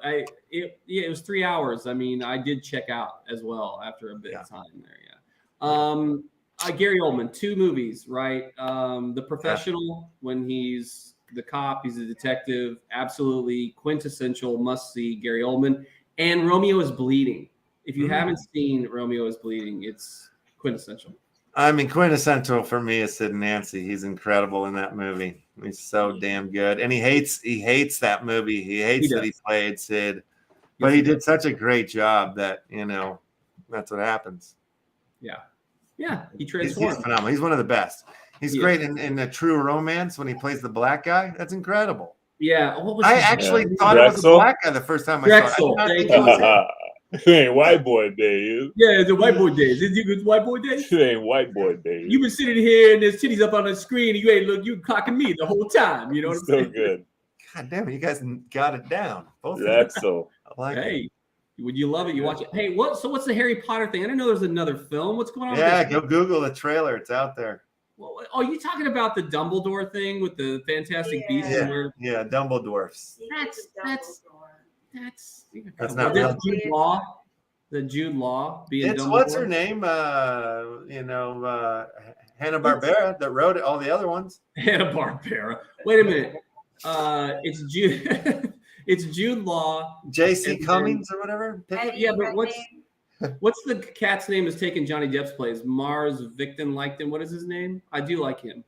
It was 3 hours. I mean, I did check out as well after a bit of time there. Yeah. Gary Oldman, 2 movies, right? The Professional, when he's the cop, he's a detective, absolutely quintessential, must see Gary Oldman. And Romeo is Bleeding. If you haven't seen Romeo is Bleeding, it's quintessential. I mean, quintessential for me is Sid and Nancy. He's incredible in that movie. He's so damn good. And he hates that movie. He hates that he played Sid. But he did such a great job that, that's what happens. Yeah. Yeah, he transformed. He's phenomenal. He's one of the best. He's great in the True Romance when he plays the black guy. That's incredible. Yeah. What was I his actually name? thought it was a Drexel? black guy the first time I Drexel, saw it. I thank did not think it was him. It ain't white boy days. Yeah, the white boy days. Is it white boy days? It ain't white boy days. You've been sitting here and there's titties up on the screen and you ain't look, you clocking me the whole time. You know what I'm so saying? good. God damn it, you guys got it down. Both of you. Drexel. I like it. Hey, would you love it? You watch it. Hey, what? So what's the Harry Potter thing? I didn't know there's another film. What's going on? Yeah, with go this? Google the trailer. It's out there. Well, oh, you talking about the Dumbledore thing with the Fantastic Beasts? Yeah, And where, yeah, Dumbledores. that's That's not that's real. Jude Law. The Jude Law being It's Dumbledore. what's her name? Hanna-Barbera that wrote it, all the other ones. Hanna-Barbera. Wait a minute. It's Jude. It's Jude Law. J.C. And Cummings or whatever. Yeah, but what's the cat's name that's taking Johnny Depp's place? Mars Victon Likton. What is his name? I do like him.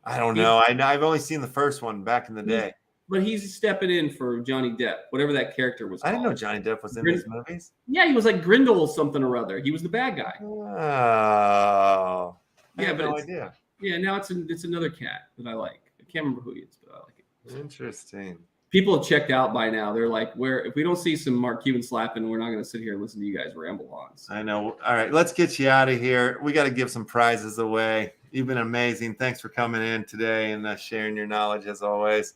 I don't know. I've only seen the first one back in the day. But he's stepping in for Johnny Depp, whatever that character was I didn't know called. Johnny Depp was in these movies. Yeah, he was like Grindel something or other. He was the bad guy. Oh, I Yeah, had but no it's- idea. Yeah, now it's another cat that I like. I can't remember who he is, but I like it. Interesting. People have checked out by now. They're like, if we don't see some Mark Cuban slapping, we're not going to sit here and listen to you guys ramble on. So. I know. All right, let's get you out of here. We got to give some prizes away. You've been amazing. Thanks for coming in today and sharing your knowledge as always.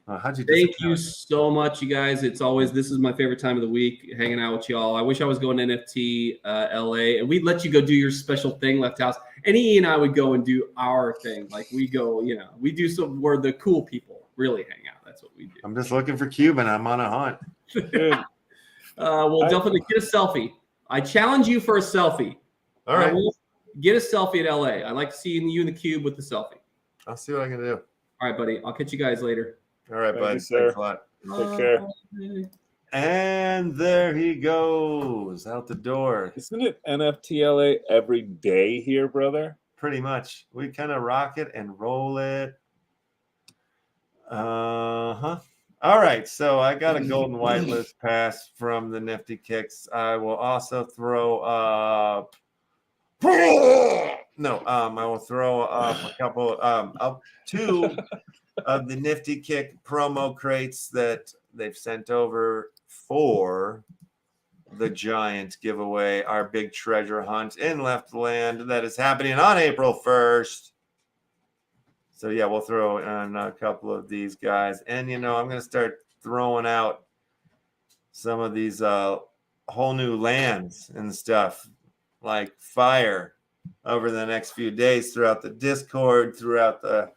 How'd you? Thank you so much, you guys. This is my favorite time of the week, hanging out with y'all. I wish I was going to NFT LA, and we'd let you go do your special thing, Left House. And E and I would go and do our thing. Like we go, we do some where the cool people really hang out. That's what we do. I'm just looking for Cuban. I'm on a hunt. We'll definitely get a selfie. I challenge you for a selfie. All right. Get a selfie at LA. I'd like to see you in the cube with the selfie. I'll see what I can do. All right, buddy. I'll catch you guys later. All right, Thank bud. you, sir. Thanks a lot. Take care. And there he goes out the door. Isn't it NFT LA every day here, brother? Pretty much. We kind of rock it and roll it. All right. So I got a golden whitelist pass from the Nifty Kicks. I will also throw up. No, I will throw up a couple, up two of the Nifty Kick promo crates that they've sent over for the giant giveaway, our big treasure hunt in LEFTLAND that is happening on April 1st. So yeah, we'll throw in a couple of these guys. And I'm going to start throwing out some of these whole new lands and stuff like fire over the next few days throughout the Discord, throughout the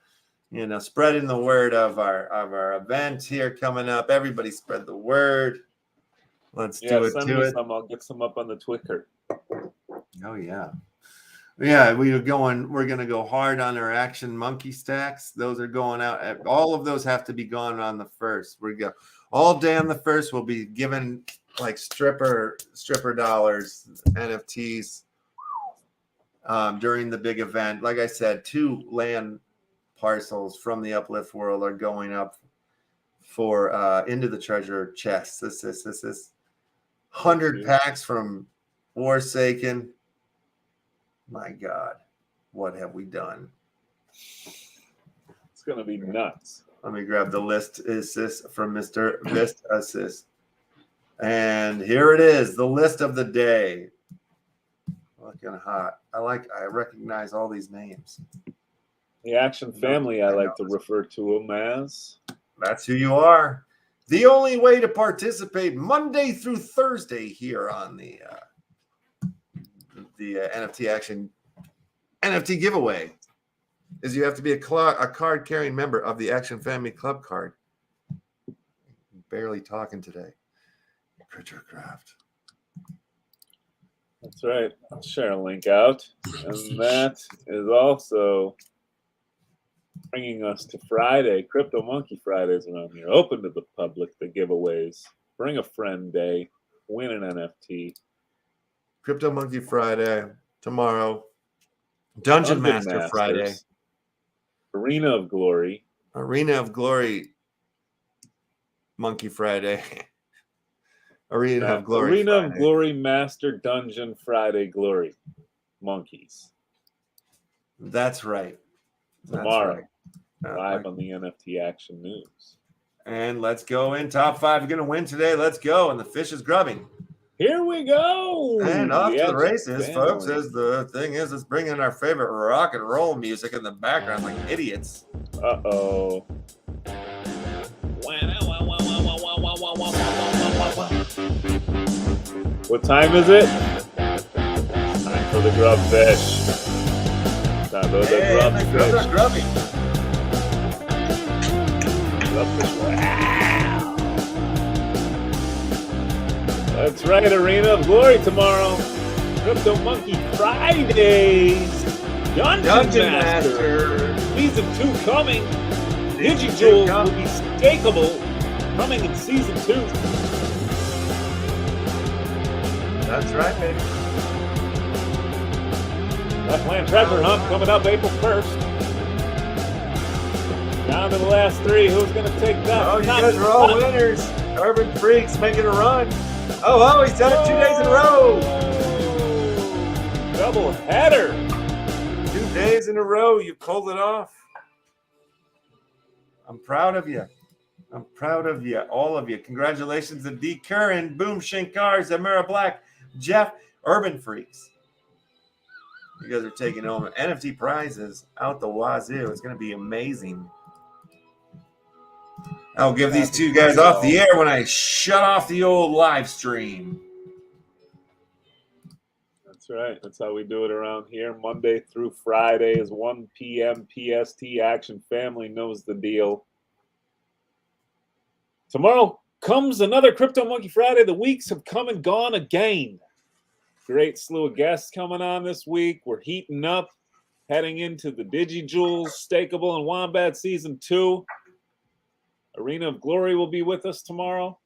spreading the word of our event here coming up. Everybody spread the word. Let's do it send to me it. some. I'll get some up on the Twitter. Oh yeah. Yeah, we're gonna go hard on our action monkey stacks. Those are going out. All of those have to be gone on the first. We go all day on the first. We'll be given like stripper dollars, NFTs during the big event. Like I said, 2 land parcels from the Uplift world are going up for into the treasure chest. This 100 packs from Forsaken. My God, what have we done? It's gonna be nuts. Let me grab the list assist from Mr. List Assist. And here it is, the list of the day. Looking hot. I recognize all these names. The Action family, I like to refer to them as. That's who you are. The only way to participate Monday through Thursday here on the NFT Action NFT giveaway is you have to be a card carrying member of the Action Family Club Card. Barely talking today. Cryptocraft. That's right. I'll share a link out. And that is also bringing us to Friday, Crypto Monkey Fridays around here. Open to the public, the giveaways. Bring a friend day. Win an NFT. Crypto Monkey Friday tomorrow. Dungeon Master Masters. Friday. Arena of Glory. Arena of Glory Monkey Friday. Arena of Glory Arena Friday. of Glory Master Dungeon Friday Glory. Monkeys. That's right. Tomorrow. Right. live on the NFT Action News. And let's go in. Top 5 are going to win today. Let's go. And the fish is grubbing. Here we go. And off to the Action races, family. folks. As the thing is, let's bring in our favorite rock and roll music in the background like idiots. Uh-oh. What time is it? Time for the grub fish. Time for the grub fish. Grub's grubbing. Grub fish. Wow. That's right, Arena of Glory tomorrow. Crypto Monkey Fridays. Dungeon Master. Season 2 coming. DigiJewels will be stakeable coming in Season 2. That's right, baby. LEFTLAND Treasure Hunt coming up April 1st. Down to the last 3. Who's going to take that? Oh, you guys are all winners. Urban Freaks making a run. Oh, he's done it 2 days in a row. Double header. 2 days in a row. You pulled it off. I'm proud of you. I'm proud of you, all of you. Congratulations to D. Curran, Boom Shankar, Zamara Black, Jeff, Urban Freaks. You guys are taking home NFT prizes out the wazoo. It's going to be amazing. I'll give these 2 guys off the air when I shut off the old live stream. That's right. That's how we do it around here. Monday through Friday is 1 p.m. PST. Action family knows the deal. Tomorrow comes another Crypto Monkey Friday. The weeks have come and gone again. Great slew of guests coming on this week. We're heating up, heading into the DigiJewels, Stakeable, and Wombat Season 2. Arena of Glory will be with us tomorrow.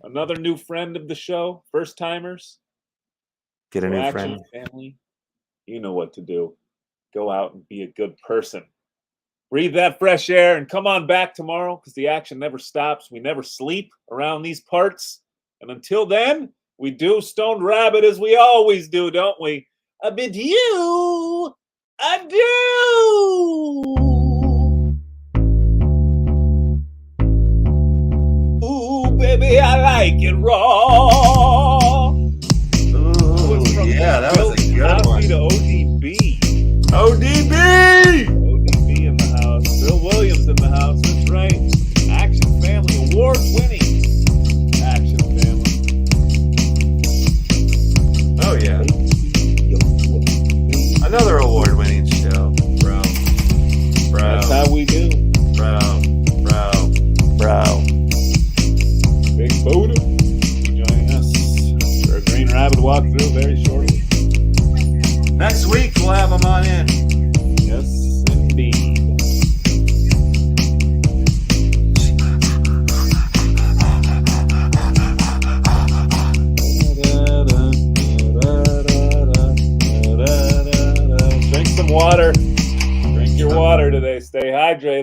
Another new friend of the show, first timers. Get a new friend. Family, you know what to do. Go out and be a good person. Breathe that fresh air and come on back tomorrow because the action never stops. We never sleep around these parts. And until then, we do Stoned Rabbit as we always do, don't we? I bid you adieu. Ooh, baby, I like it raw. Ooh, yeah, that was a good one. To ODB. ODB! ODB in the house. Bill Williams in the house. That's right. Action Family award-winning Action Family. Oh, yeah. Another award-winning show, bro. That's how we do. Bro. Big Buddha joining us for a Green Rabbit walkthrough very shortly. Next week, we'll have them on in. Yes, indeed. Drink some water. Drink your water today. Stay hydrated.